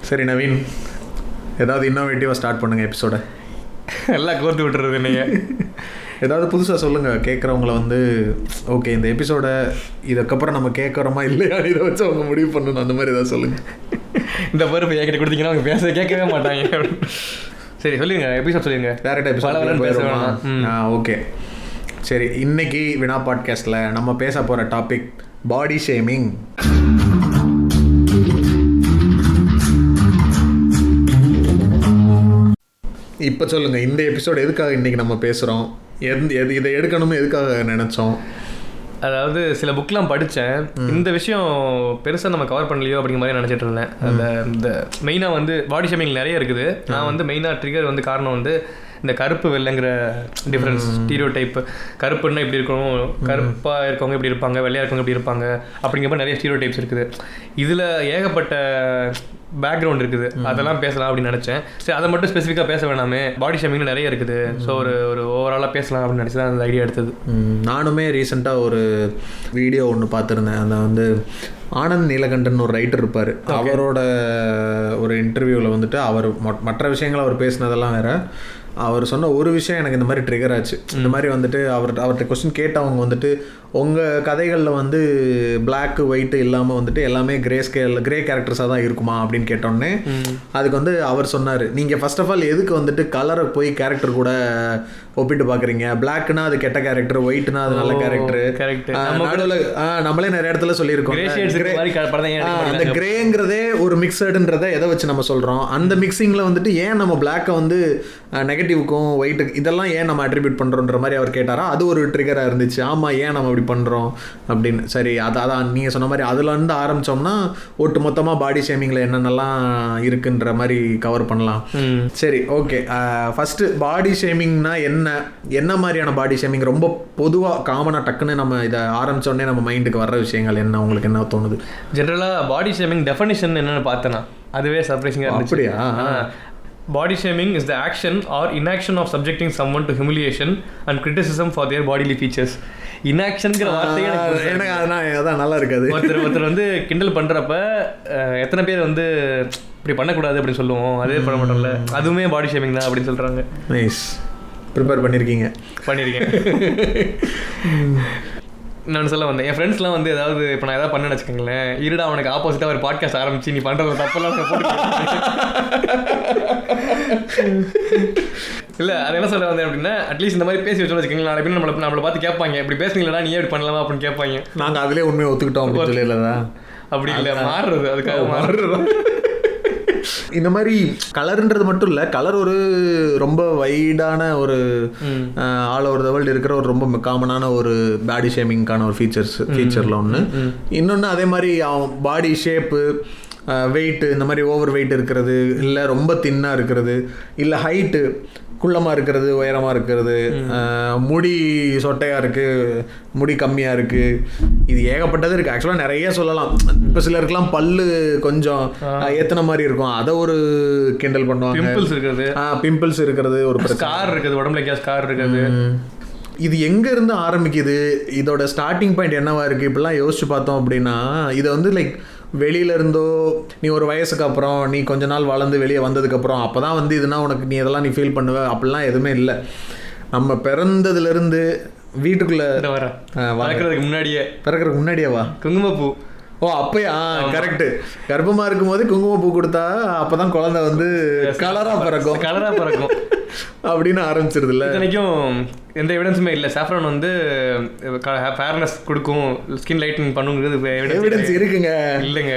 சரி நவீன், ஏதாவது இன்னோவேட்டிவாக ஸ்டார்ட் பண்ணுங்கள் எபிசோடை. எல்லாம் கோர்த்து விட்டுறது என்னைய. ஏதாவது புதுசாக சொல்லுங்கள். கேட்குறவங்கள வந்து ஓகே இந்த எபிசோடை இதுக்கப்புறம் நம்ம கேட்குறோமா இல்லையா இதை வச்சு அவங்க முடிவு பண்ணணும். அந்த மாதிரி ஏதாவது சொல்லுங்கள். இந்த பொறுப்பு என்கிட்ட கொடுத்தீங்கன்னா அவங்க பேச கேட்கவே மாட்டாங்க. சரி சொல்லுங்க, எபிசோட் சொல்லுங்க. Direct episode. ஓகே சரி, இன்னைக்கு வினா பாட்காஸ்ட்டில் நம்ம பேச போகிற டாபிக் பாடி ஷேமிங். இப்போ சொல்லுங்கள், இந்த எபிசோட் எதுக்காக இன்றைக்கி நம்ம பேசுகிறோம், இதை எடுக்கணும்னு எதுக்காக நினச்சோம்? அதாவது சில புக்லாம் படித்தேன், இந்த விஷயம் பெருசாக நம்ம கவர் பண்ணலையோ அப்படிங்கிற மாதிரி நினச்சிட்டு இருந்தேன். அந்த இந்த மெயினாக வந்து பாடி ஷேமிங் நிறைய இருக்குது. நான் வந்து மெயினாக ட்ரிகர் வந்து காரணம் வந்து இந்த கருப்பு வெள்ளைங்கிற டிஃப்ரென்ஸ், ஸ்டீரியோ டைப்பு. கருப்புன்னா இப்படி இருக்கணும், கருப்பாக இருக்கவங்க இப்படி இருப்பாங்க, வெள்ளையாக இருக்கவங்க இப்படி இருப்பாங்க அப்படிங்கிற மாதிரி நிறைய ஸ்டீரியோ டைப்ஸ் இருக்குது. இதில் ஏகப்பட்ட பேக்ரவுண்ட் இருக்குது, அதெல்லாம் பேசலாம் அப்படின்னு நினச்சேன். சரி, அதை மட்டும் ஸ்பெசிஃபிக்காக பேச வேணாமே, பாடி ஷேமிங்னு நிறைய இருக்குது, ஸோ ஒரு ஓவராலாக பேசலாம் அப்படின்னு நினச்சி தான் அந்த ஐடியா எடுத்தது. நானுமே ரீசெண்டாக ஒரு வீடியோ ஒன்று பார்த்துருந்தேன். அந்த வந்து ஆனந்த் நீலகண்டன் ஒரு ரைட்டர் இருப்பார், அவரோட ஒரு இன்டர்வியூவில் வந்துட்டு அவர் மற்ற விஷயங்கள் அவர் பேசினதெல்லாம் வேறு. அவர் சொன்ன ஒரு விஷயம் எனக்கு இந்த மாதிரி ட்ரிகர் ஆச்சு. இந்த மாதிரி வந்துட்டு அவர்கிட்ட கொஸ்டின் கேட்டவங்க வந்துட்டு உங்கள் கதைகளில் வந்து பிளாக்கு ஒயிட்டு இல்லாமல் வந்துட்டு எல்லாமே கிரே கேரக்டர்ஸாக தான் இருக்குமா அப்படின்னு கேட்டோன்னே அதுக்கு வந்து அவர் சொன்னார், நீங்கள் ஃபர்ஸ்ட் ஆஃப் ஆல் எதுக்கு வந்துட்டு கலரை போய் கேரக்டர் கூட ஒப்பிட்டு பார்க்குறீங்க? பிளாக்னா அது கெட்ட கேரக்டர், ஒயிட்னா அது நல்ல கேரக்டர். நடுவில் நம்மளே நிறைய இடத்துல சொல்லியிருக்கோம், அந்த கிரேங்கிறதே ஒரு மிக்சடுன்றதை எதை வச்சு நம்ம சொல்கிறோம். அந்த மிக்சிங்கில் வந்துட்டு ஏன் நம்ம பிளாக்கை வந்து நெகட்டிவ்க்கும் ஒயிட்டுக்கு இதெல்லாம் ஏன் நம்ம அட்ரிபியூட் பண்ணுறோன்ற மாதிரி அவர் கேட்டாரா. அது ஒரு ட்ரிகராக இருந்துச்சு. ஆமாம், ஏன் நம்ம இப்படி பண்ணுறோம் அப்படின்னு. சரி, அதான் நீங்கள் சொன்ன மாதிரி அதுலேருந்து ஆரம்பித்தோம்னா ஒட்டு மொத்தமாக பாடி ஷேமிங்கில் என்னென்னலாம் இருக்குன்ற மாதிரி கவர் பண்ணலாம். சரி, ஓகே. ஃபஸ்ட்டு பாடி ஷேமிங்னா என்ன மாதிரியான பாடி ஷேமிங்? ரொம்ப பொதுவாக காமனாக டக்குன்னு நம்ம இதை ஆரம்பித்தோடனே நம்ம மைண்டுக்கு வர்ற விஷயங்கள் என்ன? உங்களுக்கு என்ன தோணுது? ஜென்ரலாக பாடி ஷேமிங் டெஃபினிஷன் என்னென்னு பார்த்தேன்னா அதுவே சர்ப்ரைசிங்காக இருந்துச்சு. அப்படியா? Body shaming is the action or inaction of subjecting someone to humiliation and criticism for their bodily features. Inactionங்கிற வார்த்தையே எனக்கு அதான் நல்லா இருக்காது. ஒருத்தர் வந்து கிண்டல் பண்ணுறப்ப எத்தனை பேர் வந்து இப்படி பண்ணக்கூடாது அப்படின்னு சொல்லுவோம், அதே பண்ண மாட்டோம்ல, அதுவுமே பாடி ஷேமிங் தான் அப்படின்னு சொல்கிறாங்க. நைஸ், ப்ரிப்பேர் பண்ணியிருக்கேன். நான் சொல்ல வந்தேன், என் ஃப்ரெண்ட்ஸ்லாம் வந்து ஏதாவது இப்போ நான் ஏதாவது பண்ணேன்னு வச்சுக்கோங்களேன், இருடா அவனுக்கு ஆப்போசிட்டாக ஒரு பாட்காஸ்ட் ஆரம்பிச்சு நீ பண்ணுறது தப்பெல்லாம் இல்லை. அது என்ன சொல்ல வந்தேன் அப்படின்னா, அட்லீஸ்ட் இந்த மாதிரி பேசி வச்சோன்னு வச்சுக்கோங்களேன், நாளை பின் நம்மளை பார்த்து கேட்பாங்க, இப்படி பேசுனீங்களா, நீ எப்படி பண்ணலாமா அப்படின்னு கேட்பாங்க. நாங்கள் அதிலே உண்மையை ஒத்துக்கிட்டோம் அப்படின்னு சொல்லல. அப்படி இல்லை, மாறுறது, அதுக்காக மாறுறது. இந்த மாதிரி கலருன்றது மட்டும் இல்லை, கலர் ஒரு ரொம்ப வைடான ஒரு ஆல் ஓவர் த வேர்ல்டு இருக்கிற ஒரு ரொம்ப காமனான ஒரு பாடி ஷேமிங்கான ஒரு ஃபீச்சரில் ஒன்று. இன்னொன்று அதே மாதிரி பாடி ஷேப்பு, வெயிட்டு, இந்த மாதிரி ஓவர் வெயிட் இருக்கிறது, இல்லை ரொம்ப தின்னாக இருக்கிறது, இல்லை ஹைட்டு குள்ளமாக இருக்கிறது, உயரமாக இருக்கிறது, முடி சொட்டையாக இருக்குது, முடி கம்மியாக இருக்குது, இது ஏகப்பட்டது இருக்குது. ஆக்சுவலாக நிறைய சொல்லலாம். இப்போ சிலருக்குலாம் பல்லு கொஞ்சம் ஏத்தன மாதிரி இருக்கும், அதை ஒரு கிண்டல் பண்ணுவாங்க. பிம்பிள்ஸ் இருக்கிறது, ஒரு ஸ்கார் இருக்குது, உடம்புல ஸ்கார் இருக்குது. இது எங்கேருந்து ஆரம்பிக்குது, இதோட ஸ்டார்டிங் பாயிண்ட் என்னவா இருக்குது இப்படிலாம் யோசிச்சு பார்த்தோம் அப்படின்னா, இதை வந்து லைக் வெளியிலேருந்தோ நீ ஒரு வயசுக்கு அப்புறம் நீ கொஞ்ச நாள் வளர்ந்து வெளியே வந்ததுக்கப்புறம் அப்போ தான் வந்து இதுனா உனக்கு நீ இதெல்லாம் நீ ஃபீல் பண்ணுவ, அப்படிலாம் எதுவுமே இல்லை. நம்ம பிறந்ததுலேருந்து வீட்டுக்குள்ளே பிறக்கிறதுக்கு முன்னாடியேவா குங்குமப்பூ. ஓ அப்பயா, கரெக்டு. கர்ப்பமாக இருக்கும்போது குங்குமப்பூ கொடுத்தா அப்போ தான் குழந்தை வந்து கலராக பிறக்கும் அப்படின்னு ஆரம்பிச்சிருதுல்ல. இத்தனைக்கும் எந்த எவிடன்ஸுமே இல்லை. சாஃப்ரான் வந்து ஃபேர்னஸ் கொடுக்கும், ஸ்கின் லைட்டிங் பண்ணுங்கிறது எவிடன்ஸ் இருக்குங்க. இல்லைங்க,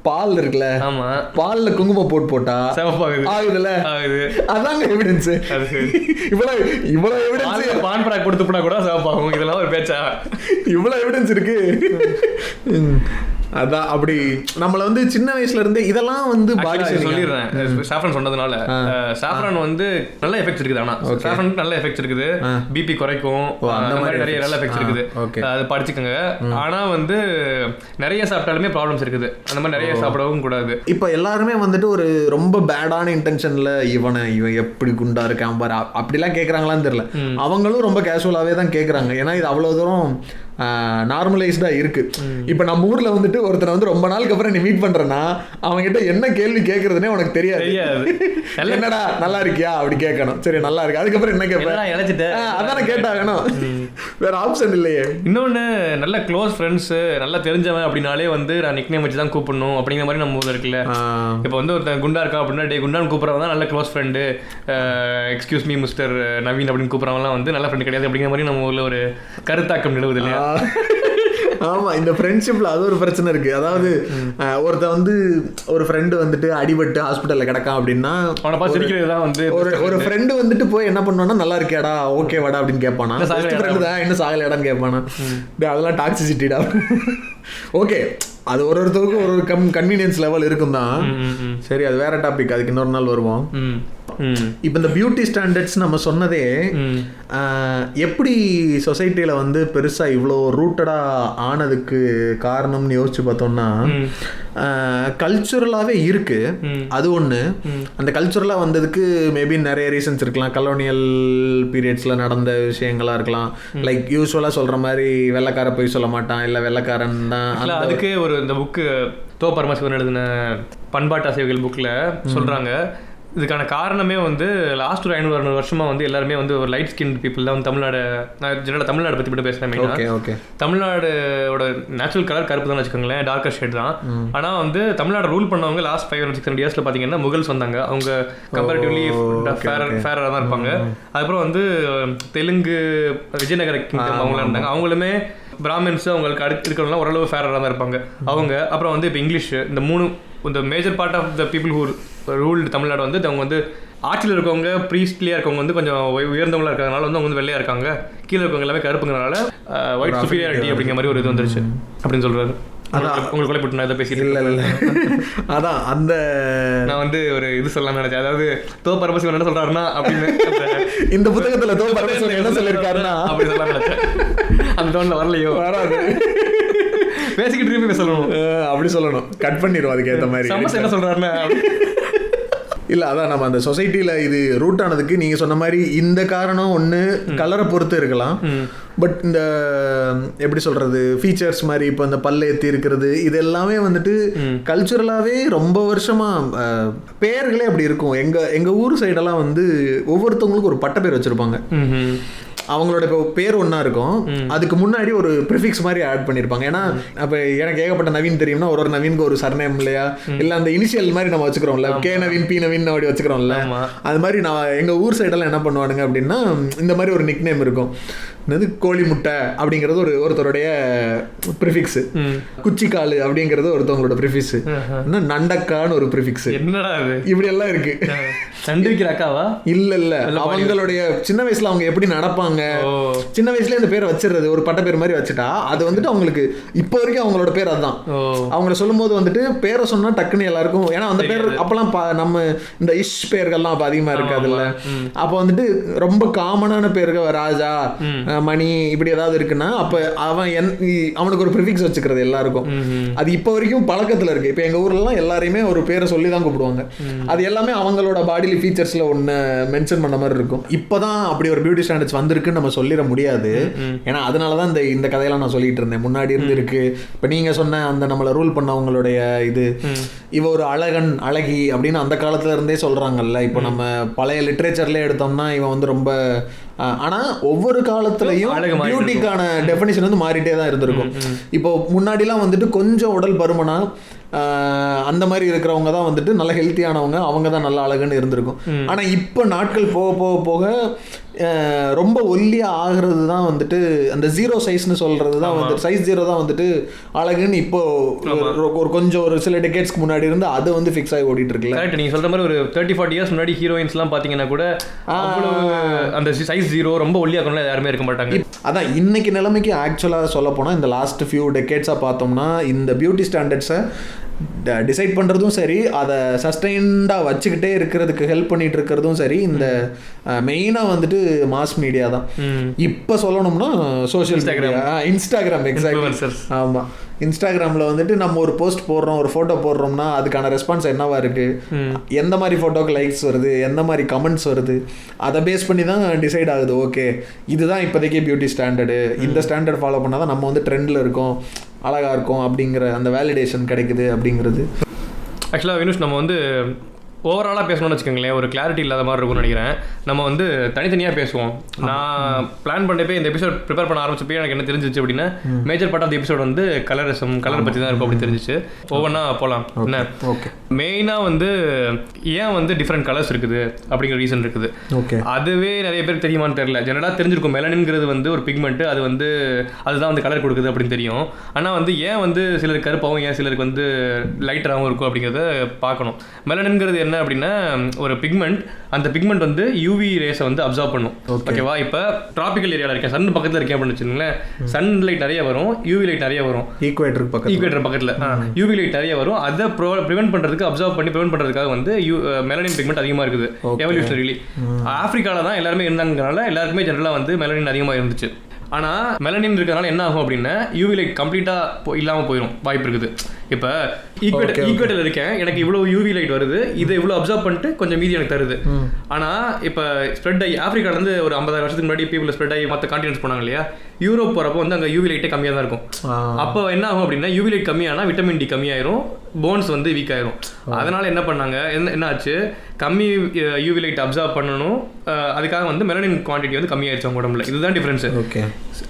பால் இருக்குல்ல, ஆமா, பால்ல குங்குமம் போட்டா ஆகுதுல்ல, அதாங்க எவிடன்ஸ். இவ்வளவு எவிடன்ஸ் பான் பிராக் கொடுத்து போனா கூட சிவப்பாகும், இதெல்லாம் ஒரு பேச்சா? இவ்வளவு எவிடன்ஸ் இருக்கு. அதான் அப்படி நம்மள வந்து சின்ன வயசுல இருந்து இதெல்லாம் வந்து பாடி சொல்லிடுறேன். சாஃப்ரான் சொன்னதுனால சாஃப்ரான் வந்து நல்ல எஃபெக்ட்ஸ் இருக்குது. ஆனா சாஃப்ரான் நல்ல எஃபெக்ட்ஸ் இருக்குது, பிபி குறைக்கும், அந்த மாதிரி நிறைய நல்ல எஃபெக்ட்ஸ் இருக்குது, அது படிச்சுக்கோங்க. ஆனா வந்து நிறைய சாப்பிட்டாலுமே ப்ராப்ளம்ஸ் இருக்குது, அந்த மாதிரி நிறைய சாப்பிடவும் கூடாது. இப்போ எல்லாருமே வந்துட்டு ஒரு ரொம்ப பேடான இன்டென்ஷன்ல இவன் எப்படி குண்டா இருக்கான் பாரு அப்படிலாம் கேட்கறாங்களான்னு தெரியல. அவங்களும் ரொம்ப கேஷுவலாவே தான் கேட்கறாங்க. ஏன்னா இது அவ்வளவு தூரம் நார்மலைஸ்டாக இருக்கு. இப்போ நம்ம ஊரில் வந்துட்டு ஒருத்தனை வந்து ரொம்ப நாளுக்கு அப்புறம் நீ மீட் பண்ணுறேன்னா அவங்ககிட்ட என்ன கேள்வி கேட்கறதுனே உனக்கு தெரியாது. என்னடா நல்லா இருக்கியா அப்படி கேட்கணும். சரி நல்லா இருக்கு, அதுக்கப்புறம் என்ன கேட்பேன், அதானே கேட்டாகணும், வேற ஆப்ஷன் இல்லையே. இன்னொன்று நல்ல க்ளோஸ் ஃப்ரெண்ட்ஸு நல்லா தெரிஞ்சவன் அப்படின்னாலே வந்து நான் நிக்னேம் வச்சு தான் கூப்பிடணும் அப்படிங்கிற மாதிரி நம்ம ஊரில் இருக்குல்ல. இப்போ வந்து ஒருத்தன் குண்டா இருக்கா அப்படின்னா டே குண்டான்னு கூப்பிட்றவங்க தான் நல்ல close friend, excuse me mister Naveen அப்படின்னு கூப்பிட்றவங்களாம் வந்து நல்ல ஃப்ரெண்டு கிடையாது அப்படிங்கிற மாதிரி நம்ம ஊரில் ஒரு கருத்தாக்கம் நிலவுது இல்லையா? ஆமாம், இந்த ஃப்ரெண்ட்ஷிப்பில் அது ஒரு பிரச்சனை இருக்குது. அதாவது ஒருத்த வந்து ஒரு ஃப்ரெண்டு வந்துட்டு அடிபட்டு ஹாஸ்பிட்டலில் கிடக்கான் அப்படின்னா அவனை பார்த்து சிரிக்கிறது தான் வந்து ஒரு ஃப்ரெண்டு வந்துட்டு போய் என்ன பண்ணுவான்னா நல்லா இருக்கியாடா ஓகே வாடா அப்படின்னு கேட்பானா, ஃப்ரெண்டு தான் இன்னும் சாகலையாடான்னு கேட்பானா, அதெல்லாம் டாக்ஸிசிட்டிடா. ஓகே, அது ஒருத்தருக்கும் ஒரு கன்வீனியன்ஸ் லெவல் இருக்கும் தான். சரி, அது வேற டாபிக், அதுக்கு இன்னொரு நாள் வருவோம். இப்போ இந்த பியூட்டி ஸ்டாண்டர்ட்ஸ் நம்ம சொன்னதே எப்படி சொசைட்டியில் வந்து பெருசாக இவ்வளோ ரூட்டடாக ஆனதுக்கு காரணம்னு யோசிச்சு பார்த்தோம்னா கல்ச்சுரலாகவே இருக்குது. அது ஒன்று. அந்த கல்ச்சுரலாக வந்ததுக்கு மேபி நிறைய ரீசன்ஸ் இருக்கலாம். கலோனியல் பீரியட்ஸில் நடந்த விஷயங்களாக இருக்கலாம். லைக் யூஸ்வலாக சொல்கிற மாதிரி வெள்ளைக்கார போய் சொல்ல மாட்டான், இல்லை வெள்ளைக்காரன் தான். அதுக்கு ஒரு இந்த புக்கு தோ பரமசிவன் எழுதின பண்பாட்டு அசைவுகள் புக்கில் சொல்கிறாங்க. இதுக்கான காரணமே வந்து லாஸ்ட் ஒரு 500 வருஷமாக வந்து எல்லாருமே வந்து ஒரு லைட் ஸ்கின் பீப்புள் தான் வந்து தமிழ்நாடு, நான் ஜெனரலாக தமிழ்நாடு பற்றி மட்டும் பேசுகிறேன். ஓகே, தமிழ்நாடோட நேச்சுரல் கலர் கருப்பு தான் வச்சுக்கோங்களேன், டார்க்கர் ஷேட் தான். ஆனால் வந்து தமிழ்நாடு ரூல் பண்ணவங்க லாஸ்ட் 500-600 இயர்ஸில் பார்த்தீங்கன்னா முகல்ஸ் வந்தாங்க. அவங்க கம்பேரிட்டிவ்லி ஃபேராக தான் இருப்பாங்க. அதுக்கப்புறம் வந்து தெலுங்கு விஜயநகர கிங்டம் அவங்களாம் இருந்தாங்க. அவங்களுமே பிராமின்ஸ் அவங்களுக்கு அடுத்து இருக்கிறவங்களாம் ஓரளவு ஃபேராக தான் இருப்பாங்க அவங்க. அப்புறம் வந்து இப்போ இங்கிலீஷ், இந்த மூணு இந்த major part of the people who ruled Tamil Nadu வந்து அவங்க வந்து ஆட்சியில் இருக்கவங்க ப்ரீஸ்ட்லியாக இருக்கவங்க வந்து கொஞ்சம் உயர்ந்தவங்களாக இருக்கிறதுனால வந்து அவங்க வந்து வெள்ளையாக இருக்காங்க, கீழே இருக்கவங்க எல்லாமே கருப்புங்கிறனால ஒயிட் சுப்பீரியாரிட்டி அப்படிங்கிற மாதிரி ஒரு இது வந்துருச்சு அப்படின்னு சொல்கிறாரு. அதான் உங்களுக்கு கொலை போட்டு நான் இதை பேசிட்டு இல்லை அதான் அந்த நான் வந்து ஒரு இது சொல்லலாம்னு நினைச்சேன். அதாவது தோ பரமசிவன் என்ன சொல்றாருன்னா அப்படின்னு இந்த புத்தகத்தில் தோ பரமசிவன் என்ன சொல்லியிருக்காருன்னா அப்படி சொல்லலாம் நினைச்சேன். அந்த டோன்ல வரலையோ, வராது, பேசிக்கிட்டு திருப்பி சொல்லணும், அப்படி சொல்லணும், கட் பண்ணிடுவோம் அதுக்கு ஏற்ற மாதிரி. சமஸ் என்ன சொல்றாருன்னா இல்லை அதான் நம்ம அந்த சொசைட்டியில் இது ரூட் ஆனதுக்கு நீங்கள் சொன்ன மாதிரி இந்த காரணம் ஒன்று கலரை பொறுத்து இருக்கலாம். பட் இந்த எப்படி சொல்கிறது ஃபீச்சர்ஸ் மாதிரி இப்போ இந்த பல்ல ஏற்றி இருக்கிறது இது எல்லாமே வந்துட்டு கல்ச்சுரலாகவே ரொம்ப வருஷமாக பேர்களே அப்படி இருக்கும். எங்கள் ஊர் சைடெல்லாம் வந்து ஒவ்வொருத்தவங்களுக்கும் ஒரு பட்ட பேர் வச்சுருப்பாங்க. அவங்களோட இப்போ பேர் ஒன்றா இருக்கும், அதுக்கு முன்னாடி ஒரு ப்ரிஃபிக்ஸ் மாதிரி ஆட் பண்ணியிருப்பாங்க. ஏன்னா அப்போ எனக்கு ஏகப்பட்ட நவீன் தெரியும்னா ஒரு நவீனுக்கு ஒரு சர்நேம் இல்லையா, இல்லை அந்த இனிஷியல் மாதிரி நம்ம வச்சுக்கிறோம்ல, கே நவீன் பி நவீன் அப்படி வச்சுக்கிறோம்ல. அது மாதிரி நான் எங்கள் ஊர் சைடெல்லாம் என்ன பண்ணுவானுங்க அப்படின்னா இந்த மாதிரி ஒரு நிக் நேம் இருக்கும். என்னது கோழி முட்டை அப்படிங்கிறது ஒருத்தருடைய ப்ரிஃபிக்ஸு, குச்சிக்காலு அப்படிங்கிறது ஒருத்தவங்களோட ப்ரிஃபிக்ஸு, இன்னும் நண்டக்கான்னு ஒரு ப்ரிஃபிக்ஸ். என்னடா இப்படி எல்லாம் இருக்கு. சண்டிவிக்கிறாக்காவா? இல்ல அவங்களுடைய சின்ன வயசுல அவங்க எப்படி நடப்பாங்க, சின்ன வயசுல இந்த பேரை வச்சிருது ஒரு பட்ட பேர் மாதிரி வச்சுட்டா அது வந்துட்டு அவங்களுக்கு இப்போ வரைக்கும் அவங்களோட பேர் அதுதான். அவங்கள சொல்லும் போது வந்துட்டு பேரை சொன்னா டக்குன்னு எல்லாருக்கும், ஏன்னா அந்த பேர் அப்பெல்லாம் நம்ம இந்த இஷ் பேர்கள்லாம் அப்ப அதிகமா இருக்காதுல்ல, அப்ப வந்துட்டு ரொம்ப காமனான பேர்கள் ராஜா மணி இப்படி ஏதாவது இருக்குன்னா அப்ப அவனுக்கு ஒரு ப்ரிஃபிக்ஸ் வச்சுக்கிறது எல்லாருக்கும். அது இப்போ வரைக்கும் பழக்கத்துல இருக்கு. இப்போ எங்க ஊர்ல எல்லாரையுமே ஒரு பேரை சொல்லி தான் கூப்பிடுவாங்க. அது எல்லாமே அவங்களோட பாடிலி ஃபீச்சர்ஸ்ல ஒன்னு மென்ஷன் பண்ண மாதிரி இருக்கும். இப்பதான் அப்படி ஒரு பியூட்டி ஸ்டாண்டர்ட்ஸ் வந்திருக்குன்னு நம்ம சொல்லிட முடியாது. ஏன்னா அதனாலதான் இந்த கதையெல்லாம் நான் சொல்லிட்டு இருந்தேன். முன்னாடி இருந்து இருக்கு. இப்ப நீங்க சொன்ன அந்த நம்மளை ரூல் பண்ணவங்களுடைய இது இவ ஒரு அழகன் அழகி அப்படின்னு அந்த காலத்துல இருந்தே சொல்றாங்கல்ல. இப்போ நம்ம பழைய லிட்ரேச்சர்ல எடுத்தோம்னா இவன் வந்து ரொம்ப, ஆனா ஒவ்வொரு காலத்துலயும் பியூட்டிக்கான டெஃபினிஷன் வந்து மாறிட்டே தான் இருந்திருக்கும். இப்போ முன்னாடிலாம் வந்துட்டு கொஞ்சம் உடல் பருமனா அந்த மாதிரி இருக்கிறவங்க தான் வந்துட்டு நல்ல ஹெல்த்தியானவங்க, அவங்க தான் நல்ல அழகுன்னு இருந்திருக்கும். ஆனா இப்போ நாட்கள் போக போக போக ரொம்ப ஒல்லியா ஆகிறது தான் வந்துட்டு அந்த ஜீரோ சைஸ்னு சொல்றது தான் வந்து சைஸ் ஜீரோ தான் வந்துட்டு அழகுன்னு இப்போ ஒரு கொஞ்சம் ஒரு சில டெக்கேட்ஸ்க்கு முன்னாடி இருந்து அது வந்து ஃபிக்ஸ் ஆகி ஓடிட்டு இருக்குல்ல. கரெக்ட், நீங்க சொல்ற மாதிரி ஒரு 30-40 இயர்ஸ் முன்னாடி ஹீரோயின்ஸ்லாம் பாத்தீங்கன்னா கூட அந்த சைஸ் ஜீரோ ரொம்ப ஒல்லியா இருக்கணும்ல யாருமே இருக்க மாட்டாங்க. அதான் இன்னைக்கு நிலைமைக்கு ஆக்சுவலாக சொல்ல போனால் இந்த லாஸ்ட் ஃபியூ டெக்கேட்ஸாக பார்த்தோம்னா இந்த பியூட்டி ஸ்டாண்டர்ட்ஸை டிசைட் பண்ணுறதும் சரி, அதை சஸ்டெயின்டாக வச்சுக்கிட்டே இருக்கிறதுக்கு ஹெல்ப் பண்ணிட்டு இருக்கிறதும் சரி, இந்த மெயினாக வந்துட்டு மாஸ் மீடியா தான். இப்போ சொல்லணும்னா சோஷியல் மீடியா, இன்ஸ்டாகிராம், எக்ஸாக்ட்லி. ஆமாம், இன்ஸ்டாகிராமில் வந்துட்டு நம்ம ஒரு போஸ்ட் போடுறோம், ஒரு ஃபோட்டோ போடுறோம்னா அதுக்கான ரெஸ்பான்ஸ் என்னவா இருக்குது, எந்த மாதிரி ஃபோட்டோக்கு லைக்ஸ் வருது, எந்த மாதிரி கமெண்ட்ஸ் வருது, அதை பேஸ் பண்ணி தான் டிசைட் ஆகுது. ஓகே இதுதான் இப்போதைக்கு பியூட்டி ஸ்டாண்டர்டு, இந்த ஸ்டாண்டர்ட் ஃபாலோ பண்ணால் தான் நம்ம வந்து ட்ரெண்டில் இருக்கோம், அழகாக இருக்கும் அப்படிங்கிற அந்த வேலிடேஷன் கிடைக்குது அப்படிங்கிறது. ஆக்சுவலாக வினுஷ் நம்ம வந்து ஓவராலாக பேசணும்னு வச்சுக்கோங்களேன், ஒரு கிளாரிட்டி இல்லாத மாதிரி இருக்கும்னு நினைக்கிறேன். நம்ம வந்து தனித்தனியாக பேசுவோம். நான் பிளான் பண்ணிட்டு இந்த எபிசோட் ப்ரிப்பேர் பண்ண ஆரம்பிச்சப்போ எனக்கு என்ன தெரிஞ்சிச்சு அப்படின்னா, major part of the episode வந்து கலரிசம், கலர் பற்றி தான் இருக்கும் அப்படின்னு தெரிஞ்சிச்சு. ஒவ்வொன்றா போகலாம். என்ன ஓகே, மெயினாக வந்து ஏன் வந்து டிஃப்ரெண்ட் கலர்ஸ் இருக்குது அப்படிங்கிற ரீசன் இருக்குது. ஓகே, அதுவே நிறைய பேருக்கு தெரியுமான்னு தெரியல. ஜெனரலாக தெரிஞ்சிருக்கும் மெலனின்ங்கிறது வந்து ஒரு பிக்மெண்ட், அது வந்து அதுதான் வந்து கலர் கொடுக்குது அப்படின்னு தெரியும். ஆனால் வந்து ஏன் வந்து சிலருக்கு கருப்பாகவும் ஏன் சிலருக்கு வந்து லைட்டராகவும் இருக்கும் அப்படிங்கிறத பார்க்கணும். மெலனின்ங்கிறது என்ன அப்படின்னா ஒரு பிக்மெண்ட், அந்த பிக்மெண்ட் வந்து யூவி ரேஸை வந்து அப்சர்வ் பண்ணும். ஓகேவா, இப்போ ட்ராபிக்கல் ஏரியாவில் இருக்கேன், சன் பக்கத்தில் இருக்கேன் அப்படின்னு வச்சுக்கோங்களேன், சன் லைட் நிறைய வரும், யூவி லைட் நிறைய வரும். ஈக்குவேட்டர் பக்கத்தில் யூவி லைட் நிறைய வரும். அதை ப்ரிவென்ட் பண்ணுறதுக்கு, அப்சர்வ் பண்ணி ப்ரிவென்ட் பண்ணுறதுக்காக வந்து மெலனின் பிக்மெண்ட் அதிகமாக இருக்குது எவல்யூஷனரிலி. ஆஃப்ரிக்காவில் தான் எல்லாருமே இருந்தாங்கனால எல்லாருக்குமே ஜெனரலாக வந்து மெலனின் அதிகமாக இருந்துச்சு. ஆனால் மெலனின் இருக்கிறதுனால என்ன ஆகும் அப்படின்னா யூவி லைட் கம்ப்ளீட்டாக இல்லாமல் போயிடும் வாய்ப்பு இருக்குது. இப்போ ஈக்குவேட்டரில் இருக்கேன், எனக்கு இவ்வளோ யூவி லைட் வருது, இதை இவ்வளோ அப்சர்வ் பண்ணிட்டு கொஞ்சம் மீதி எனக்கு தருது. ஆனால் இப்போ ஸ்ப்ரெட் ஆகி ஆஃப்ரிக்காலேருந்து ஒரு 50,000 வருஷத்துக்கு முன்னாடி பீப்புள் ஸ்ப்ரெட் ஆகி மற்ற கான்டினென்ட்ஸ் போனாங்க இல்லையா, யூரோப் போகிறப்போ வந்து அங்கே யூவி லைட்டே கம்மியாக தான் இருக்கும். அப்போ என்ன ஆகும் அப்படின்னா யூவி லைட் கம்மியானா விட்டமின் டி கம்மியாயிரும், போன்ஸ் வந்து வீக் ஆயிரும். அதனால என்ன பண்ணாங்க, என்ன ஆச்சு, கம்மி யூவி லைட் அப்சர்வ் பண்ணணும், அதுக்காக வந்து மெலனின் குவான்டிட்டி வந்து கம்மியாயிருச்சு அவங்க உடம்புல. இதுதான் டிஃபரன்ஸ். ஓகே,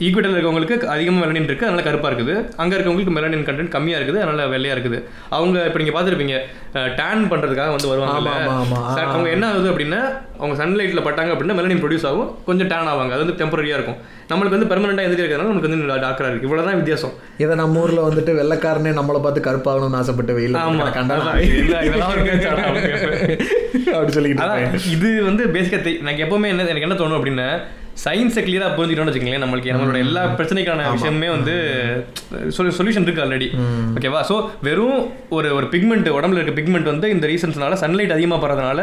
ஈக்குவேட்டரில் இருக்கவங்களுக்கு அதிகமாக மெலனின் இருக்குது, அதனால கருப்பாக இருக்குது. அங்கே இருக்கவங்களுக்கு மெலனின் கண்டென்ட் கம்மியாக இருக்குது, அதனால வெள்ளையாக இருக்குது. அவங்க இப்போ நீங்கள் பார்த்துருப்பீங்க டேன் பண்ணுறதுக்காக வந்து வருவாங்க. அவங்க என்ன ஆகுது அப்படின்னா அவங்க சன்லைட்டில் பட்டாங்க அப்படின்னா மெலனின் ப்ரொடியூஸ் ஆகும், கொஞ்சம் டேன் ஆவாங்க. அது வந்து டெம்பரரியாக இருக்கும். நம்மளுக்கு வந்து பெர்மனெண்ட்டாக எதுக்கு இருக்கிறதுனால நமக்கு வந்து டார்க்கராக இருக்குது. இவ்வளோ தான் வித்தியாசம். இதை நம்ம ஊரில் வந்துட்டு வெள்ளைக்காரனே நம்மளை பார்த்து கருப்பாகணும்னு ஆசைப்பட்டு வெயில் அப்படி சொல்லிக்கிட்டு இது வந்து பேசிக்காக எனக்கு எப்போவுமே எனக்கு என்ன தோணும் அப்படின்னா சயின்ஸை கிளியராக புரிஞ்சுக்கணும்னு வச்சுக்கோங்களேன், நம்மளுக்கு நம்மளோட எல்லா பிரச்சனைக்கான விஷயமே வந்து சொல்யூஷன் இருக்குது ஆல்ரெடி. ஓகேவா, ஸோ வெறும் ஒரு பிக்மெண்ட், உடம்புல இருக்க பிக்மெண்ட் வந்து இந்த ரீசன்ஸ்னால சன்லைட் அதிகமாக படுறதுனால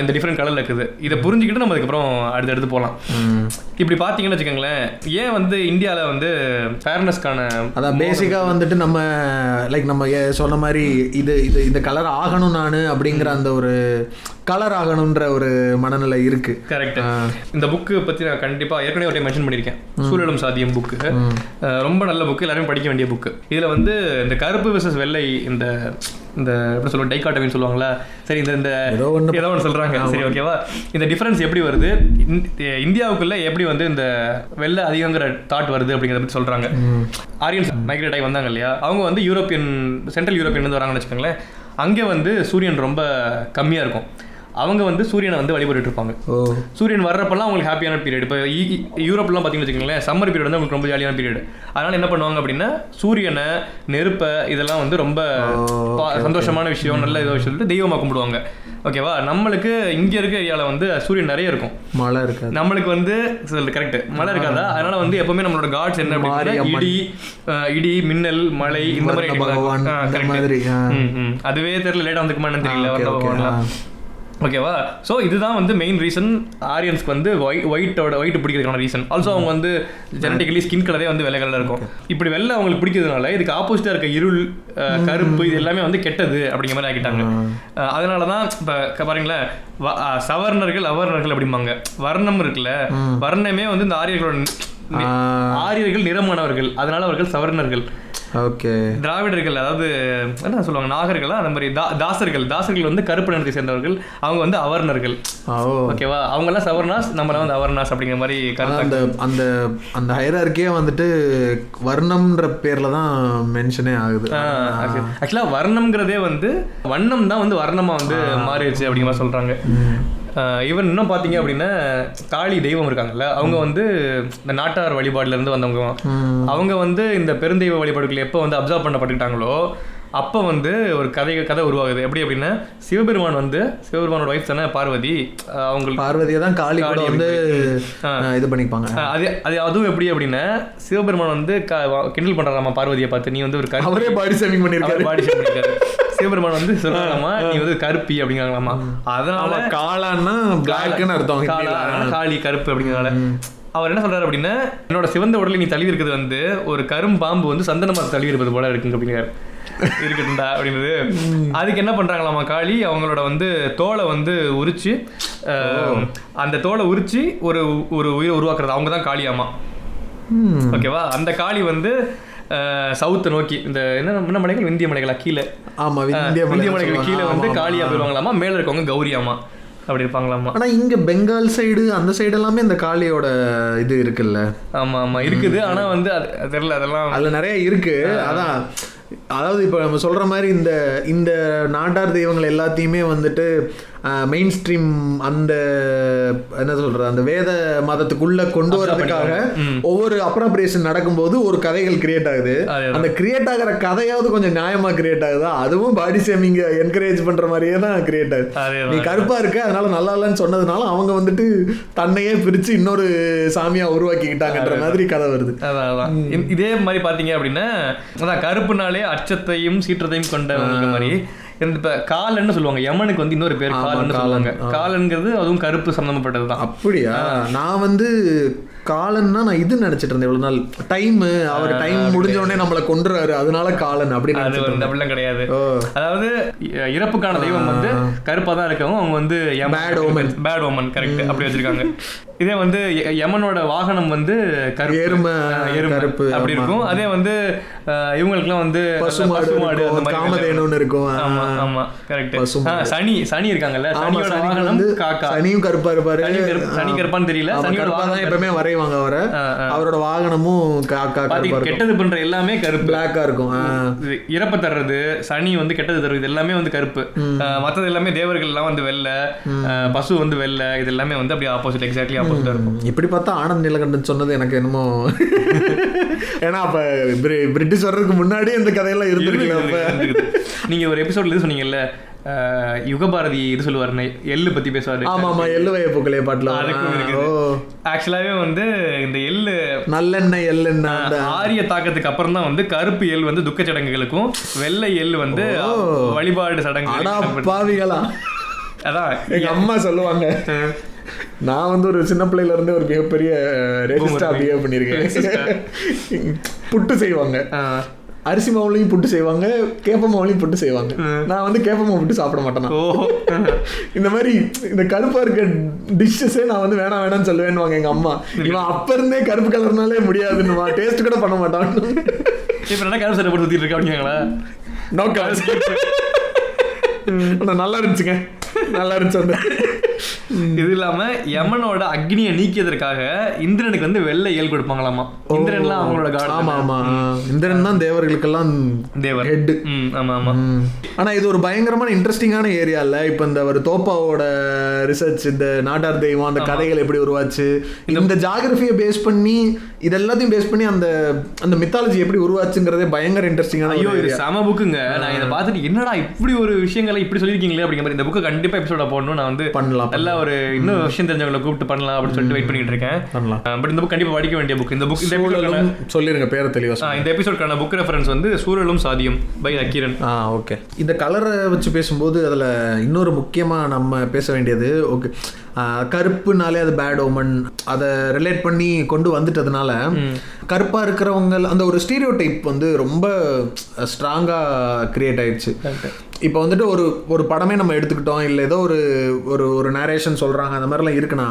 இந்த டிஃப்ரெண்ட் கலரில் இருக்குது. இதை புரிஞ்சுக்கிட்டு நம்ம அதுக்கப்புறம் அடுத்தடுத்து போகலாம். இப்படி பார்த்தீங்கன்னு வச்சுக்கோங்களேன், ஏன் வந்து இந்தியாவில் வந்து ஃபேர்னஸ்க்கான அதான் பேசிக்காக வந்துட்டு நம்ம லைக் நம்ம சொன்ன மாதிரி இந்த கலர் ஆகணும் நான் அப்படிங்கிற அந்த ஒரு கலர் ஆகணுன்ற ஒரு மனநிலை இருக்கு. கரெக்ட். இந்த புக்கு பற்றி நான் கண்டிப்பாக ஏற்கனவே ஒரு டைம் மென்ஷன் பண்ணியிருக்கேன். சூழலும் சாத்தியம் புக்கு ரொம்ப நல்ல புக்கு, எல்லாருமே படிக்க வேண்டிய புக்கு. இதில் வந்து இந்த கருப்பு விசஸ் வெள்ளை இந்த எப்படி சொல்லுவோம் டைகாட்டமின்னு சொல்லுவாங்களா, சரி இந்த ஏதோ ஒன்று சொல்கிறாங்க. சரி ஓகேவா, இந்த டிஃப்ரென்ஸ் எப்படி வருது, இந்தியாவுக்குள்ள எப்படி வந்து இந்த வெள்ளை அதிகங்கிற தாட் வருது அப்படிங்கிறத பற்றி சொல்கிறாங்க. ஆரியன்ஸ் மைக்ரேட் ஆகி வந்தாங்க இல்லையா, அவங்க வந்து சென்ட்ரல் யூரோப்பியன்லேருந்து வராங்கன்னு வச்சுக்கோங்களேன். அங்கே வந்து சூரியன் ரொம்ப கம்மியாக இருக்கும். அவங்க வந்து சூரியனை வந்து வழிபட்டு இருப்பாங்க. சூரியன் வர்றப்பெல்லாம் அவங்களுக்கு ஹாப்பியான பீரியட். இப்போ யூரோப்லாம் பார்த்தீங்கன்னு வச்சுக்கோங்களேன், சம்மர் பீரியட் வந்து அவங்களுக்கு ரொம்ப ஜாலியான பீரியட். அதனால என்ன பண்ணுவாங்க அப்படின்னா சூரியனை, நெருப்பை இதெல்லாம் வந்து ரொம்ப சந்தோஷமான விஷயம், நல்ல இதை சொல்லிட்டு தெய்வமாக கும்பிடுவாங்க. ஓகேவா, நம்மளுக்கு இங்கே இருக்க ஏரியாவில் வந்து சூரியன் நிறைய இருக்கும், மழை இருக்காது. நம்மளுக்கு வந்து கரெக்ட் மழை இருக்காதா, அதனால வந்து எப்பவுமே நம்மளோட காட்ஸ் என்ன அப்படின்னா இடி, மின்னல், மழை இந்த மாதிரி. அதுவே தெரியல, லேட்டாக வந்துக்குமான்னு தெரியல. ஓகேவா, ஸோ இதுதான் வந்து மெயின் ரீசன் ஆரியன்ஸ்க்கு வந்து ஒயிட் பிடிக்கிறதுக்கான ரீசன். ஆல்சோ அவங்க வந்து ஜெனட்டிக்கலி ஸ்கின் கலரே வந்து வெள்ளை கலரில் இருக்கும். இப்படி வெள்ளை அவங்களுக்கு பிடிக்கிறதுனால இதுக்கு ஆப்போசிட்டாக இருக்க இருள், கருப்பு இது எல்லாமே வந்து கெட்டது அப்படிங்கிற மாதிரி ஆக்கிட்டாங்க. அதனால தான் இப்போ பாருங்களேன், சவர்ணர்கள் அவர்ணர்கள் அப்படிம்பாங்க. வர்ணம் இருக்குல்ல, வர்ணமே வந்து இந்த ஆரியர்கள் நிறமானவர்கள், அதனால அவர்கள் சவர்ணர்கள். ஓகே, திராவிடர்கள் அதாவது என்ன சொல்லுவாங்க, நாகர்களா அந்த மாதிரி தாசர்கள் வந்து கருப்பு நிறத்தை சேர்ந்தவர்கள், அவங்க வந்து அவர்ணர்கள். ஓகேவா, அவங்கெல்லாம் சவர்ணாஸ், நம்மளாம் வந்து அவர்ணாஸ் அப்படிங்கிற மாதிரி அந்த அந்த அந்த ஹைரார்க்கியே வந்துட்டு வர்ணம்ன்ற பேர்ல தான் மென்ஷனே ஆகுது. ஆக்சுவலா வர்ணம்ங்கிறதே வந்து வண்ணம் தான் வந்து வர்ணமா வந்து மாறிடுச்சு அப்படிங்கிற மாதிரி சொல்றாங்க. ஈவன் இன்னும் பார்த்தீங்க அப்படின்னா காளி தெய்வம் இருக்காங்கல்ல, அவங்க வந்து இந்த நாட்டார் வழிபாடுலேருந்து வந்தவங்க. அவங்க வந்து இந்த பெருந்தெய்வ வழிபாடுகள் எப்போ வந்து அப்சர்வ் பண்ணப்பட்டுக்கிட்டாங்களோ அப்போ வந்து ஒரு கதை உருவாகுது. எப்படி அப்படின்னா சிவபெருமானோட ஒய்ஃப் தானே பார்வதி, அவங்களுக்கு பார்வதியை தான் காளி வந்து இது பண்ணிப்பாங்க. அதுவும் எப்படி அப்படின்னா சிவபெருமான் வந்து கிண்டல் பண்ணுறாராமா பார்வதியை பார்த்து, நீ வந்து ஒரு அவரே பாடி ஷேமிங் பண்ணியிருக்காரு. சிவபெருமான் வந்து சொல்றாங்களாமா நீ வந்து கருப்பி அப்படிங்கிறாங்களாமா. அதனால காளான்னா பிளாக்னு அர்த்தம், காளி கருப்பு அப்படிங்கிறனால அவர் என்ன சொல்றாரு அப்படின்னா என்னோட சிவந்த உடலை நீ தழுவி இருக்கிறது வந்து ஒரு கரும்பாம்பு வந்து சந்தனமாக தழுவி இருப்பது போல இருக்குங்க அப்படிங்கிறாரு. இருக்குண்டா அப்படின்றது. அதுக்கு என்ன பண்றாங்களாமா காளி அவங்களோட வந்து தோலை வந்து உரிச்சு அந்த தோலை உரிச்சு ஒரு ஒரு உயிரை உருவாக்குறது அவங்க தான் காளியாமா. ஓகேவா? அந்த காளி வந்து சவுத்தை நோக்கி இந்த என்ன மலைகள் விந்திய மலைகளா கீழே, ஆமா விந்திய மலைகள் கீழே வந்து காளியா போயிருவாங்களாமா, மேல இருக்கவங்க கௌரியாமா அப்படி இருப்பாங்களாமா. ஆனா இங்க பெங்கால் சைடு அந்த சைடு எல்லாமே இந்த காளியோட இது இருக்குல்ல. ஆமா ஆமா இருக்குது. ஆனா வந்து அது தெரியல, அதெல்லாம் அதுல நிறைய இருக்கு. அதான் அதாவது இப்போ நம்ம சொல்ற மாதிரி இந்த இந்த நாட்டார் தெய்வங்கள் எல்லாத்தையுமே வந்துட்டு மெயின் ஸ்ட்ரீம் அந்த என்ன சொல்றது அந்த வேத மதத்துக்குள்ள கொண்டு வரதுக்காக ஒவ்வொரு அப்ராப்ரியேஷன் நடக்கும்போது ஒரு கதைகள் கிரியேட் ஆகுது. அந்த கிரியேட் ஆகிற கதையாவது கொஞ்சம் நியாயமா கிரியேட் ஆகுதா, அதுவும் பாடி ஷேமிங் என்கரேஜ் பண்ற மாதிரியே தான் கிரியேட் ஆகுது. நீ கருப்பா இருக்க அதனால நல்லா இல்லைன்னு சொன்னதுனால அவங்க வந்துட்டு தன்னையே பிரிச்சு இன்னொரு சாமியா உருவாக்கிக்கிட்டாங்கன்ற மாதிரி கதை வருது. இதே மாதிரி பாத்தீங்க அப்படின்னா அதான் கருப்புனாலே அச்சத்தையும் சீற்றத்தையும் கொண்ட மாதிரி இப்ப காலன்னு சொல்லுவாங்க. யமனுக்கு வந்து இன்னொரு பேர் காலன்னு சொல்லுவாங்க. காலன்கிறது அதுவும் கருப்பு சம்பந்தப்பட்டது தான். அப்படியா? நான் வந்து காலன்னா நான் இது நினைச்சிட்டு இருந்தேன் இவ்வளவு நாள். டைம் அவர் டைம் முடிஞ்ச உடனே நம்மளை கொன்றுறாரு அதனால காலன் அப்படின்னு. அப்படிலாம் கிடையாது. அதாவது இறப்புக்கான தெய்வம் வந்து கருப்பா தான் இருக்கவங்க அவங்க வந்து பேட் ஓமன் கரெக்ட் அப்படி வச்சிருக்காங்க. இதே வந்து யமனோட வாகனம் வந்து எருமை கருப்பு அப்படி இருக்கும். அதே வந்து இவங்களுக்குலாம் வந்து பசுமாடு காமதேனுன்னு இருக்கும். ஆமா ஆமா கரெக்ட். சனி இருக்காங்கல்ல, சனியோட வாகனம் காக்கா. சனியும் கருப்பா இருப்பாரு. சனி கருப்பான்னு தெரியல, சனியோட வாகனம் எப்பவுமே வரைவாங்க அவரை. அவரோட வாகனமும் காக்கா. கெட்டது பண்ற எல்லாமே கருப்பு பிளாக்கா இருக்கும். இறப்ப தர்றது சனி வந்து கெட்டது தர்றது எல்லாமே வந்து கருப்பு. மற்றது எல்லாமே தேவர்கள் எல்லாம் வந்து வெள்ளை, பசு வந்து வெள்ளை, இது எல்லாமே வந்து அப்படியே ஆப்போசிட் எக்ஸாக்ட்லி ஆப்போசிட்டா இருக்கும். இப்படி பார்த்தா ஆனந்த் நீலகண்டன் சொன்னது எனக்கு என்னமோ ஏன்னா அப்ப பிரிட்டிஷ் வர்றதுக்கு முன்னாடி இந்த கதையெல்லாம் இருந்திருக்கு. நீங்க ஒரு எபிசோட்ல இது சொன்னீங்கல்ல யுகபாரதி இது சொல்லுவாரு எள்ளு பத்தி பேசுவாரு. ஆமா ஆமா எள்ளுவைய பூக்களே பாட்டுல. ஆக்சுவலாவே வந்து இந்த எள்ளு நல்லெண்ணெய் எள்ளெண்ணெய் ஆரிய தாக்கத்துக்கு அப்புறம் தான் வந்து கருப்பு எள் வந்து துக்க சடங்குகளுக்கும் வெள்ளை எள் வந்து வழிபாடு சடங்கு. பாவிகளா அதான் எங்க அம்மா சொல்லுவாங்க. நான் வந்து ஒரு சின்ன பிள்ளையில இருந்து ஒரு மிகப்பெரிய ரேசிஸ்டா பிஹேவ் பண்ணிருக்கேன். புட்டு செய்வாங்க, அரிசி மாவுலையும் புட்டு செய்வாங்க, கேப்ப மாவுலையும் புட்டு செய்வாங்க. நான் வந்து கேப்ப மாவு புட்டு சாப்பிட மாட்டேன். இந்த மாதிரி இந்த கருப்பா இருக்க டிஷ்ஷஸே நான் வந்து வேணாம் வேணாம்னு சொல்லுவேன்னு எங்க அம்மா. இவன் அப்ப இருந்தே கருப்பு கலர்னாலே முடியாதுன்னு டேஸ்ட் கூட பண்ண மாட்டான். இப்ப என்ன கருப்பு சட்டை போட்டு சுத்திட்டு இருக்கா அப்படிங்களா? No colour. நல்லா இருந்துச்சுங்க, நல்லா இருந்துச்சு. அந்த இது இல்லாம யமனோட அக்னியை நீக்கியதற்காக இந்திரனுக்கு வந்து வெள்ளை ஏல் கொடுப்பாங்களாமா. இந்திரன்லாம் அவங்களோட காட். ஆமா ஆமா இந்திரன் தான் தேவர்களுக்கெல்லாம் தேவர் ஹெட். ஆமா ஆமா. ஆனா இது ஒரு பயங்கரமான இன்ட்ரெஸ்டிங்கான ஏரியா இல்ல. இப்ப இந்த ஒரு தோப்பாவோட ரிசர்ச், இந்த நாட்டார் தெய்வம் அந்த கதைகள் எப்படி உருவாச்சு, இந்த ஜியோகிராஃபியை பேஸ் பண்ணி இது எல்லாத்தையும் பேஸ் பண்ணி அந்த அந்த மித்தாலஜி எப்படி உருவாச்சுங்கிறதே பயங்கர இன்ட்ரெஸ்டிங்கான. ஐயோ இது செம புக்குங்க. நான் இதை பார்த்துட்டு என்னடா இப்படி ஒரு விஷயங்களை இப்படி சொல்லியிருக்கீங்களே அப்படிங்கிற மாதிரி இந்த புக்கை கண்டிப்பா எபிசோட போடணும். நான் வந்து பண்ணலாம், நல்லா ஒரு இன்னும் விஷயம் தெரிஞ்சவங்களை கூப்பிட்டு பண்ணலாம் அப்படின்னு சொல்லிட்டு வெயிட் பண்ணிட்டு இருக்கேன். பட் இந்த புக் கண்டிப்பா படிக்க வேண்டிய புக். இந்த புக் சொல்லிருங்க பேரை தெளிவா. இந்த எபிசோட்கான புக் ரெஃபரன்ஸ் வந்து சூழலும் சாதியும் பை அக்கிரன். ஓகே. இந்த கலரை வச்சு பேசும்போது அதில் இன்னொரு முக்கியமாக நம்ம பேச வேண்டியது, ஓகே கருப்புனாலே அது பேட் ஓமன் அதை ரிலேட் பண்ணி கொண்டு வந்துட்டதுனால கருப்பாக இருக்கிறவங்க அந்த ஒரு ஸ்டீரியோ டைப் வந்து ரொம்ப ஸ்ட்ராங்காக கிரியேட் ஆயிடுச்சு. இப்போ வந்துட்டு ஒரு ஒரு படமே நம்ம எடுத்துக்கிட்டோம், இல்லை ஏதோ ஒரு ஒரு ஒரு நேரேஷன் சொல்கிறாங்க அந்த மாதிரிலாம் இருக்குன்னா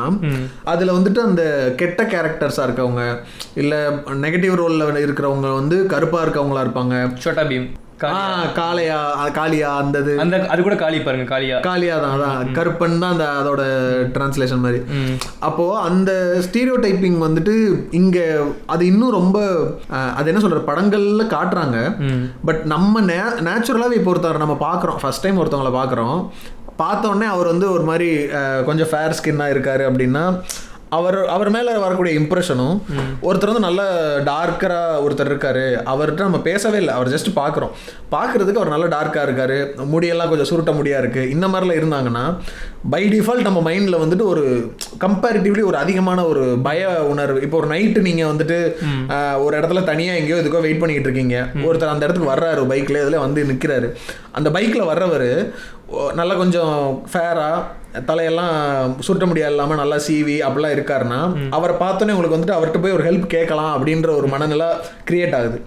அதில் வந்துட்டு அந்த கெட்ட கேரக்டர்ஸாக இருக்கவங்க இல்லை நெகட்டிவ் ரோலில் இருக்கிறவங்க வந்து கருப்பாக இருக்கவங்களா இருப்பாங்க. சோட்டா பீம், காளியா அந்த அது கூட காளி பாருங்க, காளியா தான், அதான் கருப்பன் தான் அந்த அதோட டிரான்ஸ்லேஷன் மாதிரி. அப்போ அந்த ஸ்டீரியோ டைப்பிங் வந்துட்டு இங்க அது இன்னும் ரொம்ப அது என்ன சொல்ற படங்கள்ல காட்டுறாங்க. பட் நம்ம நேச்சுரலாவே இப்போ ஒருத்தர் நம்ம பாக்குறோம், ஃபர்ஸ்ட் டைம் ஒருத்தவங்களை பாக்குறோம், பார்த்தோன்னே அவர் வந்து ஒரு மாதிரி கொஞ்சம் ஃபேர் ஸ்கின்னா இருக்காரு அப்படின்னா அவர் மேலே வரக்கூடிய இம்ப்ரெஷனும், ஒருத்தர் வந்து நல்ல டார்க்கராக ஒருத்தர் இருக்காரு, அவர்கிட்ட நம்ம பேசவே இல்லை, அவர் ஜஸ்ட் பார்க்குறதுக்கு அவர் நல்ல டார்க்காக இருக்காரு, முடியெல்லாம் கொஞ்சம் சுருட்ட முடியாக இருக்குது, இந்த மாதிரிலாம் இருந்தாங்கன்னா பை டிஃபால்ட் நம்ம மைண்டில் வந்துட்டு ஒரு கம்பேரிட்டிவ்லி ஒரு அதிகமான ஒரு பய உணர்வு. இப்போ ஒரு நைட்டு நீங்கள் வந்துட்டு ஒரு இடத்துல தனியாக எங்கேயோ இதுக்கோ வெயிட் பண்ணிக்கிட்டு இருக்கீங்க, ஒருத்தர் அந்த இடத்துக்கு வர்றாரு பைக்கில், இதில் வந்து நிற்கிறாரு. அந்த பைக்கில் வர்றவர் நல்லா கொஞ்சம் ஃபேராக தலையெல்லாம் சுட்ட முடியாது இல்லாமல் நல்லா சீவி அப்படிலாம் இருக்காருன்னா அவரை பார்த்தோன்னே உங்களுக்கு வந்துட்டு அவர்கிட்ட போய் ஒரு ஹெல்ப் கேட்கலாம் அப்படின்ற ஒரு மனநிலை கிரியேட் ஆகுது.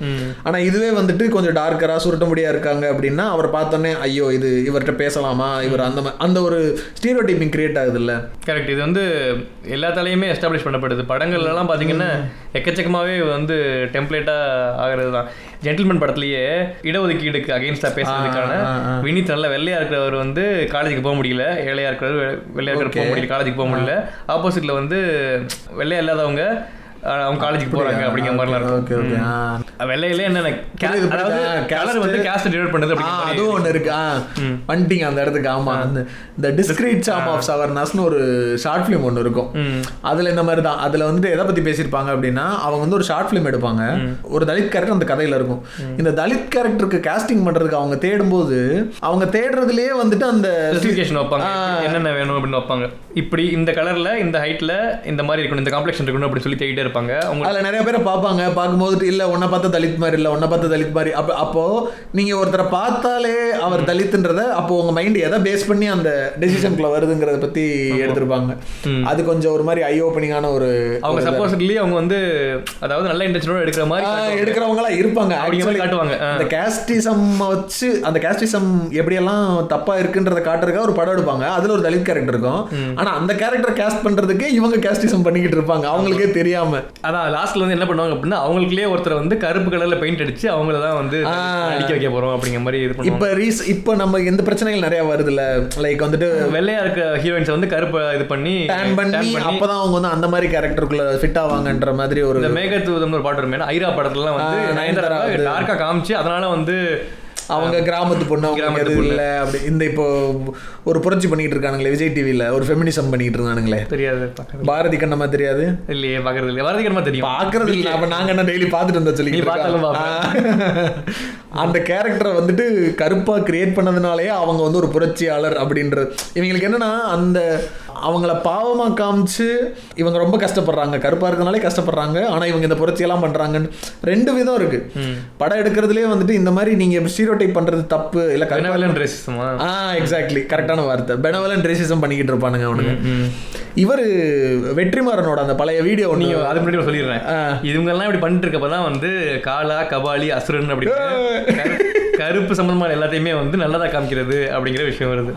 ஆனால் இதுவே வந்துட்டு கொஞ்சம் டார்க்கராக சுருட்ட முடியா இருக்காங்க அப்படின்னா அவரை பார்த்தோன்னே ஐயோ இது இவர்கிட்ட பேசலாமா, இவர் அந்த ஒரு ஸ்டீரியோடைப்பிங் கிரியேட் ஆகுது இல்லை? கரெக்ட். இது வந்து எல்லாத்தாலையுமே எஸ்டாப்ளிஷ் பண்ணப்படுது. படங்கள்லாம் பார்த்தீங்கன்னா எக்கச்சக்கமாகவே வந்து டெம்ப்ளேட்டாக ஆகிறது தான். ஜென்டில்மேன் படத்துலேயே இடஒதுக்கீடுக்கு அகெயின்ஸ்டாக பேசுறதுக்கான வினித் நல்ல வெள்ளையாக இருக்கிறவர் வந்து காலேஜுக்கு போக முடியல, ஏழையாக இருக்கிறவர் வெள்ளையாக இருக்கிற போக முடியல, காலேஜுக்கு போக முடியல. ஆப்போசிட்டில் வந்து வெள்ளையாக இல்லாதவங்க அவங்க காலேஜுக்கு போறாங்க அப்படிங்கிற மாதிரிலாம் இருக்கும். வெள்ளையில என்னென்ன கலர் வந்து காஸ்ட் டிவைட் பண்ணுது அப்படிங்கிற அதுவும் ஒன்று இருக்கு. பண்ணிட்டீங்க அந்த இடத்துக்கு. ஆமா, இந்த டிஸ்கிரீட் சார்ம் ஆஃப் சவர்னஸ்னு ஒரு ஷார்ட் ஃபிலிம் ஒன்று இருக்கும். அதுல இந்த மாதிரி தான். அதுல வந்துட்டு எதை பத்தி பேசியிருப்பாங்க அப்படின்னா அவங்க வந்து ஒரு ஷார்ட் ஃபிலிம் எடுப்பாங்க, ஒரு தலித் கேரக்டர் அந்த கதையில இருக்கும். இந்த தலித் கேரக்டருக்கு காஸ்டிங் பண்றதுக்கு அவங்க தேடும்போது அவங்க தேடுறதுலயே வந்துட்டு அந்த ஸ்பெசிஃபிகேஷன் வைப்பாங்க, என்னென்ன வேணும் அப்படின்னு வைப்பாங்க. இப்படி இந்த கலர்ல இந்த ஹைட்ல இந்த மாதிரி இருக்கணும், இந்த காம்ப்ளெக்ஷன் இருக்கணும் அப்படின்னு சொல்லி தேடிட்டே இருப்பாங்க. அதில் நிறைய பேரை பார்ப்பாங்க. பார்க்கும்போது இல்லை ஒன்றை பார்த்தா தலித் மாதிரி, இல்லை ஒன்றை பார்த்தா தலித் மாதிரி. அப்போ நீங்கள் ஒருத்தரை பார்த்தாலே அவர் தலித்துன்றத அப்போ உங்கள் மைண்ட் எதை பேஸ் பண்ணி அந்த டெசிஷனுக்குள்ள வருதுங்கிறத பற்றி எடுத்திருப்பாங்க. அது கொஞ்சம் ஒரு மாதிரி ஐ ஓப்பனிங்கான ஒரு அவங்க சப்போஸ்லி அவங்க வந்து அதாவது நல்ல இன்டென்ஷனோட எடுக்கிற மாதிரி எடுக்கிறவங்களா இருப்பாங்க அப்படிங்கிற காட்டுவாங்க. அந்த கேஸ்டிசம் வச்சு அந்த கேஸ்டிசம் எப்படியெல்லாம் தப்பா இருக்குன்றத காட்டுறதுக்காக ஒரு படம் எடுப்பாங்க. அதுல ஒரு தலித் கேரக்டர் இருக்கும். ஆனா அந்த கேரக்டர் கேஸ்ட் பண்றதுக்கு இவங்க கேஸ்டிசம் பண்ணிக்கிட்டு இருப்பாங்க அவங்களுக்கே தெரியாம. அதான் லாஸ்ட்ல வந்து என்ன பண்ணுவாங்க அப்படின்னா அவங்களுக்குள்ளே ஒருத்தர் வந்து கருப்பு கலர்ல பெயிண்ட் அடிச்சு அவங்கள தான் வந்து அடிக்க வைக்க போறோம் அப்படிங்கிற மாதிரி இது பண்ணுவாங்க. இப்போ நம்ம இந்த பிரச்சனைகள் நிறைய வருது இல்ல, லைக் வந்துட்டு வெள்ளையா இருக்க ஹீரோயின்ஸ் வந்து கருப்பு இது பண்ணி டேன் பண்ணி அப்பதான் அவங்க வந்து அந்த மாதிரி கேரக்டருக்குள்ள ஃபிட் ஆவாங்கன்ற மாதிரி ஒரு இந்த மேகதூதம்னு ஒரு பாட்டு வருமே, ஐரா படத்துலலாம் வந்து நயன்தாரா டார்க்கா காமிச்சு அதனால வந்து அவங்க கிராமத்து பொண்ணு அவங்க இல்லை அப்படி இந்த இப்போ ஒரு புரட்சி பண்ணிட்டு இருக்கானுங்களே விஜய் டிவியில், ஒரு ஃபெமினிசம் பண்ணிட்டு இருந்தானுங்களே. தெரியாது, பாரதி கண்ணம்மா தெரியாது இல்லையே, பார்க்கறது இல்லை. பாரதி கண்ணம்மா தெரியும், பார்க்கறது இல்லை. அப்போ நாங்கள் என்ன டெய்லி பார்த்துட்டு இருந்தா சொல்லி அந்த கேரக்டரை வந்துட்டு கருப்பாக கிரியேட் பண்ணதுனாலேயே அவங்க வந்து ஒரு புரட்சியாளர் அப்படின்றது. இவங்களுக்கு என்னன்னா அந்த அவங்கள பாவமாக காமிச்சு இவங்க ரொம்ப கஷ்டப்படுறாங்க, கருப்பாக இருக்கிறதுனாலே கஷ்டப்படுறாங்க, ஆனால் இவங்க இந்த புரட்சியெல்லாம் பண்ணுறாங்கன்னு ரெண்டு விதம் இருக்கு. படம் எடுக்கிறதுலேயே வந்துட்டு இந்த மாதிரி நீங்கள் ஸ்டீரியோடைப் பண்ணுறது தப்பு இல்லை, பெனவலன்ட் ரேசிசம். எக்ஸாக்ட்லி கரெக்டான வார்த்தை, பெனவலன்ட் ரேசிசம் பண்ணிக்கிட்டு இருப்பானுங்க அவனுங்க. இவர் வெற்றிமாறனோட அந்த பழைய வீடியோ ஒன்று அது முன்னாடி சொல்லிடுறேன், இவங்கெல்லாம் இப்படி பண்ணிட்டு இருக்கப்பதான் வந்து காலா கபாலி அசுரன் அப்படி கருப்பு சம்பந்தமான எல்லாத்தையுமே வந்து நல்லதாக காமிக்கிறது அப்படிங்கிற விஷயம் வருது.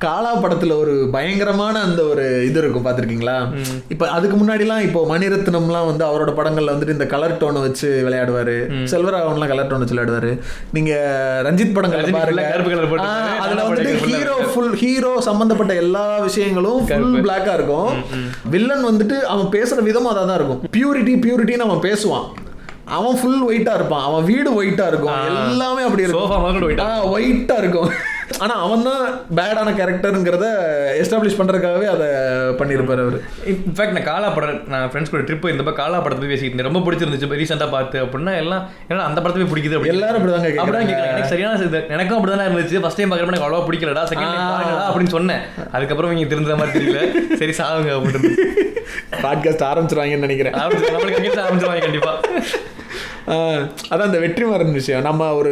காலா படத்துல ஒரு பயங்கரமான அந்த ஒரு இது இருக்கும், பார்த்துருக்கீங்களா? இப்போ அதுக்கு முன்னாடிலாம் இப்போ மணிரத்னம்லாம் வந்து அவரோட படங்கள்ல வந்துட்டு இந்த கலர் டோனை வச்சு விளையாடுவாரு, செல்வராகவன்லாம் கலர் டோன் வச்சு விளையாடுவாரு. நீங்க ரஞ்சித் படங்கள் பாருங்க, அதுல வந்துட்டு ஹீரோ சம்பந்தப்பட்ட எல்லா விஷயங்களும் ஃபுல் பிளாக்கா இருக்கும். வில்லன் வந்துட்டு அவன் பேசுற விதமும் அதான் தான் இருக்கும். பியூரிட்டின்னு அவன் பேசுவான், அவன் ஃபுல் ஒயிட்டா இருப்பான், அவன் வீடு ஒயிட்டா இருக்கும், எல்லாமே அப்படி இருக்கும், ஒயிட்டா இருக்கும். ஆனால் அவன் தான் பேடான கேரக்டருங்கிறத எஸ்டாப்ளிஷ் பண்ணுறதுக்காகவே அதை பண்ணியிருப்பார் அவர். இன்ஃபேக்ட் நான் காலா படம், நான் ஃப்ரெண்ட்ஸ் கூட ட்ரிப்பு இந்த காலா படத்தை பேசிக்கிட்டு ரொம்ப பிடிச்சிருந்துச்சு ரீசெண்டாக பார்த்து அப்படின்னா எல்லாம் ஏன்னா அந்த படத்தை பிடிக்குது அப்படி எல்லாரும் அப்படி தான் கேட்குறாங்க. எனக்கு சரியான எனக்கும் அப்படி தானே இருந்துச்சு. ஃபஸ்ட் டைம் பார்க்குறப்ப எனக்கு அவ்வளோ பிடிக்கலடா, செகண்ட் டைம் பாருங்கடா அப்படின்னு சொன்னேன். அதுக்கப்புறம் நீங்கள் திருந்த மாதிரி தெரியல, சரி சாகுங்க அப்படின்னு பாட்காஸ்ட் ஆரம்பிச்சிருவாங்கன்னு நினைக்கிறேன். ஆரம்பிச்சிருவாங்க கண்டிப்பாக. அதான் இந்த வெற்றிமாறன் விஷயம். நம்ம ஒரு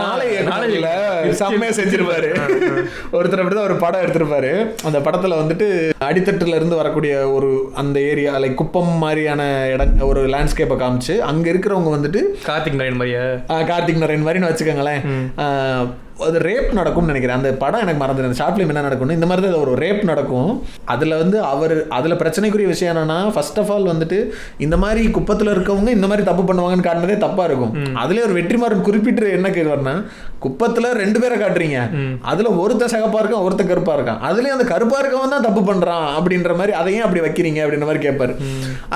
நாளையில செம்மையா செஞ்சிருப்பாரு ஒருத்தர், அப்படிதான் ஒரு படம் எடுத்திருப்பாரு. அந்த படத்துல வந்துட்டு அடித்தட்டுல இருந்து வரக்கூடிய ஒரு அந்த ஏரியா லைக் குப்பம் மாதிரியான இடம், ஒரு லேண்ட்ஸ்கேப்பை காமிச்சு அங்க இருக்கிறவங்க வந்துட்டு கார்த்திக் நாராயண் மாதிரின்னு வச்சுக்கோங்களேன், அது ரேப் நடக்கும்னு நினைக்கிறேன். அந்த படம் எனக்கு மறந்துடுது, அந்த ஷார்ட் ஃபிலிம் என்ன நடக்கும்னு இந்த மாதிரி தான் ஒரு ரேப் நடக்கும். அதில் வந்து அதில் பிரச்சனைக்குரிய விஷயம் என்னன்னா, ஃபர்ஸ்ட் ஆஃப் ஆல் வந்துட்டு இந்த மாதிரி குப்பத்தில் இருக்கவங்க இந்த மாதிரி தப்பு பண்ணுவாங்கன்னு காட்டினதே தப்பாக இருக்கும். அதுலேயே ஒரு வெற்றிமாறன் குறிப்பிட்டு என்ன கேட்குவார்னா, குப்பத்தில் 2 பேரை காட்டுறீங்க, அதில் ஒருத்தர் சகப்பாக இருக்கான், ஒருத்தர் கருப்பாக இருக்கான், அதுலேயும் அந்த கருப்பாக இருக்கவன் தான் தப்பு பண்ணுறான் அப்படின்ற மாதிரி அதையும் அப்படி வைக்கிறீங்க அப்படின்ற மாதிரி கேட்பார்.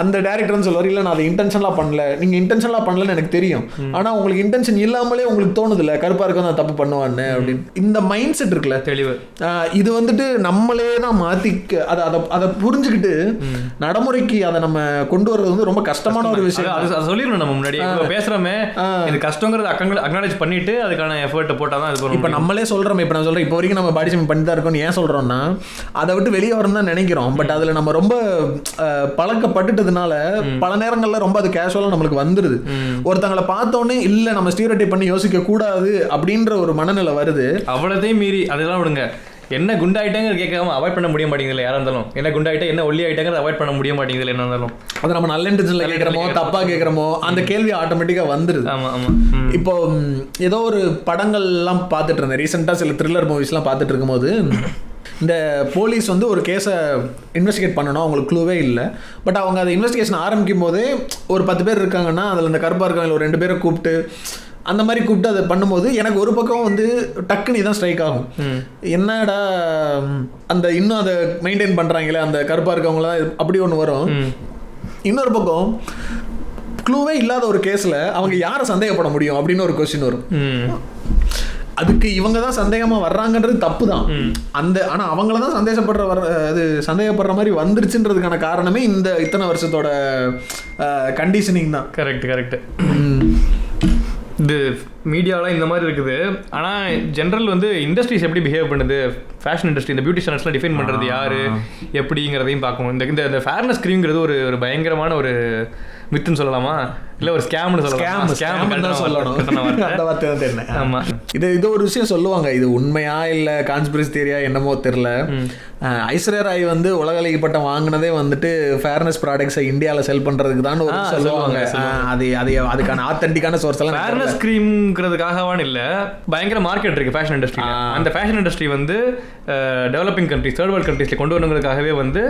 அந்த டேரக்டர்னு சொல்லுவார், இல்லை நான் அதை இன்டென்ஷனலாக பண்ணல, நீங்கள் இன்டென்ஷனலாக பண்ணலன்னு எனக்கு தெரியும், ஆனால் உங்களுக்கு இன்டென்ஷன் இல்லாமலே உங்களுக்கு தோணுதில்ல கருப்பாக இருக்கவன் தான் தப்பு பண்ணுவான். பண்ணு அப்படின்னு. இந்த மைண்ட் செட் இருக்குல்ல, தெளிவு, இது வந்துட்டு நம்மளே தான் மாத்திக்க அதை புரிஞ்சுக்கிட்டு நடைமுறைக்கு அதை நம்ம கொண்டு வர்றது வந்து ரொம்ப கஷ்டமான ஒரு விஷயம். அதை சொல்லிடணும் நம்ம முன்னாடி பேசுறோமே, இது கஷ்டங்கிறது அக்னாலேஜ் பண்ணிட்டு அதுக்கான எஃபர்ட் போட்டால் தான் அது. இப்போ நம்மளே சொல்றோம், இப்போ நான் சொல்றேன், இப்போ வரைக்கும் நம்ம பாடி ஷேமிங் பண்ணி தான் இருக்கோம். ஏன் சொல்றோம்னா அதை விட்டு வெளியே வரணும் தான் நினைக்கிறோம். பட் அதுல நம்ம ரொம்ப பழக்கப்பட்டுட்டதுனால பல நேரங்கள்ல ரொம்ப அது கேஷுவலா நம்மளுக்கு வந்துருது. ஒருத்தங்களை பார்த்தோன்னே இல்ல நம்ம ஸ்டீரியோடைப் பண்ணி யோசிக்க கூடாது அப்படின்ற ஒரு மனநிலை வருது. அவ்வளோதையும் மீறி அதெல்லாம் விடுங்க, என்ன குண்டாயிட்டேங்கிற கேட்காம அவாய்ட் பண்ண முடிய மாட்டேங்குது யாரா இருந்தாலும். என்ன குண்டாயிட்டே என்ன ஒல்லி ஆயிட்டேங்கிறத அவாய்ட் பண்ண முடிய மாட்டேங்குது என்ன இருந்தாலும். அதை நம்ம நல்ல இன்டென்ஷன்ல கேட்குறோமோ தப்பா கேட்குறோமோ அந்த கேள்வி ஆட்டோமேட்டிக்கா வந்துருது. ஆமா ஆமா. இப்போ ஏதோ ஒரு படங்கள்லாம் பார்த்துட்டு இருந்தேன் ரீசெண்டா, சில த்ரில்லர் மூவிஸ்லாம் பார்த்துட்டு இருக்கும்போது இந்த போலீஸ் வந்து ஒரு கேஸை இன்வெஸ்டிகேட் பண்ணணும், அவங்களுக்கு க்ளூவே இல்லை. பட் அவங்க அதை இன்வெஸ்டிகேஷன் ஆரம்பிக்கும் போதே ஒரு 10 பேர் இருக்காங்கன்னா அதில் இந்த கருப்பாக இருக்காங்க ஒரு 2 பேரை கூப்பிட்டு அந்த மாதிரி கூப்பிட்டு அதை பண்ணும்போது எனக்கு ஒரு பக்கம் வந்து டக்குன்னு தான் ஸ்ட்ரைக் ஆகும். என்னடா அந்த இன்னும் அதை மெயின்டைன் பண்ணுறாங்களே அந்த கருப்பாக இருக்கவங்களாம் அப்படி ஒன்று வரும். இன்னொரு பக்கம் க்ளூவே இல்லாத ஒரு கேஸில் அவங்க யாரை சந்தேகப்பட முடியும் அப்படின்னு ஒரு கொஸ்டின் வரும். அதுக்கு இவங்க தான் சந்தேகமாக வர்றாங்கன்றது தப்பு தான். ஆனால் அவங்கள தான் சந்தேகப்படுற மாதிரி வந்துருச்சுன்றதுக்கான காரணமே இந்த இத்தனை வருஷத்தோட கண்டிஷனிங் தான். கரெக்ட். இது மீடியாலாம் இந்த மாதிரி இருக்குது. ஆனால் ஜென்ரல் வந்து இண்டஸ்ட்ரீஸ் எப்படி பிஹேவ் பண்ணுது, ஃபேஷன் இண்டஸ்ட்ரி, இந்த பியூட்டி ஸ்டாண்டர்ட்ஸ்லாம் டிஃபைன் பண்ணுறது யார் எப்படிங்கிறதையும் பார்க்கணும். இந்த ஃபேர்னஸ் கிரீம்ங்கிறது ஒரு பயங்கரமான ஒரு மித்துன்னு சொல்லலாமா, இல்லை ஒரு ஸ்கேம்னு சொல்லலாம். இது ஒரு விஷயம் சொல்லுவாங்க, இது உண்மையா இல்லை கான்ஸ்பிரசி தியரியா என்னமோ தெரியல. ஐஸ்வர்யா ராய் வந்து உலக அழகி பட்டம் வாங்கினதே வந்துட்டு ஃபேர்னஸ் ப்ராடக்ட்ஸை இந்தியாவில் செல் பண்ணுறதுக்கு தான் ஒரு சொல்லுவாங்க. அதுக்கான ஆத்தென்டிக்கான சோர்ஸ் எல்லாம் ஃபேர்னஸ் கிரீம்ங்கிறதுக்காகவான்னு இல்லை, பயங்கர மார்க்கெட் இருக்குது ஃபேஷன் இண்டஸ்ட்ரியில். அந்த ஃபேஷன் இண்டஸ்ட்ரி வந்து டெவலப்பிங் கண்ட்ரிஸ், தேர்ட் வேர்ல்ட் கண்ட்ரீஸில் கொண்டு வரணுங்கிறதுக்காகவே வந்து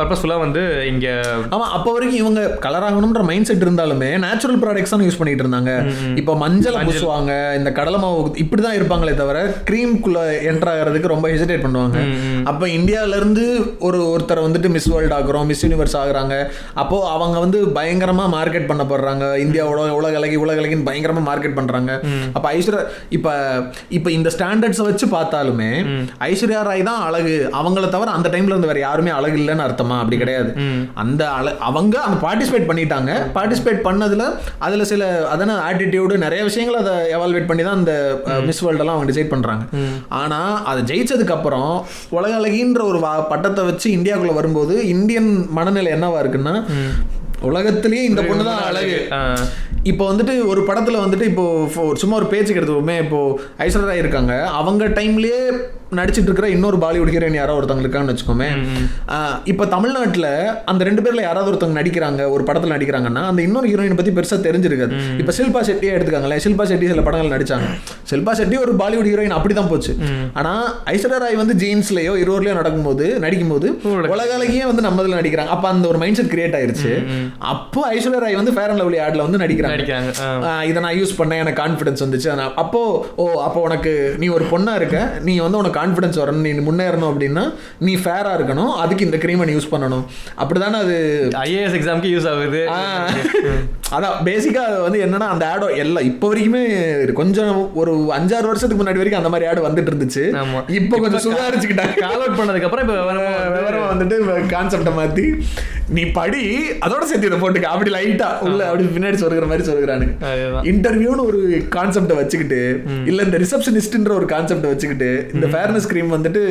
பர்பஸ்ஃபுல்லாக வந்து இங்கே. ஆமாம், அப்போ வரைக்கும் இவங்க கலர் ஆகணுன்ற மைண்ட் செட் இருந்தாலுமே நேச்சுரல் ப்ராடக்ட்ஸ் தான் யூஸ் பண்ணிட்டு இருந்தாங்க. இப்போ மஞ்சள் பூசுவாங்க, இந்த கடலை மாவு இப்படி தான் இருப்பாங்களே தவிர க்ரீம்குள்ள என்டர் ஆகிறதுக்கு ரொம்ப ஹெசிடேட் பண்ணுவாங்க. அப்போ இந்தியாவிலேருந்து ஒருத்தரை வந்துட்டு மிஸ் வேர்ல்டு ஆகுறோம், மிஸ் யூனிவர்ஸ் ஆகுறாங்க. அப்போது அவங்க வந்து பயங்கரமாக மார்க்கெட் பண்ணப்படுறாங்க. இந்தியாவோட உலக அழகின்னு பயங்கரமாக மார்க்கெட் பண்ணுறாங்க. அப்போ ஐஸ்வர்யா இப்போ இந்த ஸ்டாண்டர்ட்ஸை வச்சு பார்த்தாலுமே ஐஸ்வர்யா ராய் தான் அழகு, அவங்கள தவிர அந்த டைம்ல இருந்து வேற யாருமே அழகு இல்லைன்னு அர்த்தமா? அப்படி கிடையாது. அவங்க அந்த பார்ட்டிசிபேட் பண்ணிட்டாங்க. பார்ட்டிசிபேட் பண்ணதுல அதுல சில அதான ஆட்டிடியூடு நிறைய விஷயங்கள் அதை எவால்வேட் பண்ணி தான் அந்த மிஸ் வேர்ல்டெல்லாம் அவங்க டிசைட் பண்றாங்க. ஆனா அதை ஜெயிச்சதுக்கு அப்புறம் உலக அழகின்ற ஒரு பட்டத்தை வச்சு இந்தியாவுக்குள்ள வரும்போது இந்தியன் மனநிலை என்னவா இருக்குன்னா, உலகத்திலேயே இந்த பொண்ணு தான் அழகு. இப்போ வந்துட்டு ஒரு படத்துல வந்துட்டு இப்போ சும்மா ஒரு பேச்சுக்கு எடுத்துவோமே, இப்போ ஐஸ்வர்யா ராய் இருக்காங்க, அவங்க டைம்லயே நடிச்சிட்டு இருக்கிற இன்னொரு பாலிவுட் ஹீரோயின் யாரோ ஒருத்தவங்க இருக்கான்னு வச்சுக்கோமே. இப்போ தமிழ்நாட்டில் அந்த 2 பேர்ல யாராவது ஒருத்தவங்க நடிக்கிறாங்க, ஒரு படத்தில் நடிக்கிறாங்கன்னா அந்த இன்னொரு ஹீரோயின் பற்றி பெருசாக தெரிஞ்சிருக்காது. இப்போ ஷில்பா ஷெட்டியே எடுத்துக்காங்களேன், ஷில்பா ஷெட்டி சில படங்கள் நடிச்சாங்க. ஷில்பா ஷெட்டி ஒரு பாலிவுட் ஹீரோயின் அப்படி தான் போச்சு. ஆனால் ஐஸ்வர்யா ராய் வந்து ஜீன்ஸ்லயோ இருவர்லையோ நடிக்கும்போது உலக அழகியே வந்து நம்ம இதில் நடிக்கிறாங்க. அப்போ அந்த ஒரு மைண்ட் செட் கிரியேட் ஆயிருச்சு. அப்போ ஐஸ்வர்யா ராய் வந்து ஃபேர் அண்ட் லவ்லி ஆட்ல வந்து நடிக்கிறாங்க. இதை நான் யூஸ் பண்ணேன், எனக்கு கான்ஃபிடன்ஸ் வந்துச்சு. அப்போ உனக்கு நீ ஒரு பொண்ணா இருக்க, நீ வந்து உனக்கு கான்ஃபிடன்ஸ் வரணும், நீ முன்னேறணும் அப்படின்னா நீ ஃபேரா இருக்கணும், அதுக்கு இந்த கிரீமை நீ யூஸ் பண்ணணும். அப்படிதானே அது ஐஏஎஸ் எக்ஸாமுக்கு யூஸ் ஆகுது. அதான் பேசிக்கா அது வந்து என்னன்னா அந்த ஆடோ எல்லாம் இப்போ வரைக்குமே கொஞ்சம் ஒரு 5-6 வருஷத்துக்கு முன்னாடி வரைக்கும் அந்த மாதிரி ஆடு வந்துட்டு இருந்துச்சு. இப்போ கொஞ்சம் சுதாரிச்சுக்கிட்டாங்க. கால் அவுட் பண்ணதுக்கு அப்புறம் இப்போ விவரம் வந்துட்டு கான்செப்டை மாத்தி நீ படி அதோட சேர்த்து இதை போட்டுக்க அப்படி லைட்டா உள்ள அப்படி பின்னாடி சொல்கிற மாதிரி சொல்கிறானுங்க. இன்டர்வியூன்னு ஒரு கான்செப்டை வச்சுக்கிட்டு இல்ல இந்த ரிசப்ஷனிஸ்ட்ன்ற ஒரு கான்செப்டை வச்சுக்கிட்டு இந்த ஃபேர்னஸ் கிரீம் வந்துட்டு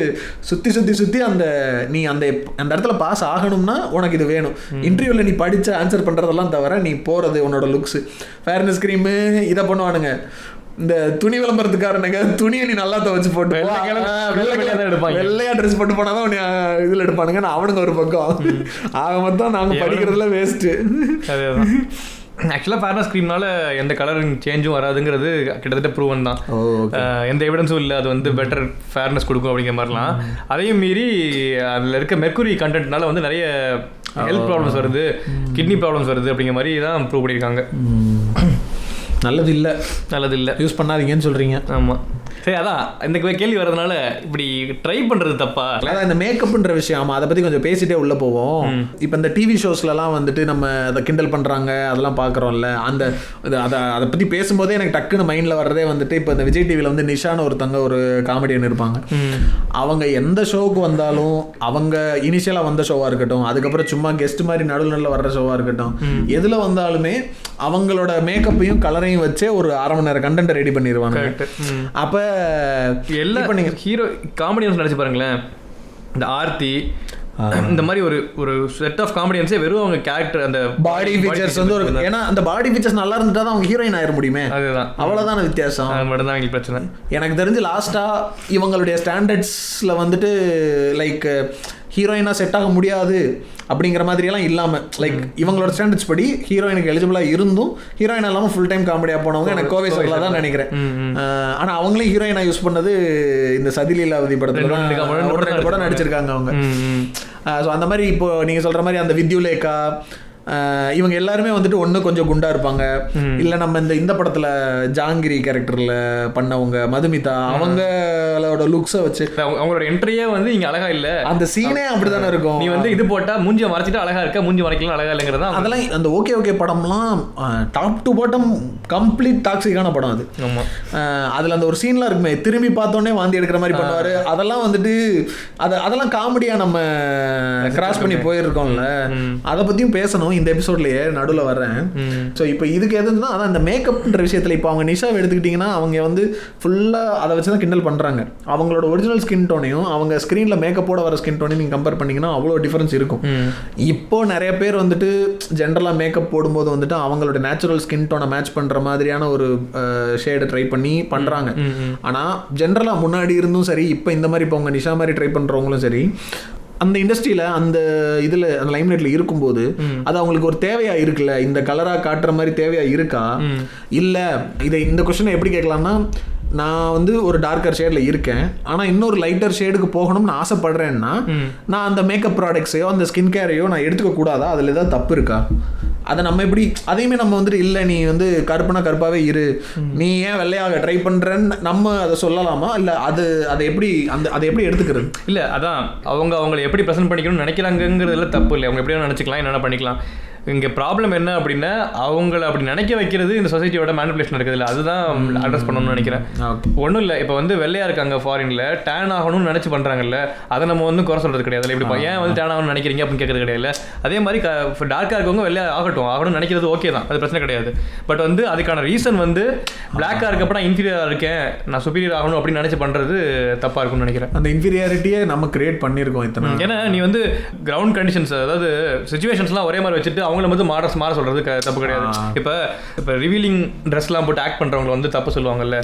சுத்தி அந்த நீ அந்த இடத்துல பாஸ் ஆகணும்னா உனக்கு இது வேணும். இன்டர்வியூல நீ படிச்ச ஆன்சர் பண்றதெல்லாம் தவிர நீ போறது உன்னோட லுக்ஸ். ஃபேர்னஸ் கிரீம் இதை பண்ணுவானுங்க இந்த துணி விளம்பரத்துக்காரனுங்க, துணியை நீ நல்லா துவச்சு போட்டு வெள்ளையா ட்ரெஸ் போட்டு போனாதான் இதுல எடுப்பானுங்க. அவனுங்க ஒரு பக்கம் ஆக மொத்தம் நாங்க படிக்கிறதுல வேஸ்ட். ஆக்சுவலாக ஃபேர்னஸ் க்ரீம்னால எந்த கலர் சேஞ்சும் வராதுங்கிறது கிட்டத்தட்ட ப்ரூவன் தான். எந்த எவிடன்ஸும் இல்லை அது வந்து பெட்டர் ஃபேர்னஸ் கொடுக்கும் அப்படிங்கிற மாதிரிலாம். அதையும் மீறி அதில் இருக்க மெர்க்குரி கண்டென்ட்னால வந்து நிறைய ஹெல்த் ப்ராப்ளம்ஸ் வருது, கிட்னி ப்ராப்ளம்ஸ் வருது அப்படிங்கிற மாதிரி தான் ப்ரூவ் பண்ணியிருக்காங்க. நல்லது இல்லை யூஸ் பண்ணாதீங்கன்னு சொல்கிறீங்க. ஆமாம். சரி, அதான் இந்த கேள்வி வர்றதுனால இப்படி ட்ரை பண்றது தப்பா? அதான் இந்த மேக்கப்ன்ற விஷயம், ஆமா, அதை பத்தி கொஞ்சம் பேசிட்டே உள்ள போவோம். இப்போ இந்த டிவி ஷோஸ்லலாம் வந்துட்டு நம்ம அதை கிண்டல் பண்றாங்க, அதெல்லாம் பார்க்குறோம்ல. அந்த அதை பத்தி பேசும்போதே எனக்கு டக்குன்னு மைண்ட்ல வர்றதே வந்துட்டு, இப்போ இந்த விஜய் டிவியில் வந்து நிஷான்னு ஒருத்தங்க ஒரு காமெடியன் இருப்பாங்க. அவங்க எந்த ஷோவுக்கு வந்தாலும், அவங்க இனிஷியலாக வந்த ஷோவாக இருக்கட்டும், அதுக்கப்புறம் சும்மா கெஸ்ட் மாதிரி நடுவில் வர்ற ஷோவாக இருக்கட்டும், எதில் வந்தாலுமே அவங்களோட மேக்கப்பையும் கலரையும் வச்சே ஒரு 1/2 மணி நேரம் கண்டென்ட் ரெடி பண்ணிடுவாங்க. அப்போ எல்லா இப்போ நீங்கள் ஹீரோ காமெடியன்ஸ் நினச்சி பாருங்களேன், இந்த ஆர்த்தி இந்த மாதிரி ஒரு செட் ஆஃப் காமெடியன்ஸே வெறும் அவங்க கேரக்டர் அந்த பாடி ஃபீச்சர்ஸ் வந்து ஒரு, ஏன்னா அந்த பாடி ஃபீச்சர்ஸ் நல்லா இருந்துட்டா தான் அவங்க ஹீரோயின் ஆயிட முடியுமே. அதுதான், அவ்வளோதான வித்தியாசம். அது மட்டும் தான் எங்களுக்கு பிரச்சனை. எனக்கு தெரிஞ்சு லாஸ்ட்டாக இவங்களுடைய ஸ்டாண்டர்ட்ஸில் வந்துட்டு லைக் ஹீரோயினாக செட் ஆக முடியாது அப்படிங்கிற மாதிரியெல்லாம் இல்லாமல், லைக் இவங்களோட ஸ்டாண்டர்ட்ஸ் படி ஹீரோயினுக்கு எலிஜிபிளாக இருந்தும் ஹீரோயின் இல்லாமல் ஃபுல் டைம் காமெடியாக போனவங்க எனக்கு கோவை சோலா தான் நினைக்கிறேன். ஆனால் அவங்களே ஹீரோயினாக யூஸ் பண்ணது இந்த சதிலீலாவதி படத்தில் தான் 2 படம் நடிச்சிருக்காங்க அவங்க. ஸோ அந்த மாதிரி இப்போ நீங்கள் சொல்கிற மாதிரி அந்த வித்யுலேகா இவங்க எல்லாருமே வந்துட்டு ஒன்று கொஞ்சம் குண்டா இருப்பாங்க. இல்லை நம்ம இந்த படத்தில் ஜாங்கிரி கேரக்டரில் பண்ணவங்க மதுமிதா, அவங்களோட லுக்ஸை வச்சு அவங்களோட என்ட்ரியே வந்து இங்கே அழகா இல்லை, அந்த சீனே அப்படி தானே இருக்கும். நீ வந்து இது போட்டால் மூஞ்சியை மறைச்சிட்டு அழகா இருக்க, மூஞ்சி மறைக்கலாம் அழகா இல்லைங்கிறதா. அதெல்லாம் அந்த ஓகே படம்லாம் டாப் டு பாட்டம் கம்ப்ளீட் டாக்ஸிக்கான படம் அது. அதில் அந்த ஒரு சீன்லாம் இருக்குமே, திரும்பி பார்த்தோன்னே வாந்தி எடுக்கிற மாதிரி பண்ணுவார். அதெல்லாம் வந்துட்டு அதெல்லாம் காமெடியாக நம்ம கிராஸ் பண்ணி போயிருக்கோம்ல. அதை பற்றியும் பேசணும் இந்த எபிசோட்லயே நடுவில் வர்றேன். ஸோ இப்போ இதுக்கு எதுனா அதான் இந்த மேக்கப்ன்ற விஷயத்தில் இப்போ அவங்க நிஷாவை எடுத்துக்கிட்டிங்கன்னா அவங்க வந்து ஃபுல்லாக அதை வச்சு தான் கிண்டல் பண்ணுறாங்க. அவங்களோட ஒரிஜினல் ஸ்கின் டோனையும் அவங்க ஸ்க்ரீனில் மேக்கப்போட வர ஸ்கின் டோனையும் நீங்கள் கம்பேர் பண்ணிங்கன்னா அவ்வளோ டிஃபரன்ஸ் இருக்கும். இப்போ நிறைய பேர் வந்துட்டு ஜென்ரலாக மேக்கப் போடும்போது வந்துட்டு அவங்களோட நேச்சுரல் ஸ்கின் டோனை மேட்ச் பண்ணுற மாதிரியான ஒரு ஷேடை ட்ரை பண்ணி பண்ணுறாங்க. ஆனால் ஜென்ரலாக முன்னாடி இருந்தும் சரி, இப்போ இந்த மாதிரி இப்போ அவங்க நிஷா மாதிரி ட்ரை பண்ணுறவங்களும் சரி, அந்த இண்டஸ்ட்ரியில் அந்த இதில் அந்த லைம்லைட்டில் இருக்கும்போது அது அவங்களுக்கு ஒரு தேவையாக இருக்குல்ல, இந்த கலராக காட்டுற மாதிரி தேவையாக இருக்கா? இல்லை இந்த கொஸ்டினை எப்படி கேட்கலாம்னா, நான் வந்து ஒரு டார்க்கர் ஷேடில் இருக்கேன், ஆனால் இன்னொரு லைட்டர் ஷேடுக்கு போகணும்னு ஆசைப்படுறேன்னா நான் அந்த மேக்கப் ப்ராடக்ட்ஸையோ அந்த ஸ்கின் கேரையோ நான் எடுத்துக்க கூடாதா? அதில் ஏதாவது தப்பு இருக்கா? அதை நம்ம எப்படி அதையுமே நம்ம வந்துட்டு இல்லை நீ வந்து கருப்புனா கருப்பாகவே இரு, நீ ஏன் வெள்ளையாக ட்ரை பண்ணுறேன்னு நம்ம அதை சொல்லலாமா? இல்லை அதை எப்படி அதை எப்படி எடுத்துக்கிறது? இல்லை அதான் அவங்களை எப்படி ப்ரெசென்ட் பண்ணிக்கணும்னு நினைக்கிறாங்கிறதுல தப்பு இல்லை. அவங்க எப்படியும் நினச்சிக்கலாம், என்னென்ன பண்ணிக்கலாம். இங்கே ப்ராப்ளம் என்ன அப்படின்னா அவங்கள அப்படி நினைக்க வைக்கிறது இந்த சொசைட்டியோட மேனிபுலேஷன் இருக்குது இல்லை, அதுதான் அட்ரஸ் பண்ணணும்னு நினைக்கிறேன். ஒன்றும் இல்லை, இப்போ வந்து வெள்ளையாக இருக்காங்க ஃபாரினில், டேன் ஆகணும்னு நினச்சி பண்ணுறாங்கல்ல, அதை நம்ம வந்து குறை சொல்கிறது கிடையாது. இப்படி ஏன் வந்து டேன் ஆகணும்னு நினைக்கிறீங்க அப்படின்னு கேட்கறது கிடையாது. அதே மாதிரி டார்க்காக இருக்கவங்க வெள்ளையாக ஆகணும்னு நினைக்கிறது ஓகே தான், அது பிரச்சனை கிடையாது. பட் வந்து அதுக்கான ரீசன் வந்து பிளாக்காக இருக்கப்போ நான் இன்ஃபீரியராக இருக்கேன், நான் சுப்பீரியர் ஆகணும் அப்படின்னு நினச்சி பண்ணுறது தப்பாக இருக்கும்னு நினைக்கிறேன். அந்த இன்ஃபீரியாரிட்டியை நம்ம கிரியேட் பண்ணியிருக்கோம் இத்தனை. ஏன்னா நீ வந்து கிரவுண்ட் கண்டிஷன்ஸ், அதாவது சுச்சுவேஷன்ஸ்லாம் ஒரே மாதிரி வச்சுட்டு அவங்கள வந்து மாற சொல்றது தப்பு கிடையாது. இப்போ ரிவீலிங் ட்ரெஸ்லாம் போட்டு ஆக்ட் பண்றவங்க வந்து தப்பு சொல்லுவாங்கல்ல.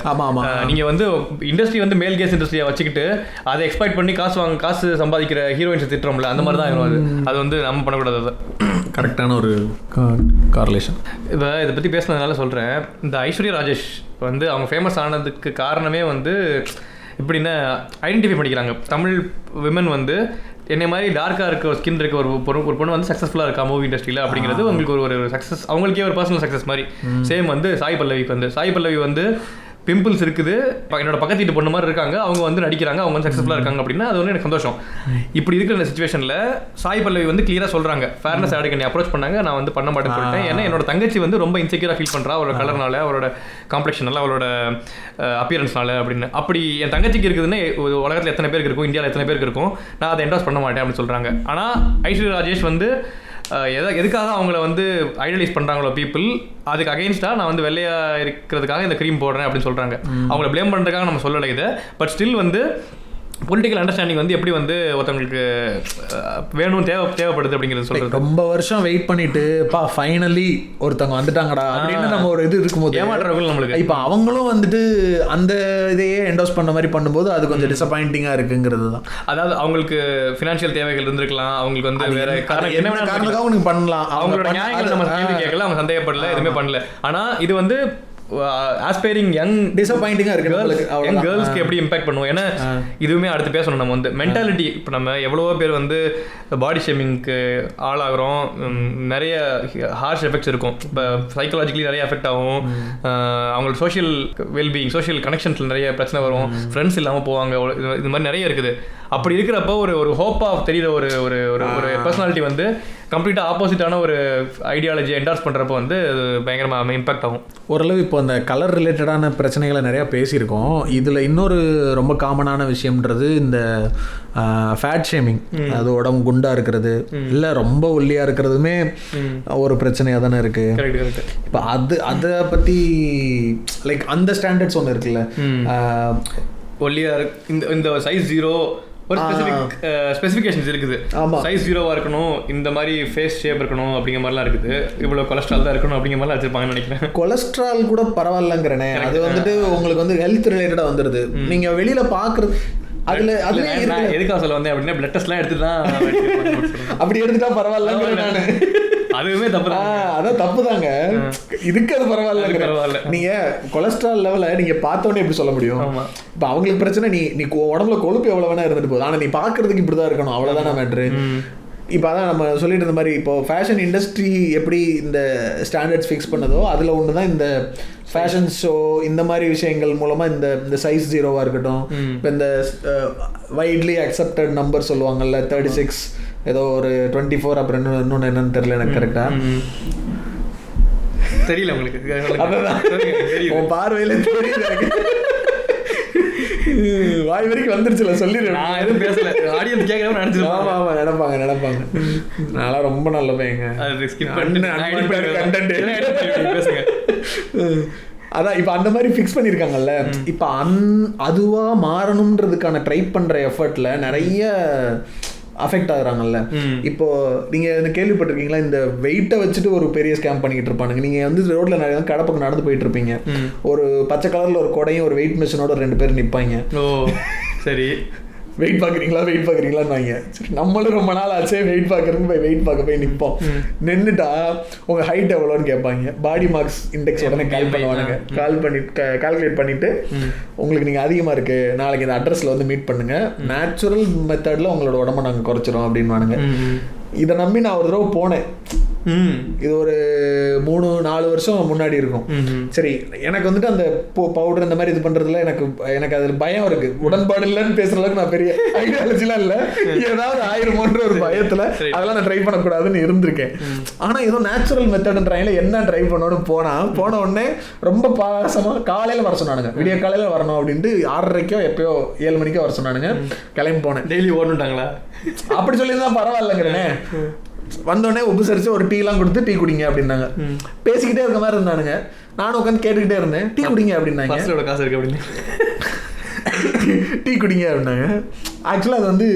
நீங்க வந்து இண்டஸ்ட்ரி வந்து மேல் கேஸ் இண்டஸ்ட்ரியை வச்சுக்கிட்டு அதை எக்ஸ்பெக்ட் பண்ணி காசு சம்பாதிக்கிற ஹீரோயின்ஸ் திட்டுறோம்ல, அந்த மாதிரி தான் அது வந்து நம்ம பண்ணக்கூடாது. கரெக்டான ஒரு கார்லேஷன். இப்போ இதை பற்றி பேசுனதுனால சொல்கிறேன், இந்த ஐஸ்வர்யா ராஜேஷ் வந்து அவங்க ஃபேமஸ் ஆனதுக்கு காரணமே வந்து எப்படின்னா ஐடென்டிஃபை பண்ணிக்கிறாங்க. தமிழ் விமன் வந்து என்னை மாதிரி டார்க்காக இருக்க ஒரு ஸ்கின் இருக்க ஒரு பொண்ணு வந்து சக்ஸஸ்ஃபுல்லாக இருக்கா மூவி இண்டஸ்ட்ரியில் அப்படிங்கிறது உங்களுக்கு ஒரு சக்ஸஸ், அவங்களுக்கே ஒரு பர்சனல் சக்ஸஸ் மாதிரி. சேம் வந்து சாய் பல்லவி வந்து பிம்பிள்ஸ் இருக்குது, என்னோட பக்கத்து வீட்டு பொண்ணு மாதிரி இருக்காங்க, அவங்க வந்து நடிக்கிறாங்க, அவங்க வந்து சக்ஸஸ்ஃபுல்லாக இருக்காங்க அப்படின்னா அது வந்து எனக்கு சந்தோஷம். இப்படி இருக்கிற இந்த சுச்சுவேஷனில் சாய் பல்லவி வந்து கிளியராக சொல்கிறாங்க, ஃபேர்னஸ் ஆடுக்கு என்னை அப்ரோச் பண்ணாங்க, நான் வந்து பண்ண மாட்டேன்னு சொல்லிட்டேன். ஏன்னா என்னோட தங்கச்சி வந்து ரொம்ப இன்செக்யூராக ஃபீல் பண்ணுறா, அவரோட கலர்னால, அவரோட காம்ப்ளெக்ஷனால, அவரோட அப்பியரன்ஸ்னால அப்படின்னு. அப்படி என் தங்கச்சிக்கு இருக்குதுன்னு உலகத்தில் எத்தனை பேருக்கு இருக்கும், இந்தியாவில் எத்தனை பேருக்கு இருக்கும், நான் அதை என்டோஸ் பண்ண மாட்டேன் அப்படின்னு சொல்கிறாங்க. ஆனால் ஐஸ்வர்யா ராஜேஷ் வந்து எதுக்காக அவங்கள வந்து ஐடலைஸ் பண்ணுறாங்களோ பீப்புள், அதுக்கு அகெயின்ஸ்டாக நான் வந்து வெள்ளையாக இருக்கிறதுக்காக இந்த க்ரீம் போடுறேன் அப்படின்னு சொல்கிறாங்க. அவங்கள ப்ளேம் பண்ணுறதுக்காக நம்ம சொல்லலை இதை. பட் ஸ்டில் வந்து பொலிட்டிக்கல் அண்டர்ஸ்டாண்டிங் வந்து எப்படி வந்து ஒருத்தவங்களுக்கு வேணும் தேவைப்படுது அப்படிங்கிறது சொல்கிறது. ரொம்ப வருஷம் வெயிட் பண்ணிட்டு ஃபைனலி ஒருத்தவங்க வந்துட்டாங்கடா அப்படின்னு நம்ம ஒரு இது இருக்கும்போது ஏமாற்றுறவங்க நம்மளுக்கு இப்போ அவங்களும் வந்துட்டு அந்த இதையே என்டோஸ் பண்ண மாதிரி பண்ணும்போது அது கொஞ்சம் டிசப்பாயிண்டிங்காக இருக்குங்கிறது தான். அதாவது அவங்களுக்கு ஃபினான்ஷியல் தேவைகள் இருந்திருக்கலாம், அவங்களுக்கு வந்து வேற என்ன காரணத்துக்காக அவங்களுக்கு பண்ணலாம், அவங்களோட நியாயங்களை நம்ம கேள்வி கேட்கல, அவங்க சந்தேகப்படல, எதுவுமே பண்ணல. ஆனால் இது வந்து ஆஸ்பைரிங் யங் டிசப்பாயிண்டிங்காக இருக்கு யங் கேர்ள்ஸ்க்கு எப்படி இம்பாக்ட் பண்ணுவோம். ஏன்னா இதுவுமே அடுத்து பேசணும் நம்ம வந்து மென்டாலிட்டி. இப்போ நம்ம எவ்வளவோ பேர் வந்து பாடி ஷேமிங்க்கு ஆளாகிறோம், நிறைய ஹார்ஷ் எஃபெக்ட்ஸ் இருக்கும். இப்போ சைக்காலஜிக்கலி நிறைய எஃபெக்ட் ஆகும், அவங்களோட சோஷியல் வெல்பீயிங் சோஷியல் கனெக்ஷன்ஸில் நிறைய பிரச்சனை வரும், ஃப்ரெண்ட்ஸ் இல்லாமல் போவாங்க, இது மாதிரி நிறைய இருக்குது. அப்படி இருக்கிறப்போ ஒரு ஹோப் ஆஃப் தெரியுற ஒரு ஒரு ஒரு பர்சனாலிட்டி வந்து கம்ப்ளீட்டாக ஆப்போசிட்டான ஒரு ஐடியாலஜி என்டார்ஸ் பண்ணுறப்போ வந்து அது பயங்கரமாக இம்பாக்ட் ஆகும். ஓரளவு இப்போ அந்த கலர் ரிலேட்டடான பிரச்சனைகளை நிறையா பேசியிருக்கோம். இதில் இன்னொரு ரொம்ப காமனான விஷயம்ன்றது இந்த ஃபேட் ஷேமிங். அது உடம்பு குண்டாக இருக்கிறது இல்லை ரொம்ப ஒல்லியாக இருக்கிறதுமே ஒரு பிரச்சனையாக தானே இருக்குது. இப்போ அதை பற்றி லைக் அந்த ஸ்டாண்டர்ட்ஸ் ஒன்று இருக்குல்ல, ஒல்லியாக இந்த சைஸ் 0 ஒரு ஸ்பெசிஃபிகேஷன்ஸ் இருக்குது. சைஸ் 0 இருக்கணும், இந்த மாதிரி ஃபேஸ் ஷேப் இருக்கணும் அப்படிங்கிற மாதிரிலாம் இருக்குது. இவ்வளோ கொலஸ்ட்ரால் தான் இருக்கணும் அப்படிங்கிற மாதிரிலாம் வச்சிருப்பாங்கன்னு நினைக்கிறேன். கொலஸ்ட்ரால் கூட பரவாயில்லங்கிறனே, அது வந்துட்டு உங்களுக்கு வந்து ஹெல்த் ரிலேட்டடாக வந்துடுது. நீங்கள் வெளியில் பார்க்குறது எதுக்காக சொல்ல வந்தேன் அப்படின்னா பிளட் டெஸ்ட்லாம் எடுத்து தான் அப்படி எடுத்துட்டா பரவாயில்ல. நான் அதுவுமே தப்பு தான், அதான் தப்பு தாங்க. இதுக்கு அது பரவாயில்ல. நீங்க கொலஸ்ட்ரால் லெவலை நீங்க பார்த்தோன்னே எப்படி சொல்ல முடியும்? இப்போ அவங்களுக்கு பிரச்சனை நீ உடம்புல கொழுப்பு எவ்வளவு வேணா இருந்துட்டு போகுது, ஆனா நீ பாக்குறதுக்கு இப்படிதான் இருக்கணும், அவ்வளவுதான மேட்ரு. இப்போ அதான் நம்ம சொல்லிட்டு இருந்த மாதிரி, இப்போ ஃபேஷன் இண்டஸ்ட்ரி எப்படி இந்த ஸ்டாண்டர்ட்ஸ் ஃபிக்ஸ் பண்ணதோ அதில் ஒன்று தான் இந்த ஃபேஷன் ஷோ, இந்த மாதிரி விஷயங்கள் மூலமாக இந்த சைஸ் 0 இருக்கட்டும், இப்போ இந்த வைட்லி அக்செப்டட் நம்பர் சொல்லுவாங்கல்ல 36, ஏதோ ஒரு 24, அப்புறம் இன்னொன்று என்னன்னு தெரியல எனக்கு கரெக்டாக தெரியல உங்களுக்கு. அதான் பார்வையில தெரியல, வாய் வரைக்கும் வந்துருச்சுல சொல்லிடுறேன். நான் எதுவும் பேசல, ஆடியன்ஸ் கேட்கறவங்க நினைச்சிருப்பாங்க. ஆமா ஆமா நினைப்பாங்க. நான்லாம் ரொம்ப நல்ல பையங்க. அது ஸ்கிப் பண்ணி கண்டென்ட் பேசுங்க. அதான் இப்போ அந்த மாதிரி ஃபிக்ஸ் பண்ணியிருக்காங்கல்ல. இப்போ அதுவாக மாறணுன்றதுக்கான ட்ரை பண்ணுற எஃபர்ட்டில் நிறைய அஃபெக்ட் ஆகுறாங்கல்ல. இப்போ நீங்க கேள்விப்பட்டிருக்கீங்களா, இந்த வெயிட்டை வச்சுட்டு ஒரு பெரிய ஸ்கேம் பண்ணிக்கிட்டு இருப்பானுங்க. நீங்க வந்து ரோட்ல நிறைய கடப்பக்கம் நடந்து போயிட்டு இருப்பீங்க, ஒரு பச்சை கலர்ல ஒரு கொடையும் ஒரு வெயிட் மிஷினோட 2 பேர் நிப்பாங்க. ஓ சரி, வெயிட் பார்க்குறீங்களான்னு வாங்க. சரி, நம்மளும் ரொம்ப நாள் ஆச்சே வெயிட் பார்க்குறதுக்கு போய் வெயிட் பார்க்க போய் நிற்போம். நின்றுட்டா உங்கள் ஹைட் எவ்வளோன்னு கேட்பாங்க. பாடி மார்க்ஸ் இண்டெக்ஸ் உடனே கால்குலேட் பண்ணிவிட்டு உங்களுக்கு நீங்கள் அதிகமாக இருக்குது, நாளைக்கு இந்த அட்ரஸில் வந்து மீட் பண்ணுங்கள், நேச்சுரல் மெத்தடில் உங்களோட உடம்பை நாங்கள் குறைச்சிரோம் அப்படின்வானுங்க. இதை நம்பி நான் ஒரு தடவை போனேன். இது ஒரு 3-4 வருஷம் முன்னாடி இருக்கும். சரி, எனக்கு வந்துட்டு அந்த பவுடர் இந்த மாதிரி இது பண்றதுல எனக்கு அதுல பயம் இருக்கு. உடன்பாடு இல்லைன்னு பேசுற அளவுக்கு நான் பெரிய ஐடியாலஜிலாம் இல்லை, ஏதாவது ஆயிருமோன்ற ஒரு பயத்துல அதெல்லாம் நான் ட்ரை பண்ணக்கூடாதுன்னு இருந்திருக்கேன். ஆனா ஏதோ நேச்சுரல் மெத்தட்ன்றாங்களே, என்ன ட்ரை பண்ணணும்னு போன உடனே ரொம்ப பாசமா காலையில வர சொன்னானுங்க. விடிய காலையில வரணும் அப்படின்ட்டு 6:30 எப்பயோ 7 மணிக்கோ வர சொன்னானுங்க. கிளம்பி போனேன். டெய்லி ஓடணுட்டாங்களா? அப்படி சொல்லியிருந்தா பரவாயில்லைங்கிறேனே. வந்தோடனே உபசரிச்சு ஒரு டீலாம் கொடுத்து டீ குடிங்க அப்படின்னாங்க. பேசிக்கிட்டே இருக்க மாதிரி இருந்தானுங்க. நானும் உட்காந்து கேட்டுக்கிட்டே இருந்தேன். டீ குடிங்க அப்படின்னாங்க. காசு இருக்கு அப்படின்னு டீ குடிங்க அப்படின்னாங்க. ஆக்சுவலாக அது வந்து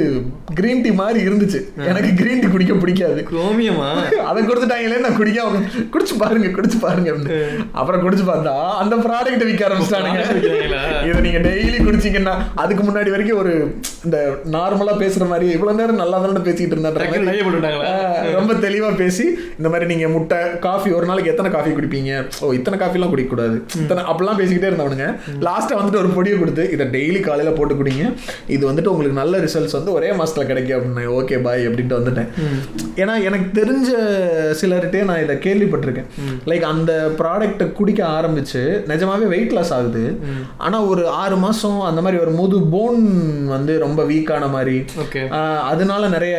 கிரீன் டீ மாதிரி இருந்துச்சு. எனக்கு கிரீன் டீ குடிக்க பிடிக்காது. கோமியமா அதை கொடுத்துட்டாங்களே, நான் குடிச்சு பாருங்க அப்படின்னு. அப்புறம் குடிச்சு பார்த்தா அந்த ப்ராடக்ட் விற்க ஆரம்பிச்சிட்டானுங்க. இதை நீங்க டெய்லி குடிச்சிங்கன்னா, அதுக்கு முன்னாடி வரைக்கும் ஒரு இந்த நார்மலா பேசுற மாதிரி இவ்வளவு நேரம் நல்லா தானே பேசிட்டு இருந்தாங்க. ரொம்ப தெளிவா பேசி இந்த மாதிரி நீங்க முட்டை காஃபி ஒரு நாளைக்கு எத்தனை காஃபி குடிப்பீங்க, இத்தனை காஃபிலாம் குடிக்க கூடாது, இத்தனை அப்படிலாம் பேசிக்கிட்டே இருந்தவனுங்க. லாஸ்ட்டா வந்துட்டு ஒரு பொடியை கொடுத்து இதை டெய்லி காலையில போட்டு குடிங்க, இது வந்துட்டு உங்களுக்கு நல்ல ரிசல்ட்ஸ் வந்து ஒரே மாசத்துல கிடைக்கும் அப்படின்னு. ஓகே பாய் அப்படின்ட்டு வந்துட்டேன். ஏன்னா எனக்கு தெரிஞ்ச சிலர்கிட்டே நான் இதை கேள்விப்பட்டிருக்கேன். லைக் அந்த ப்ராடக்டை குடிக்க ஆரம்பிச்சு நிஜமாவே வெயிட் லாஸ் ஆகுது. ஆனா ஒரு 6 மாசம் அந்த மாதிரி ஒரு முது போன் வந்து ரொம்ப வீக்கான மாதிரி, அதனால நிறைய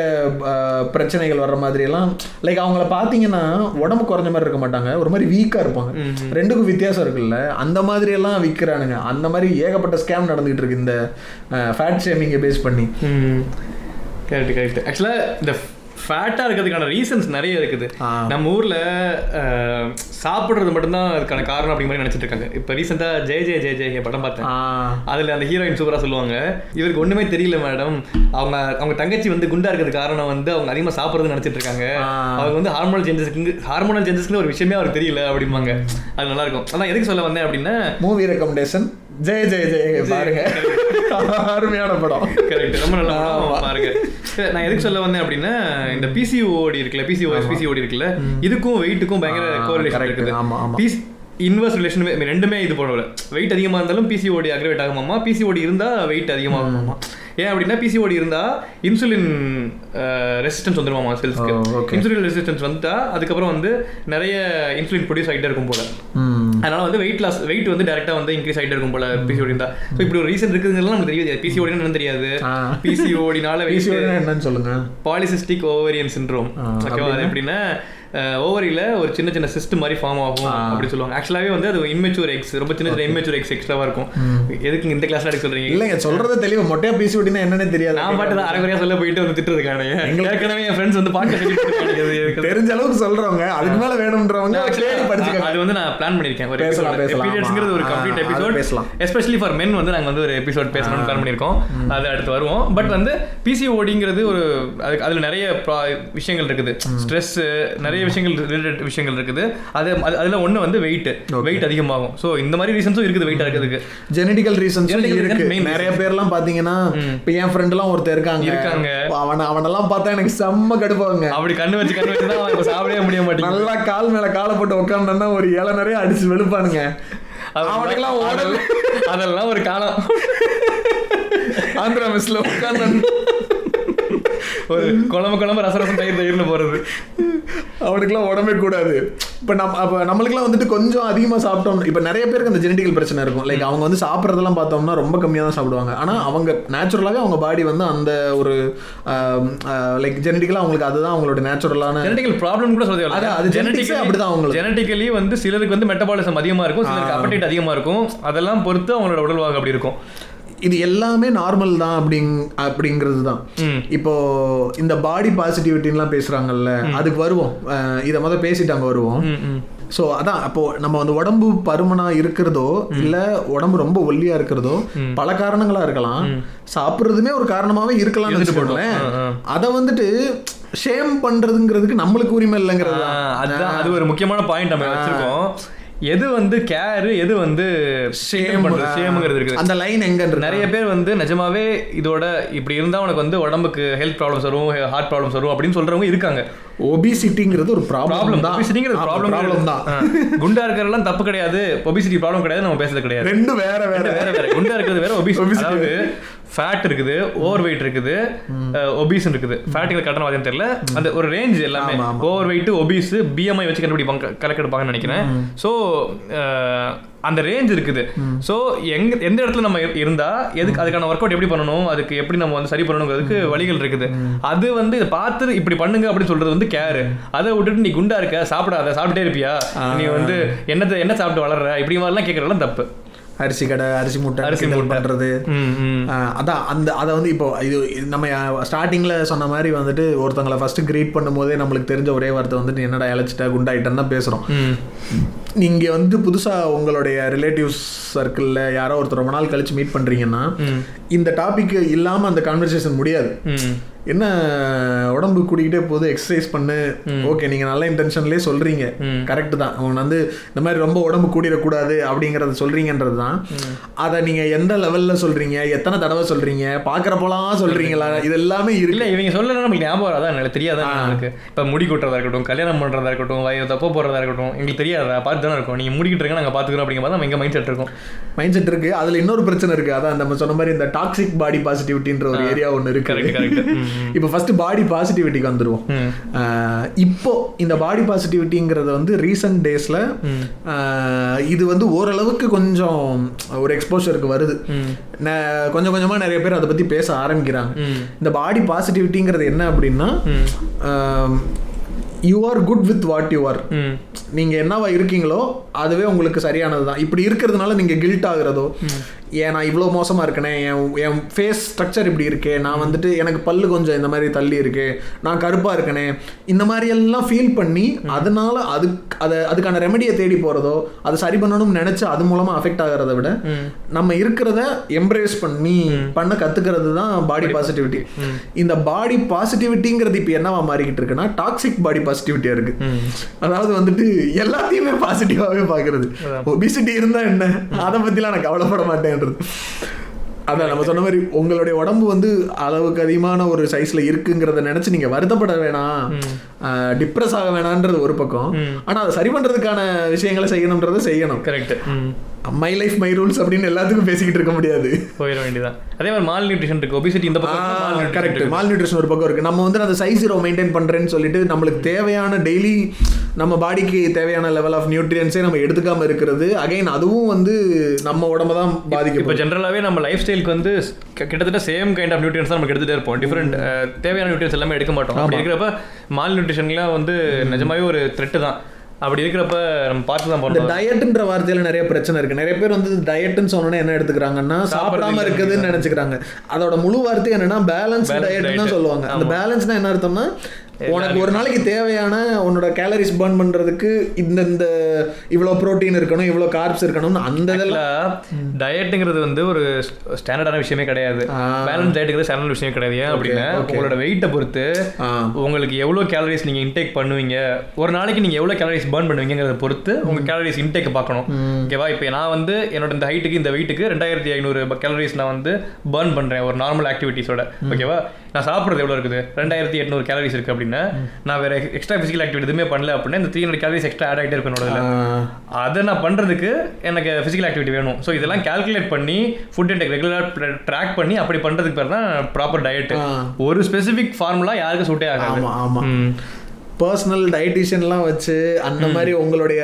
பிரச்சனைகள் வர்ற மாதிரி எல்லாம். லைக் அவங்கள பாத்தீங்கன்னா உடம்பு குறைஞ்ச மாதிரி இருக்க மாட்டாங்க, ஒரு மாதிரி வீக்கா இருப்பாங்க. ரெண்டுக்கும் வித்தியாசம் இருக்குல்ல. அந்த மாதிரி எல்லாம் விற்கிறானுங்க. அந்த மாதிரி ஏகப்பட்ட ஸ்கேம் நடந்துகிட்டு இருக்கு இந்த ஃபேட் ஷேமிங்கை பேஸ் பண்ணி. கரெக்ட். ஆக்சுவலாக இந்த ஃபேட்டாக இருக்கிறதுக்கான ரீசன்ஸ் நிறைய இருக்குது. நம்ம ஊரில் சாப்பிட்றது மட்டும்தான் அதுக்கான காரணம் அப்படி மாதிரி நினச்சிட்டு இருக்காங்க. இப்போ ரீசெண்டாக ஜெய படம் பார்த்தேன். அதில் அந்த ஹீரோயின் சூப்பராக சொல்லுவாங்க, இவருக்கு ஒன்றுமே தெரியல மேடம், அவங்க தங்கச்சி வந்து குண்டா இருக்கிறது காரணம் வந்து அவங்க அதிகமாக சாப்பிட்றது நினச்சிட்டு இருக்காங்க, அவங்க வந்து ஹார்மோனல் சேஞ்சஸ்க்கு ஒரு விஷயமே அவருக்கு தெரியல அப்படிம்பாங்க. அது நல்லா இருக்கும். அதான் எதுக்கு சொல்ல வந்தேன் அப்படின்னா, மூவி ரெக்கமெண்டேஷன் ஜெய பாருங்க, அருமையான படம். கரெக்ட், ரொம்ப நல்ல படம் பாருங்க. நான் எதுக்கு சொல்ல வந்தேன் அப்படின்னா, இந்த பிசிஓடி இருக்குல்ல, பிசிஓடி இருக்குல்ல, இதுக்கும் வெயிட்டுக்கும் பயங்கர கோரிலேஷன் இருக்குது. இன்வெர்ஸ் ரிலேஷன் ரெண்டுமே இது போடல. வெயிட் அதிகமாக இருந்தாலும் பிசிஓடி அக்ரவேட் ஆகுமாமா, பிசிஓடி இருந்தால் வெயிட் அதிகமாகுமாமா. ஏன் அப்படின்னா பிசிஓடி இருந்தால் இன்சுலின் ரெசிஸ்டன்ஸ் வந்துடுவாமா செல்ஸ்க்கு. இன்சுலின் ரெசிஸ்டன்ஸ் வந்துட்டா அதுக்கப்புறம் வந்து நிறைய இன்சுலின் ப்ரொடியூஸ் ஆகிட்டே இருக்கும் போல. அதனால வந்து வெயிட் வந்து டேரெக்டாக வந்து இன்க்ரீஸ் ஆகிட்டே இருக்கும் போல பிசிஓடி இருந்தால். ஸோ இப்படி ஒரு ரீசன் இருக்குதுங்கிறதுலாம் நமக்கு தெரியாது. பிசிஓடி என்னன்னு தெரியாது. பிசிஓடினால என்னன்னு சொல்லுங்க. Polycystic ovarian syndrome. ஓகேவா? அது எப்படின்னா ஓவரியில் ஒரு சின்ன சின்ன சிஸ்ட் மாதிரி ஃபார்ம் ஆகும் அப்படி சொல்லுவாங்க. ஆக்சுவலாகவே வந்து அது இம்மெச்சூர் எக்ஸ், ரொம்ப சின்ன சின்ன இம்மெச்சூர் எக்ஸ் எக்ஸ்ட்ராவாக இருக்கும். எதுக்கு இந்த கிளாஸ்ல எடுக்க சொல்றீங்க? இல்லைங்க, சொல்றது தெளிவு. மொட்டையா பிசிஓடினா என்னன்னு தெரியாது. நான் பாட்டு தான் அரைக்குறையா சொல்ல போயிட்டு வந்து திட்டுறதுக்கான ஏற்கனவே என் ஃப்ரெண்ட்ஸ் வந்து பாட்டு தெரிஞ்ச அளவுக்கு சொல்றவங்க, அதுக்கு மேல வேணும்ன்றவங்க படிச்சுக்காங்க. அது வந்து நான் பிளான் பண்ணியிருக்கேன். ஒரு பீரியட்ஸ்ங்கிறது ஒரு கம்ப்ளீட் எபிசோட் பேசலாம். எஸ்பெஷலி ஃபார் மென் வந்து நாங்கள் வந்து ஒரு எபிசோட் பேசணும்னு பிளான் பண்ணியிருக்கோம். அது அடுத்து வருவோம். பட் வந்து பிசிஓடிங்கிறது ஒரு அதில் நிறைய விஷயங்கள் இருக்குது. ஸ்ட்ரெஸ், நிறைய விஷயங்கள் இருக்குது. அதுல ஒண்ணு வந்து வெயிட் அதிகமாகும். சோ இந்த மாதிரி ரீசன்ஸும் இருக்குது. வெயிட் இருக்கிறதுக்கு ஜெனடிக்கல் ரீசன்ஸ் இருக்கு. நிறைய பேர்லாம் பாத்தீங்கன்னா இப்ப என் ஃப்ரெண்ட் எல்லாம் ஒருத்தர் இருக்காங்க, அவனெல்லாம் பார்த்தா எனக்கு செம்ம கடுப்பாங்க. அப்படி கண்ணு வச்சு தான் சாப்பிடவே முடிய மாட்டேங்குது. நல்லா கால் மேல காலை போட்டு உட்காந்தா ஒரு இலை நிறைய அடிச்சு வெளுப்பானுங்க. அதெல்லாம் ஒரு காலம். ஆந்திரா மெஸ்ல உட்காந்து ஒரு குழம்பு ரசரசம் தயிர்னு போறது. அவனுக்குலாம் உடம்பே கூடாது. இப்போ நம்மளுக்குலாம் வந்துட்டு கொஞ்சம் அதிகமாக சாப்பிட்டோம். இப்போ நிறைய பேருக்கு அந்த ஜெனடிக்கல் பிரச்சனை இருக்கும். லைக் அவங்க வந்து சாப்பிட்றதெல்லாம் பார்த்தோம்னா ரொம்ப கம்மியாக தான் சாப்பிடுவாங்க. ஆனால் அவங்க நேச்சுரலாகவே அவங்க பாடி வந்து அந்த ஒரு லைக் ஜெனடிக்கலாக அவங்களுக்கு அதுதான் அவங்களோட நேச்சுரலான ஜெனடிக்கல் ப்ராப்ளம் கூட சொல்லுவாங்க. அது ஜெனடிக்கலி அப்படிதான் அவங்களுக்கு. ஜெனடிக்கலி வந்து சிலருக்கு வந்து மெட்டபாலிசம் அதிகமாக இருக்கும், சிலருக்கு அப்படைட் அதிகமாக இருக்கும். அதெல்லாம் பொறுத்து அவங்களோட உடல்வாகு அப்படி இருக்கும். இது எல்லாமே நார்மல் தான் அப்படிங்கிறது தான். இப்போ இந்த பாடி பாசிட்டிவிட்டின்லாம் பேசுறாங்கல்ல, அதுக்கு வருவோம். இதை முதல் பேசிட்டாங்க வருவோம். ஸோ அதான், அப்போ நம்ம வந்து உடம்பு பருமனா இருக்கிறதோ இல்லை உடம்பு ரொம்ப ஒல்லியா இருக்கிறதோ பல காரணங்களா இருக்கலாம். சாப்பிட்றதுமே ஒரு காரணமாவே இருக்கலாம்னு வச்சுக்கோங்களேன். அதை வந்துட்டு ஷேம் பண்றதுங்கிறதுக்கு நம்மளுக்கு உரிமை இல்லைங்கிறது அதுதான். அது ஒரு முக்கியமான பாயிண்ட் நம்ம வச்சிருக்கோம். எது வந்து கேரு, எது வந்து ஷேம்ங்கிறது இருக்குது. அந்த லைன் எங்க நிறைய பேர் வந்து நிஜமாவே இதோட இப்படி இருந்தா உனக்கு வந்து உடம்புக்கு ஹெல்த் ப்ராப்ளம்ஸ் வரும், ஹார்ட் ப்ராப்ளம்ஸ் வரும் அப்படின்னு சொல்றவங்க இருக்காங்க. ஒபிசிட்டிங்கிறது ஒரு ப்ராப்ளம் தான். ஒபிசிட்டிங்கிறது ப்ராப்ளம் தான். குண்டா இருக்கிறதெல்லாம் தப்பு கிடையாது, ஒபிசிட்டி ப்ராப்ளம் கிடையாது, நம்ம பேசுறது கிடையாது. ரெண்டு வேற வேற. குண்டா இருக்கிறது வேற, ஒபிசிட்டி அதாவது ஃபேட் இருக்குது, ஓவர் வெயிட் இருக்குது, ஒபீஸ் இருக்குது. ஃபேட்டுக்கு கட்டணம் வாதியம் தெரியல, அந்த ஒரு ரேஞ்ச் எல்லாமே ஓவர் வெயிட், ஒபீஸ், பிஎம்ஐ வச்சு கண்டுபிடிப்பாங்க, கணக்கெடுப்பாங்கன்னு நினைக்கிறேன். ஸோ அந்த ரேஞ்ச் இருக்குது. ஸோ எந்த இடத்துல நம்ம இருந்தா எதுக்கு அதுக்கான ஒர்க் அவுட் எப்படி பண்ணணும், அதுக்கு எப்படி நம்ம வந்து சரி பண்ணணுங்கிறதுக்கு வழிகள் இருக்குது. அது வந்து இதை பார்த்து இப்படி பண்ணுங்க அப்படின்னு சொல்றது வந்து கேரு. அதை விட்டுட்டு நீ குண்டா இருக்க, சாப்பிடாத, சாப்பிட்டே இருப்பியா, நீ வந்து என்ன சாப்பிட்டு வளர்ற, இப்படி மாதிரிலாம் கேட்கறதெல்லாம் தப்பு. அரிசி கடை, அரிசி மூட்டை பண்றது, அதான் அந்த அதை வந்து இப்போ இது நம்ம ஸ்டார்டிங்ல சொன்ன மாதிரி வந்துட்டு ஒருத்தவங்களை ஃபர்ஸ்ட் கிரீட் பண்ணும் போதே நம்மளுக்கு தெரிஞ்ச ஒரே வார்த்தை வந்துட்டு என்னடா இழைச்சிட்டா குண்டாயிட்டேன்னு தான் பேசுறோம். நீங்க வந்து புதுசா உங்களுடைய ரிலேட்டிவ்ஸ் சர்க்கிள்ல யாரோ ஒருத்தர் ரொம்ப நாள் கழிச்சு மீட் பண்றீங்கன்னா இந்த டாபிக் இல்லாம அந்த கான்வர்சேஷன் முடியாது. என்ன உடம்பு கூட்டிகிட்டே போகுது, எக்ஸசைஸ் பண்ணு, ஓகே நீங்கள் நல்ல இன்டென்ஷன்லேயே சொல்கிறீங்க, கரெக்டு தான். அவங்க வந்து இந்த மாதிரி ரொம்ப உடம்பு கூடிடக்கூடாது அப்படிங்கிறத சொல்கிறீங்கன்றது தான். அதை நீங்கள் எந்த லெவலில் சொல்கிறீங்க, எத்தனை தடவை சொல்கிறீங்க, பார்க்குறப்போலாம் சொல்கிறீங்களா, இது எல்லாமே இல்லை. இவங்க சொல்லலாம் நம்மளுக்கு ஞாபகம் வராதான், எனக்கு தெரியாதான். எனக்கு இப்போ முடி கொட்டுறதா இருக்கட்டும், கல்யாணம் பண்ணுறதா இருக்கட்டும், தப்போ போடுறதா இருக்கட்டும், எங்களுக்கு தெரியாதா, பார்த்து தானே இருக்கும். நீங்கள் முடிக்கிட்டு இருக்க நாங்கள் பார்த்துக்கிறோம் அப்படிங்கிற மாதிரி நம்ம எங்கள் மைண்ட் செட் இருக்கும். மைண்ட் செட் இருக்குது. அதில் இன்னொரு பிரச்சனை இருக்குது. அதான் நம்ம சொன்ன மாதிரி இந்த டாக்ஸிக் பாடி பாசிட்டிவிட்டின்ற ஒரு ஏரியா ஒன்று இருக்குது. கரெக்ட். இப்போ ஃபர்ஸ்ட் பாடி பாசிட்டிவிட்டிக்கு வந்துருவோம். இப்போ இந்த பாடி பாசிட்டிவிட்டிங்கிறத வந்து ரீசன்ட் டேஸ்ல இது வந்து ஓரளவுக்கு கொஞ்சம் ஒரு எக்ஸ்போஷருக்கு வருது. கொஞ்சம் கொஞ்சமா நிறைய பேர் அதை பத்தி பேச ஆரம்பிக்கிறாங்க. இந்த பாடி பாசிட்டிவிட்டிங்கிறது என்ன அப்படின்னா, you are good with what you are. நீங்கள் என்னவா இருக்கீங்களோ அதுவே உங்களுக்கு சரியானது தான். இப்படி இருக்கிறதுனால நீங்கள் கில்ட் ஆகுறதோ, ஏன் நான் இவ்வளோ மோசமாக இருக்கேனே, என் ஃபேஸ் ஸ்ட்ரக்சர் இப்படி இருக்கே, நான் வந்துட்டு எனக்கு பல்லு கொஞ்சம் இந்த மாதிரி தள்ளி இருக்கு, நான் கருப்பாக இருக்கேனே, இந்த மாதிரி எல்லாம் ஃபீல் பண்ணி அதனால அதுக்கான ரெமெடியை தேடி போகிறதோ, அதை சரி பண்ணணும்னு நினச்சி அது மூலமாக அஃபெக்ட் ஆகிறத விட நம்ம இருக்கிறத எம்ப்ரேஸ் பண்ண கற்றுக்கிறது தான் பாடி பாசிட்டிவிட்டி. இந்த பாடி பாசிட்டிவிட்டிங்கிறது இப்போ என்னவா மாறிக்கிட்டு இருக்குன்னா டாக்ஸிக் பாடி பாசிட்டிவிட்டியாக இருக்கு. அதாவது வந்துட்டு எல்லாத்தையுமே பாசிட்டிவாகவே பார்க்கறது. ஒபிசிட்டி இருந்தால் என்ன, அதை பற்றிலாம் நான் கவலைப்பட மாட்டேன். அதான் நம்ம சொன்ன மாதிரி உங்களுடைய உடம்பு வந்து அளவுக்கு அதிகமான ஒரு சைஸ்ல இருக்குங்கிறத நினைச்சு நீங்க வருத்தப்பட வேணாம், டிப்ரெஸ் ஆக வேணான்றது ஒரு பக்கம். ஆனா அதை சரி பண்றதுக்கான விஷயங்களை செய்யணும்ன்றதை செய்யணும். Correct. My life my rules அப்படின்னு எல்லாத்துக்கும் பேசிக்கிட்டு இருக்க முடியாது, போயிட வேண்டியதான். அதே மாதிரி மால் நியூட்ரிஷன் இருக்கு, ஒபிசிட்டி இந்த பக்கம். கரெக்ட், மால் நியூட்ரிஷன் ஒரு பக்கம் இருக்கு. நம்ம வந்து அந்த சைஸ் ஜீரோ மெயின்டைன் பண்றேன்னு சொல்லிட்டு நம்மளுக்கு தேவையான டெய்லி நம்ம பாடிக்கு தேவையான லெவல் ஆஃப் நியூட்ரியன்ஸே நம்ம எடுத்துக்காம இருக்கிறது அகைன் அதுவும் வந்து நம்ம உடம்ப தான் பாதிக்கும். இப்போ ஜென்ரலாகவே நம்ம லைஃப் ஸ்டைலுக்கு வந்து கிட்டத்தட்ட சேம் கைண்ட் ஆஃப் நியூட்ரியன்ஸ் தான் நமக்கு எடுத்துகிட்டே இருப்போம். டிஃப்ரெண்ட் தேவையான நியூட்ரியன்ஸ் எல்லாமே எடுக்க மாட்டோம். அப்படி இருக்கிறப்ப மால் நியூட்ரிஷன்லாம் வந்து நிஜமாவே ஒரு த்ரெட்டு தான். அப்படி இருக்கிறப்ப நம்ம பார்த்து தான் போகணும். டயட்ன்ற வார்த்தையில நிறைய பிரச்சனை இருக்கு. நிறைய பேர் வந்து டயட்னு சொன்னோன்னே என்ன எடுத்துக்கிறாங்கன்னா சாப்பிடாம இருக்குதுன்னு நினைச்சுக்கிறாங்க. அதோட முழு வார்த்தை என்னன்னா பேலன்ஸ் டயட்னு தான் சொல்லுவாங்க. அந்த பேலன்ஸ்னா என்ன அர்த்தம்னா உனக்கு ஒரு நாளைக்கு தேவையான உன்னோட கேலரிஸ் பர்ன் பண்றதுக்கு இந்த இவ்வளோ ப்ரோட்டீன் இருக்கணும், இவ்வளோ கார்ப்ஸ் இருக்கணும்னு அந்த இதெல்லாம். டயட்டுங்கிறது வந்து ஒரு ஸ்டாண்டர்டான விஷயமே கிடையாது. பேலன்ஸ் டயட்டுங்கிறது ஸ்டாண்டர்ட் விஷயம் கிடையாது. ஏன் அப்படின்னா உங்களோட வெயிட்டை பொறுத்து உங்களுக்கு எவ்வளோ கேலரிஸ் நீங்கள் இன்டேக் பண்ணுவீங்க, ஒரு நாளைக்கு நீங்கள் எவ்வளோ கேலரிஸ் பர்ன் பண்ணுவீங்கிறத பொறுத்து உங்கள் கேலரிஸ் இன்டேக் பார்க்கணும். ஓகேவா? இப்போ நான் வந்து என்னோட இந்த ஹைட்டுக்கு இந்த வெயிட்டுக்கு 2500 கேலரிஸ் நான் வந்து பர்ன் பண்ணுறேன் ஒரு நார்மல் ஆக்டிவிட்டிஸோட. ஓகேவா? நான் சாப்பிட்றது எவ்வளோ இருக்குது, 2800 கேலரிஸ் இருக்குது அப்படின்னா நான் வேற எக்ஸ்ட்ரா ஃபிசிக்கல் ஆக்டிவிட்டி எதுவுமே பண்ணல அப்படின்னா இந்த 300 கேலரிஸ் எக்ஸ்ட்ரா ஆட் ஆகிட்டே இருக்கும் என்னோட. அதை நான் பண்ணுறதுக்கு எனக்கு ஃபிசிக்கல் ஆக்டிவிட்டி வேணும். ஸோ இதெல்லாம் கால்குலேட் பண்ணி ஃபுட் இன்டேக் ரெகுலராக ட்ராக் பண்ணி அப்படி பண்ணுறதுக்கு பேர் தான் ப்ராப்பர் டயட். ஒரு ஸ்பெசிஃபிக் ஃபார்முலா யாருக்கும் சூட்டே ஆகாது. ஆமாம், பர்சனல் டயட்டிஷியன்லாம் வச்சு அந்த மாதிரி உங்களுடைய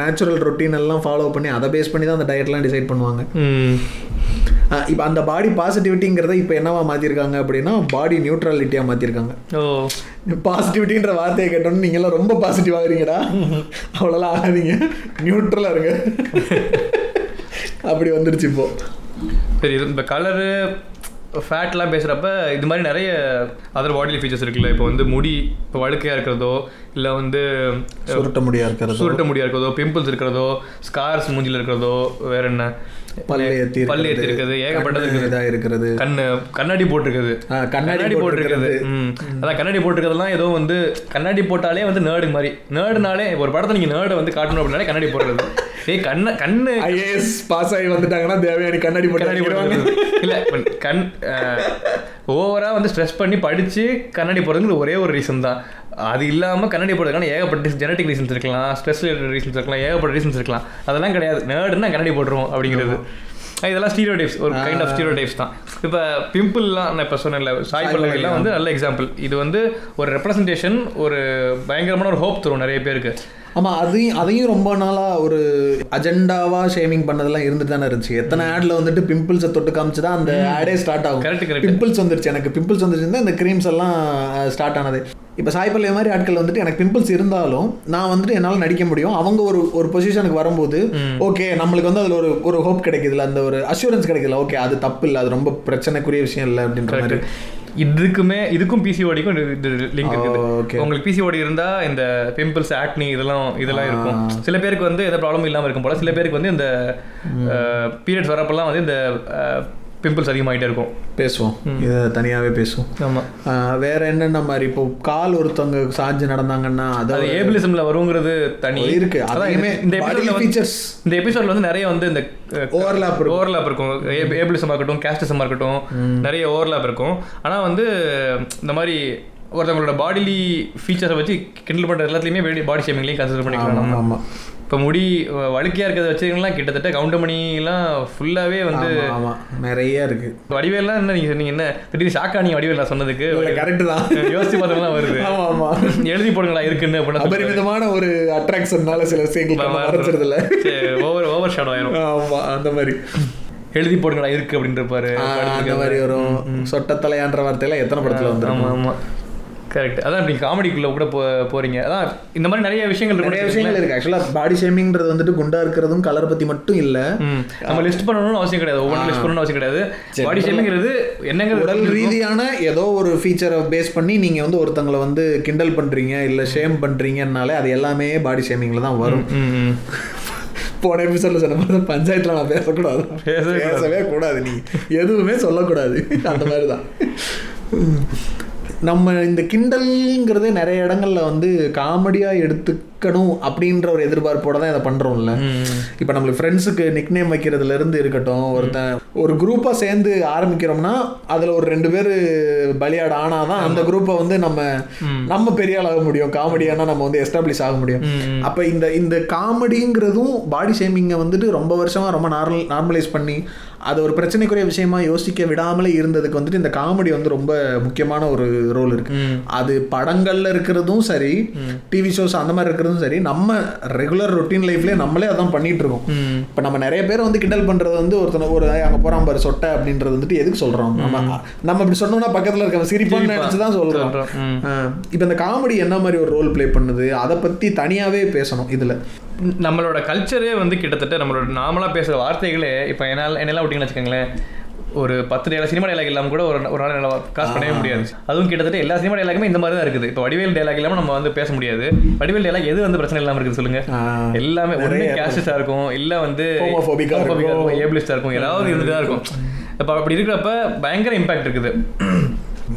நேச்சுரல் ரொட்டீன் எல்லாம் ஃபாலோ பண்ணி அதை பேஸ் பண்ணி தான் அந்த டயட்லாம் டிசைட் பண்ணுவாங்க. இப்போ அந்த பாடி பாசிட்டிவிட்டிங்கிறத இப்போ என்னவா மாற்றிருக்காங்க அப்படின்னா பாடி நியூட்ரலிட்டியாக மாற்றிருக்காங்க. பாசிட்டிவிட்டின்ற வார்த்தையை கேட்டோன்னு நீங்களாம் ரொம்ப பாசிட்டிவ் ஆகுறீங்கடா, அவ்வளோலாம் ஆகாதீங்க, நியூட்ரலாக இருங்க அப்படி வந்துருச்சு இப்போ. சரி, இந்த கலரு ஃபேட்லாம் பேசுகிறப்ப இது மாதிரி நிறைய அதர் பாடி ஃபீச்சர்ஸ் இருக்குல்ல. இப்போ வந்து முடி இப்போ வழுக்கையாக இருக்கிறதோ, இல்லை வந்து சுருட்ட முடியா இருக்கிறதோ, பிம்பிள்ஸ் இருக்கிறதோ, ஸ்கார்ஸ் மூஞ்சில் இருக்கிறதோ, வேற என்ன பல்லு ஏற்றி இருக்குது, ஏகப்பட்டது இருக்கிறது, கண்ணாடி போட்டிருக்குது, கண்ணாடி போட்டிருக்கிறது. அதான் கண்ணாடி போட்டிருக்கிறதுலாம் ஏதோ வந்து கண்ணாடி போட்டாலே வந்து நேர்டு மாதிரி. நேர்டுனாலே ஒரு படத்தை நீங்கள் நேர்டை வந்து காட்டணும் அப்படின்னாலே கண்ணாடி போடுறது. கண்ணு ஐஏஎஸ் பாஸ் ஆகி வந்துட்டாங்கன்னா தேவையான கண்ணாடி போடுவாங்க. இல்லை ஓவராக வந்து ஸ்ட்ரெஸ் பண்ணி படித்து கண்ணாடி போடுறதுக்கு ஒரே ஒரு ரீசன் தான். அது இல்லாமல் கண்ணாடி போடுறதுக்கான ஏகப்பட்ட ஜெனட்டிக் ரீசன்ஸ் இருக்கலாம், ஸ்ட்ரெஸ் ரிலேட்டட் ரீசன்ஸ் இருக்கலாம், ஏகப்பட்ட ரீசன்ஸ் இருக்கலாம். அதெல்லாம் கிடையாது. நேர்டுன்னா கண்ணாடி போட்டுருவோம் அப்படிங்கிறது. இதெல்லாம் ஸ்டீரியோடைப்ஸ், ஒரு கைண்ட் ஆஃப் ஸ்டீரியோடைப்ஸ் தான். இப்போ பிம்பிள்லாம் நான் இப்போ சொன்னேன்ல, சாய் பல்லவிலாம் வந்து நல்ல எக்ஸாம்பிள். இது வந்து ஒரு ரெப்ரசன்டேஷன், ஒரு பயங்கரமான ஒரு ஹோப் தரும் நிறைய பேருக்கு. ஆமாம், அதையும் ரொம்ப நாளாக ஒரு அஜெண்டாவாக ஷேமிங் பண்ணதெல்லாம் இருந்துட்டு தானே இருந்துச்சு. எத்தனை ஆடில் வந்துட்டு பிம்பிள்ஸை தொட்டு காமிச்சு தான் அந்த ஆடே ஸ்டார்ட் ஆகும். கரெக்ட், பிம்பிள்ஸ் வந்துருச்சு, எனக்கு பிம்பிள்ஸ் வந்துருச்சுன்னா இந்த க்ரீம்ஸ் எல்லாம் ஸ்டார்ட் ஆனது. இப்போ சாய்பல்லே மாதிரி ஆட்கள் வந்துட்டு எனக்கு பிம்பிள்ஸ் இருந்தாலும் நான் வந்துட்டு என்னால் நடிக்க முடியும். அவங்க ஒரு பொசிஷனுக்கு வரும்போது ஓகே நம்மளுக்கு வந்து அதில் ஒரு ஹோப் கிடைக்குதுல, அந்த ஒரு அஷூரன்ஸ் கிடைக்குதுல, ஓகே அது தப்பு இல்லை, அது ரொம்ப பிரச்சனைக்குரிய விஷயம் இல்லை அப்படின்ற மாதிரி. இதுக்கும் பிசிஓடிக்கும் லிங்க் இருக்குது. உங்களுக்கு பிசிஓடி இருந்தால் இந்த பிம்பிள்ஸ், ஆக்னி இதெல்லாம் இருக்கும். சில பேருக்கு வந்து எந்த ப்ராப்ளமும் இல்லாமல் இருக்கும் போல. சில பேருக்கு வந்து இந்த பீரியட்ஸ் வரப்பெல்லாம் வந்து இந்த பிம்பிள்ஸ் அதிகமாகிட்டே இருக்கும். பேசுவோம், இதை தனியாகவே பேசுவோம். ஆமாம், வேற என்னென்ன மாதிரி இப்போ கால் ஒருத்தவங்க சாஞ்சு நடந்தாங்கன்னா அது ஏபிலிசம்ல வருங்கிறது தனி இருக்கு. அதையுமே இந்த எபிசோட்ல வந்து நிறைய வந்து இந்த ஓவர்லாப் இருக்கும். ஏபிலிசமாக இருக்கட்டும், கேஸ்டிசமாக இருக்கட்டும், நிறைய ஓவர்லாப் இருக்கும். ஆனால் வந்து இந்த மாதிரி ஒருத்தவங்களோட பாடிலி ஃபீச்சரை வச்சு கிண்டல் பண்ணுற எல்லாத்துலேயுமே பாடி ஷேமிங்லேயும் கன்சிடர் பண்ணிக்கலாம். ஆமாம், இப்போ முடி வழுக்கையாக இருக்கிறத வச்சுக்கலாம் கிட்டத்தட்ட கவுண்டமணிலாம் ஃபுல்லாகவே வந்து நிறைய இருக்கு. வடிவேலாம் என்ன நீங்கள் சொன்னீங்க, என்ன திடீர்னு ஷாக்கா நீங்கள் வடிவேல் நான் சொன்னதுக்கு கரெக்டு தான், யோசிச்சு பார்த்தோம்னா வருது. ஆமாம், எழுதி போடுங்களா இருக்குன்னு அப்படின்னா அபரிமிதமான ஒரு அட்ராக்ஷன்னால சில விஷயங்கள் மறைச்சிருது இல்லை, ஓவர் ஷேடோ ஆயிரும். ஆமாம், அந்த மாதிரி எழுதி போடுங்களா இருக்கு அப்படின்றப்பாரு. அந்த மாதிரி வரும். சொட்டத்தலையான்ற வார்த்தையெல்லாம் எத்தனை படத்தில் வந்து. ஆமாம் ஆமாம், கரெக்ட். அதான் அப்படி காமெடிக்குள்ளே கூட போகிறீங்க. அதான் இந்த மாதிரி நிறைய விஷயங்கள் இருக்குது. ஆக்சுவலாக பாடி ஷேமிங்கிறது வந்துட்டு குண்டா இருக்கிறதும் கலர் பற்றி மட்டும் இல்லை. நம்ம லிஸ்ட் பண்ணணும்னு அவசியம் கிடையாது, ஒவ்வொன்றும் லிஸ்ட் பண்ணணும்னு அவசியம் கிடையாது. பாடி ஷேமிங்கிறது என்னங்கிறது உடல் ரீதியான ஏதோ ஒரு ஃபீச்சரை பேஸ் பண்ணி நீங்கள் வந்து ஒருத்தங்களை வந்து கிண்டல் பண்ணுறீங்க இல்லை ஷேம் பண்ணுறீங்கன்னாலே அது எல்லாமே பாடி ஷேமிங்கில் தான் வரும். போன எபிசோட்ல சொன்ன மாதிரி பஞ்சாயத்தில் நான் பேசக்கூடாது, பேசவே கூடாது, நீ எதுவுமே சொல்லக்கூடாது, அந்த மாதிரி தான். நம்ம இந்த கிண்டல்ங்கிறதே நிறைய இடங்கள்ல வந்து காமெடியாக எடுத்துக்கணும் அப்படின்ற ஒரு எதிர்பார்ப்போட தான் இதை பண்ணுறோம்ல. இப்போ நம்மளுக்கு ஃப்ரெண்ட்ஸுக்கு நிக் நேம் வைக்கிறதுலேருந்து இருக்கட்டும், ஒரு குரூப்பாக சேர்ந்து ஆரம்பிக்கிறோம்னா அதில் ஒரு 2 பேர் பலியாடு ஆனால் தான் அந்த குரூப்பை வந்து நம்ம பெரிய ஆள் ஆக முடியும், காமெடியானா நம்ம வந்து எஸ்டாப்ளிஷ் ஆக முடியும். அப்போ இந்த காமெடிங்கிறதும் பாடி ஷேமிங்கை வந்துட்டு ரொம்ப வருஷமாக ரொம்ப நார்மலைஸ் பண்ணி அது ஒரு பிரச்சனைக்குரிய விஷயமா யோசிக்க விடாமலே இருந்ததுக்கு வந்துட்டு இந்த காமெடி வந்து ரொம்ப முக்கியமான ஒரு ரோல் இருக்கு. அது படங்கள்ல இருக்கிறதும் சரி, டிவி ஷோஸ் அந்த மாதிரி இருக்கிறதும் சரி, நம்ம ரெகுலர் ரொட்டீன் லைஃப்லயே நம்மளே அதான் பண்ணிட்டு இருக்கோம். இப்போ நம்ம நிறைய பேர் வந்து கிண்டல் பண்றது வந்து ஒரு அங்கே போறான் பாரு சொட்டை அப்படின்றது வந்துட்டு எதுக்கு சொல்றோம்? நம்ம இப்படி சொன்னோம்னா பக்கத்துல இருக்க சிரிப்பான்னு நினைச்சுதான் சொல்றோம். இப்போ இந்த காமெடி என்ன மாதிரி ஒரு ரோல் பிளே பண்ணுது அதை பத்தி தனியாவே பேசணும். இதுல நம்மளோட கல்ச்சரே வந்து கிட்டத்தட்ட நம்மளோட நார்மலாக பேசுகிற வார்த்தைகளே இப்போ என்னெல்லாம் விட்டிங்கன்னு வச்சுக்கோங்களேன், ஒரு 10 டேலாக் சினிமா டேலாக் இல்லாமல் கூட ஒரு நாள் நல்லா காசு பண்ணவே முடியாது. அதுவும் கிட்டத்தட்ட எல்லா சினிமா டேலாக்குமே இந்த மாதிரி தான் இருக்குது. இப்போ வடிவேல் டேலாக் இல்லாமல் நம்ம வந்து பேச முடியாது. வடிவேல் டேலாக் எது வந்து பிரச்சனை இல்லாமல் இருக்குது சொல்லுங்க? எல்லாமே ஒன்று கேஷஸாக இருக்கும், இல்லை வந்து ஏபிளிஸ்டாக இருக்கும், ஏதாவது இருந்துதான் இருக்கும். இப்போ அப்படி இருக்கிறப்ப பயங்கர இம்பாக்ட் இருக்குது.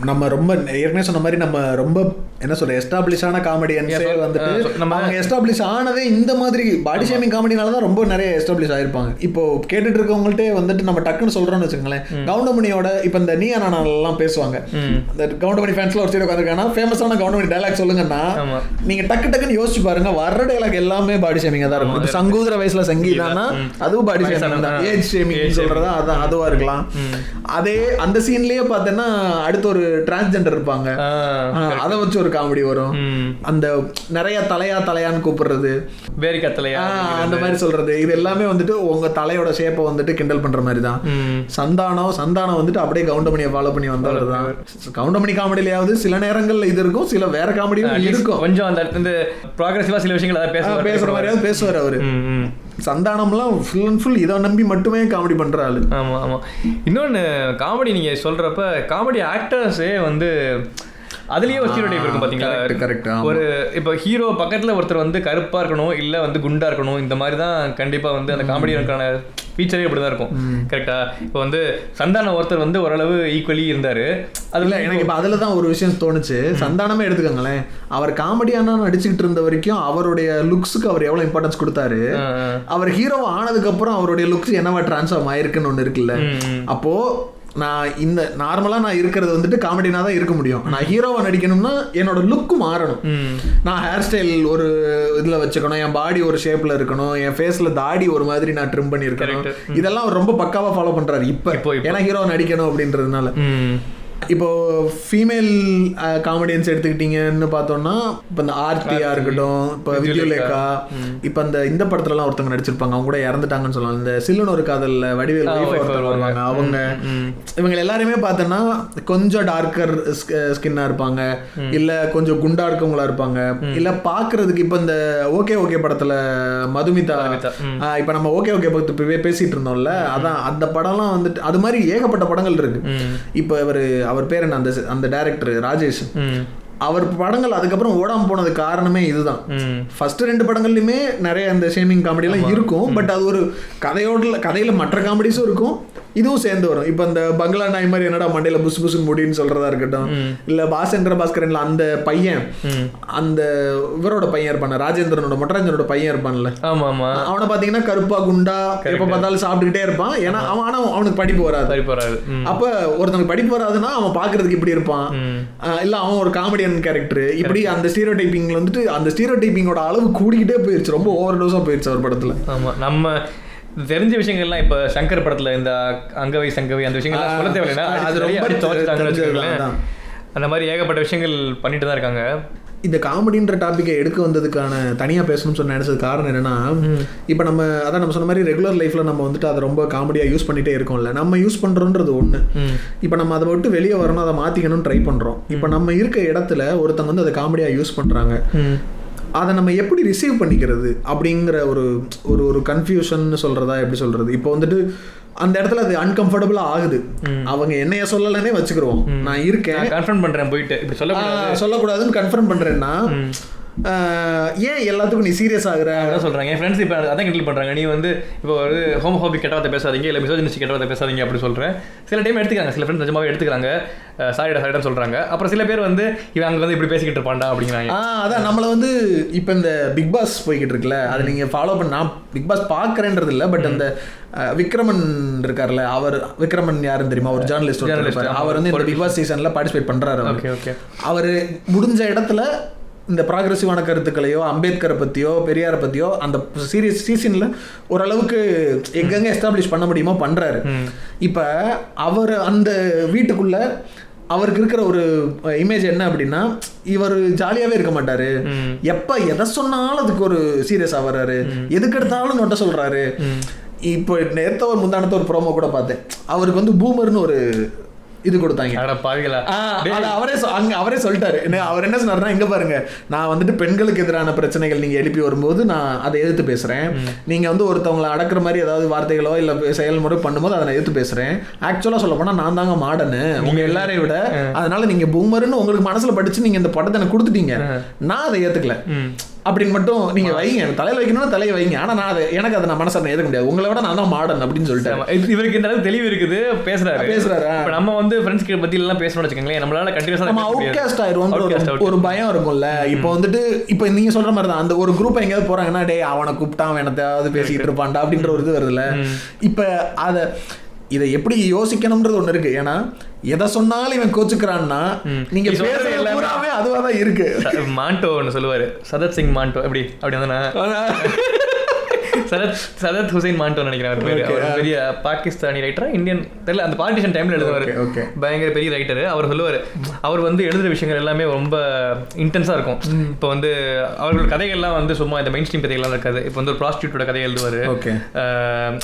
நம்ம ரொம்ப ஏற்கனவே சொன்ன மாதிரி நம்ம ரொம்ப என்ன சொல்ற எஸ்டாப்ளிஷான காமெடியன்ஸே வந்துட்டு அவங்க எஸ்டாப்ளிஷ் ஆனதே இந்த மாதிரி பாடி ஷேமிங் காமெடினால தான் ரொம்ப நிறைய எஸ்டாப்ளிஷ் ஆயிருப்பாங்க. இப்போ கேட்டுட்டு இருக்கவங்கள்ட்டே வந்துட்டு நம்ம டக்குன்னு சொல்றோம்னு வச்சுக்கோங்களேன், கவுண்டமணியோட இப்போ இந்த நீ எல்லாம் பேசுவாங்க, இந்த கவுண்டமணி ஃபேன்ஸ்ல ஒரு சைடு உட்காந்துருக்காங்கன்னா ஃபேமஸான கவுண்டமணி டைலாக் சொல்லுங்கன்னா நீங்க டக்குன்னு யோசிச்சு பாருங்க, வர்ற டைலாக் எல்லாமே பாடி ஷேமிங்கா தான் இருக்கும். இப்போ சங்கூதர வயசுல சங்கீதானா அதுவும் பாடி ஷேமிங் தான், ஏஜ் ஷேமிங் சொல்றதா அதான் அதுவா இருக்கலாம். அதே அந்த சீன்லயே பார்த்தேன்னா அடுத்த ஒரு டிரான்ஸ்ஜெண்டர் இருப்பாங்க, அதை வச்சு ஒரு காமெடி வரும். அந்த நிறைய தலையான்னு கூப்பிடுறது, வேரிக்கா தலையா அந்த மாதிரி சொல்றது, இது எல்லாமே வந்துட்டு உங்க தலையோட ஷேப்பை வந்துட்டு கிண்டல் பண்ற மாதிரி தான். சந்தானம் வந்துட்டு அப்படியே கவுண்டமணியை ஃபாலோ பண்ணி வந்தவர் தான். கவுண்டமணி காமெடியிலாவது சில நேரங்கள்ல இது இருக்கும், சில வேற காமெடியும் இருக்கும். கொஞ்சம் அந்த ப்ராக்ரெசிவா சில விஷயங்கள் பேசுற மாதிரியாவது பேசுவார் அவரு. சந்தானம்லாம் ஃபுல் அண்ட் ஃபுல் இதை நம்பி மட்டுமே காமெடி பண்ற ஆளு. ஆமா ஆமா. இன்னொன்னு காமெடி நீங்க சொல்றப்ப காமெடி ஆக்டர்ஸே வந்து அதுலயே ஒரு ஸ்டீரியோடைப் இருக்கும் பாத்தீங்களா? கரெக்ட். ஒரு இப்போ ஹீரோ பக்கத்துல ஒருத்தர் வந்து கருப்பா இருக்கணும், இல்ல வந்து குண்டா இருக்கணும், இந்த மாதிரி தான் கண்டிப்பா வந்து அந்த காமெடியனுக்கான ஃபீச்சரே அப்படிதான் இருக்கும். கரெக்டா? இப்போ வந்து சந்தானம் ஒருத்தர் வந்து ஓரளவு ஈக்குவலி இருந்தாரு. அதுல எனக்கு இப்போ அதுல தான் ஒரு விஷயம் தோணுச்சு. சந்தானமே எடுத்துக்கோங்களேன், அவர் காமெடியானா நடிச்சுக்கிட்டு இருந்த வரைக்கும் அவருடைய லுக்ஸுக்கு அவர் எவ்வளவு இம்பார்ட்டன்ஸ் கொடுத்தாரு. அவர் ஹீரோ ஆனதுக்கு அப்புறம் அவருடைய லுக்ஸ் என்னவா டிரான்ஸ்ஃபார்ம் ஆயிருக்குன்னு ஒண்ணு இருக்குல்ல. அப்போ நான் இந்த நார்மலாக நான் இருக்கிறது வந்துட்டு காமெடினா தான் இருக்க முடியும். நான் ஹீரோவை நடிக்கணும்னா என்னோட லுக்கு மாறணும். நான் ஹேர் ஸ்டைல் ஒரு இதில் வச்சுக்கணும், என் பாடி ஒரு ஷேப்பில் இருக்கணும், என் ஃபேஸில் தாடி ஒரு மாதிரி நான் ட்ரிம் பண்ணியிருக்கணும். இதெல்லாம் ரொம்ப பக்காவாக ஃபாலோ பண்ணுறாரு இப்போ, ஏன்னா ஹீரோவை நடிக்கணும் அப்படின்றதுனால. இப்போ ஃபீமேல் காமெடியன்ஸ் எடுத்துக்கிட்டீங்கன்னு பார்த்தோம்னா இப்போ இந்த ஆர்த்தியா இருக்கட்டும், இப்போ விஜயலேகா, இப்போ இந்த படத்துலலாம் ஒருத்தவங்க நடிச்சிருப்பாங்க, அவங்க கூட இறந்துட்டாங்கன்னு சொல்லலாம். இந்த சில்லுன்னு ஒரு காதல்ல வடிவேல் வருவாங்க, அவங்க இவங்க எல்லாருமே பார்த்தோன்னா கொஞ்சம் டார்க்கர் ஸ்கின்னா இருப்பாங்க, இல்லை கொஞ்சம் குண்டா இருக்கவங்களா இருப்பாங்க, இல்லை பார்க்கறதுக்கு இப்போ இந்த ஓகே படத்துல மதுமிதா, இப்போ நம்ம ஓகே பத்தி பேசிட்டு இருந்தோம்ல, அதான் அந்த படம்லாம் வந்துட்டு அது மாதிரி ஏகப்பட்ட படங்கள் இருக்கு. இப்போ அவர் பேர் என்ன, அந்த டைரக்டர் ராஜேஷ், அவர் படங்கள் அதுக்கப்புறம் ஓடாம போனது காரணமே இதுதான். ஃபர்ஸ்ட் 2 படங்கள்லயுமே நிறைய அந்த ஷேமிங் காமெடி எல்லாம் இருக்கும். பட் அது ஒரு கதையில மற்ற காமெடிஸும் இருக்கும், இதுவும் சேர்ந்து வரும். இப்போ அந்த பங்களா நாய் மாதிரி என்னடா மண்டையில புசு புசுன்னு முடின்னு சொல்றதா இருக்கட்டும், இல்ல பாஸ்கரன்ல அந்த பையன், அந்த இவரோட பையன் இருப்பான ராஜேந்திரனோட மொட்டராஜனோட பையன் இருப்பான்ல, அவனை பாத்தீங்கன்னா கருப்பா குண்டா எப்ப பார்த்தாலும் சாப்பிட்டுக்கிட்டே இருப்பான். ஏன்னா அவனுக்கு படிப்பு வராது. அப்ப ஒருத்தனுக்கு படிப்பு வராதுன்னா அவன் பாக்குறதுக்கு இப்படி இருப்பான், இல்ல அவன் ஒரு காமெடியன் கேரக்டர். இப்படி அந்த ஸ்டீரியோடைப்பிங் வந்துட்டு அந்த ஸ்டீரியோடைப்பிங்கோட அளவு கூடிக்கிட்டே போயிருச்சு, ரொம்ப ஓவர் டோஸா போயிருச்சு அவர் படத்துல. ஆமா, நம்ம தெரிஞ்ச விஷயங்கள்லாம் இப்போ சங்கர் படத்துல இந்த அங்கவை சங்கவை அந்த விஷயங்கள்லாம் சொல்ல தேவையில்லைன்னா அது ரொம்ப அந்த மாதிரி ஏகப்பட்ட விஷயங்கள் பண்ணிட்டு தான் இருக்காங்க. இந்த காமெடின்ற டாப்பிக்கை எடுக்க வந்ததுக்கான தனியாக பேசணும்னு சொன்ன நினைச்சது காரணம் என்னன்னா, இப்போ நம்ம சொன்ன மாதிரி ரெகுலர் லைஃப்ல நம்ம வந்துட்டு அதை ரொம்ப காமெடியாக யூஸ் பண்ணிட்டே இருக்கோம்ல. நம்ம யூஸ் பண்ணுறோன்றது ஒன்று, இப்போ நம்ம அதை விட்டு வெளியே வரணும், அதை மாற்றிக்கணும்னு ட்ரை பண்ணுறோம். இப்போ நம்ம இருக்க இடத்துல ஒருத்தங்க வந்து அதை காமெடியாக யூஸ் பண்ணுறாங்க, அதை நம்ம எப்படி ரிசீவ் பண்ணிக்கிறது அப்படிங்கிற ஒரு கன்ஃபியூஷன் சொல்கிறதா எப்படி சொல்கிறது. இப்போ வந்துட்டு அந்த இடத்துல அது அன்கம்ஃபர்டபுளாக ஆகுது. அவங்க என்னைய சொல்லலன்னே வச்சுக்கிறோம், நான் இருக்கேன் கன்ஃபர்ம் பண்ணுறேன், போயிட்டு இப்படி சொல்லக்கூடாதுன்னு கன்ஃபர்ம் பண்ணுறேன்னா ஏன் எல்லாத்துக்கும் நீ சீரியஸ் ஆகுற அதான் சொல்கிறாங்க. என் ஃப்ரெண்ட்ஸ் இப்போ அதான் கிண்டல் பண்ணுறாங்க. நீ வந்து இப்போ ஒரு ஹோமோஃபோபிக் கெட்டவாத பேசாதீங்க, இல்லை மிசோஜினிஸ்டிக் கெட்டவாத பேசாதீங்க அப்படி சொல்கிறேன். சில டைம் எடுத்துக்கிறாங்க, சில ஃப்ரெண்ட்ஸ் நிஜமாவே எடுத்துக்கிறாங்க, சாரிடான்னு சொல்கிறாங்க. அப்புறம் சில பேர் வந்து இவன் அங்கே வந்து இப்படி பேசிக்கிட்டு இருப்பான்டா அப்படிங்கிறாங்க. அதான் நம்மளை வந்து இப்போ இந்த பிக் பாஸ் போய்கிட்டு இருக்குல்ல, அதை நீங்கள் ஃபாலோ பண்ண, நான் பிக் பாஸ் பார்க்குறேன்றது இல்லை, பட் அந்த விக்ரமன் இருக்கார்ல, அவர் விக்ரமன் யாருன்னு தெரியுமா, ஒரு ஜேர்னலிஸ்ட். அவர் வந்து இந்த பிக் பாஸ் சீசனில் பார்ட்டிசிபேட் பண்ணுறாரு. அவர் முடிஞ்ச இடத்துல இந்த ப்ராக்ரெசிவான கருத்துக்களையோ, அம்பேத்கரை பற்றியோ, பெரியாரை பற்றியோ அந்த சீசனில் ஓரளவுக்கு எங்கெங்கே எஸ்டாப்ளிஷ் பண்ண முடியுமோ பண்ணுறாரு. இப்போ அவர் அந்த வீட்டுக்குள்ளே அவருக்கு இருக்கிற ஒரு இமேஜ் என்ன அப்படின்னா, இவர் ஜாலியாகவே இருக்க மாட்டார், எப்போ எதை சொன்னாலும் அதுக்கு ஒரு சீரியஸாக வர்றாரு, எதுக்கு எடுத்தாலும் நோட்ட சொல்கிறாரு. இப்போ நேற்று ஒரு முந்தானத்தை ஒரு ப்ரோமோ கூட பார்த்தேன், அவருக்கு வந்து பூமர்னு ஒரு இது கொடுத்தாங்க. அவரே சொல்லிட்டாரு. அவர் என்ன சொன்னாருன்னா, இங்க பாருங்க, நான் வந்துட்டு பெண்களுக்கு எதிரான பிரச்சனைகள் நீங்க எழுப்பி வரும்போது நான் அதை எதிர்த்து பேசுறேன், நீங்க வந்து ஒருத்தவங்களை அடக்குற மாதிரி ஏதாவது வார்த்தைகளோ இல்ல செயல்முறை பண்ணும்போது அதை நான் எதிர்த்து பேசுறேன். ஆக்சுவலா சொல்ல போனா நான் தாங்க மாடர்னு உங்க எல்லாரையும் விட, அதனால நீங்க பூமர்னு உங்களுக்கு மனசுல படிச்சு நீங்க இந்த படத்தை எனக்கு கொடுத்துட்டீங்க, நான் அதை ஏத்துக்கல அப்படின்னு மட்டும் நீங்க வைங்க, தலையில வைக்கணும்னா தலையை வைங்க, ஆனா நான் எனக்கு அதை நான் மனசார ஏற்க முடியாது, உங்களை விட நான் தான் மாடர்ன் அப்படின்னு சொல்லிட்டேன். இவருக்கு இந்த அளவுக்கு தெளிவு இருக்குது, பேசுறாரு. நம்ம வந்து ஃப்ரெண்ட்ஸ் கிட்ட பத்தி எல்லாம் பேசணும்னு வச்சுக்கோங்களேன், நம்மளால கண்டினியூஸா நம்ம அவுட்காஸ்ட் ஆயிடுவோம், ஒரு பயம் இருக்கும்ல. இப்போ வந்துட்டு இப்போ நீங்க சொல்ற மாதிரி தான், அந்த ஒரு குரூப் எங்கேயாவது போறாங்கன்னா, டே அவனை கூப்பிட்டான் என்னத்தையாவது பேசிக்கிட்டு இருப்பான்டா அப்படின்ற ஒரு இது வருதுல்ல. இப்ப இதை எப்படி யோசிக்கணும்ன்றது ஒண்ணு இருக்கு. ஏன்னா எதை சொன்னாலும் இவன் கோச்சுக்கிறான்னா, நீங்க பேசுற எல்லாமே அதுவாதான் இருக்கு. மாண்டோ ஒன்று சொல்லுவாரு, சதத் சிங் மாண்டோ, அப்படி வந்தா சதத் ஹுசைன் மாண்டோ நினைக்கிறேன் பேரு. அவர் பெரிய பாகிஸ்தானி ரைட்டரா இந்தியன் தெரியல, அந்த பார்ட்டிஷன் டைம்ல எழுதுவாரு, பயங்கர பெரிய ரைட்டரு. அவர் சொல்லுவாரு, அவர் வந்து எழுதுற விஷயங்கள் எல்லாமே ரொம்ப இன்டென்ஸா இருக்கும். இப்போ வந்து அவர்களோட கதைகள்லாம் வந்து சும்மா இந்த மெயின் ஸ்ட்ரீம் கதைகள்லாம் இருக்காது. இப்போ வந்து ஒரு ப்ராஸ்டியூட்டோட கதையை எழுதுவாரு,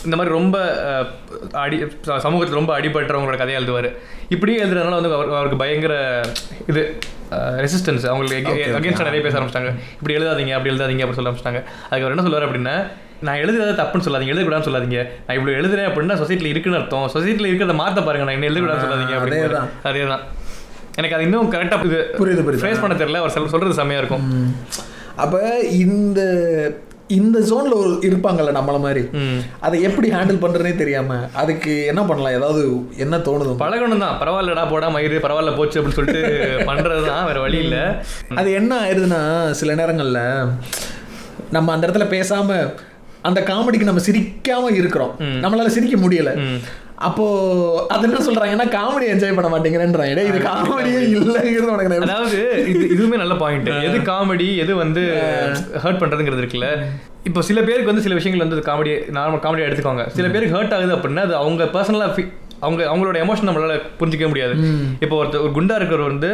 இந்த மாதிரி ரொம்ப சமூகத்தில் ரொம்ப அடிபட்டவங்களோட கதையை எழுதுவார். இப்படியே எழுதுறதுனால வந்து அவருக்கு பயங்கர இது ரெசிஸ்டன்ஸ், அவங்களுக்கு அகேன்ஸ்டாக நிறைய பேச ஆரம்பிச்சிட்டாங்க, இப்படி எழுதாதீங்க அப்படி எழுதாதீங்க அப்படி சொல்ல ஆரம்பிச்சிட்டாங்க. அதுக்கு அவர் என்ன சொல்லுவார் அப்படின்னா, நான் எழுதுறதை தப்புன்னு சொல்லாதீங்க, எழுதக்கூடாதுன்னு சொல்லாதீங்க, நான் இவ்வளோ எழுதுறேன் அப்படின்னா சொசைட்டியில் இருக்குன்னு அர்த்தம், சொசைட்டியில் இருக்கிறத மாற்ற பாருங்க, நான் என்ன எழுதக்கூடாதுன்னு சொல்லாதீங்க அப்படின்னு. அதே தான் எனக்கு அது இன்னும் கரெக்டாக இது புரியுது ஃபேஸ் பண்ண தெரியல, அவர் சொல்கிறது செம்மையாக இருக்கும். அப்போ இந்த ஜோன்ல ஒரு இருப்பாங்கல்ல நம்மள மாதிரி, அதை எப்படி ஹேண்டில் பண்றதுனே தெரியாம அதுக்கு என்ன பண்ணலாம், ஏதாவது என்ன தோணுது? பழகணும் தான், பரவாயில்லடா போடா மயிறு பரவாயில்ல போச்சு அப்படின்னு சொல்லிட்டு பண்றது தான், வேற வழி இல்லை. அது என்ன ஆயிடுதுன்னா, சில நேரங்கள்ல நம்ம அந்த இடத்துல பேசாம அந்த காமெடிக்கு நம்ம சிரிக்காம இருக்கிறோம், நம்மளால சிரிக்க முடியல. அப்போ அது என்ன சொல்றாங்கன்னா, காமெடி என்ஜாய் பண்ண மாட்டேங்கிறேன்றாங்க. இது காமெடியே இல்லைங்கிறது உனக்கு. அதாவது இதுவுமே நல்ல பாயிண்ட், எது காமெடி எது வந்து ஹர்ட் பண்றதுங்கிறது இருக்குல்ல. இப்போ சில பேருக்கு வந்து சில விஷயங்கள் வந்து காமெடி நார்மல் காமெடியாக எடுத்துக்கோங்க, சில பேருக்கு ஹர்ட் ஆகுது அப்படின்னா அது அவங்க பர்சனலாக அவங்களோட எமோஷன் நம்மளால புரிஞ்சிக்க முடியாது. இப்போ ஒரு குண்டா இருக்கிறவர் வந்து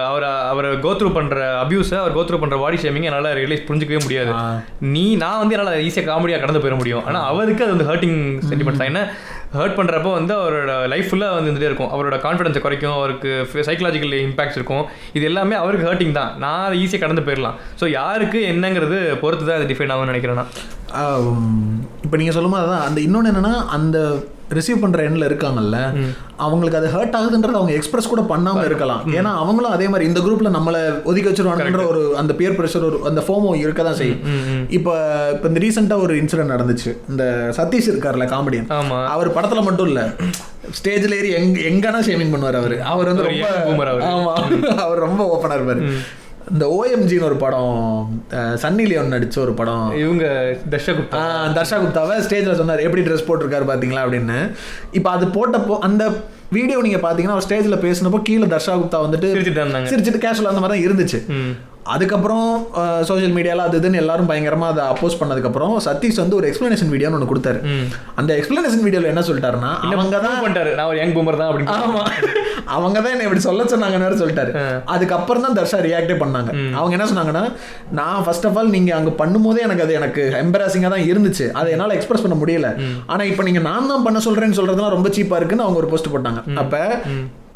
அவரை கோத்ரூ பண்ணுற அபியூஸை, அவர் கோத்ரூ பண்ணுற பாடி ஷேமிங் என்னால் ரியலைஸ் புரிஞ்சிக்கவே முடியாது. நான் வந்து என்னால் ஈஸியாக காமெடியாக கடந்து போயிட முடியும், ஆனால் அவருக்கு அது வந்து ஹர்ட்டிங் சென்டிமெண்ட்ஸ் தான். என்ன ஹர்ட் பண்ணுறப்போ வந்து அவரோட லைஃப் ஃபுல்லாக வந்து இருந்துகிட்டே இருக்கும், அவரோட கான்ஃபிடன்ஸை குறைக்கும், அவருக்கு சைக்கலாஜிக்கல் இம்பாக்ட்ஸ் இருக்கும், இது எல்லாமே அவருக்கு ஹர்ட்டிங் தான். நான் அதை ஈஸியாக கடந்து போயிடலாம். ஸோ யாருக்கு என்னங்கிறது பொறுத்து தான் அது டிஃபைன் ஆகும்னு நினைக்கிறேன்னா. இப்போ நீங்கள் சொல்லும்போது அதான் அந்த இன்னொன்று என்னென்னா, அந்த ரிசீவ் பண்ணுற எண்ணில் இருக்காங்கல்ல, அவங்களுக்கு அது ஹர்ட் ஆகுதுன்றது அவங்க எக்ஸ்பிரஸ் கூட பண்ணாமல் இருக்கலாம். ஏன்னா அவங்களும் அதே மாதிரி இந்த குரூப்பில் நம்மளை ஒதுக்கி வச்சிருவாங்கன்ற ஒரு அந்த பியர் ப்ரெஷர், ஒரு அந்த ஃபோமோ இருக்க தான் செய்யும். இப்போ இந்த ரீசெண்டாக ஒரு இன்சிடென்ட் நடந்துச்சு. இந்த சதீஷ் இருக்கார்ல காமெடியன், அவர் படத்தில் மட்டும் இல்லை ஸ்டேஜில் ஏறி எங்கன்னா ஷேமிங் பண்ணுவார். அவர் வந்து ரொம்ப அவர் ரொம்ப ஓப்பனாக இருப்பார். இந்த ஓஎம்ஜின்னு ஒரு படம், சன்னி லியோன் நடிச்ச ஒரு படம், இவங்க தர்ஷா குப்தாவை ஸ்டேஜில் சொன்னார், எப்படி ட்ரெஸ் போட்டிருக்காரு பார்த்தீங்களா அப்படின்னு. இப்போ அது போட்டப்போ அந்த வீடியோ நீங்கள் பார்த்தீங்கன்னா அவர் ஸ்டேஜில் பேசினப்போ கீழே தர்ஷா குப்தா வந்துட்டு சிரிச்சிட்டு கேஷுவல் அந்த மாதிரி தான் இருந்துச்சு. அதுக்கப்புறம் சோஷியல் மீடியாவில் அது இதுன்னு எல்லாரும் பயங்கரமாக அதை அப்போஸ் பண்ணதுக்கப்புறம் சதீஷ் வந்து ஒரு எக்ஸ்பிளனேஷன் வீடியோன்னு ஒன்று கொடுத்தாரு. அந்த எக்ஸ்பிளனேஷன் வீடியோவில் என்ன சொல்லிட்டாருன்னா, அவங்க தான் பண்ணிட்டாரு, நான் ஒரு யங் பூமர் தான் அப்படின்னு. ஆமாம், அவங்க தான் என்ன இப்படி சொல்ல சொன்னாங்கன்னு சொல்லிட்டாரு. அதுக்கப்புறம் தான் தர்ஷா ரியாக்டே பண்ணாங்க. அவங்க என்ன சொன்னாங்கன்னா, நான் ஃபர்ஸ்ட் ஆஃப் ஆல் நீங்கள் அங்கே பண்ணும்போதே எனக்கு எம்பராசிங்காக தான் இருந்துச்சு, அதை என்னால் எக்ஸ்பிரஸ் பண்ண முடியல. ஆனால் இப்போ நீங்கள் நான் தான் பண்ண சொல்கிறேன்னு சொல்கிறதுலாம் ரொம்ப சீப்பாக இருக்குன்னு அவங்க ஒரு போஸ்ட் போட்டாங்க. அப்போ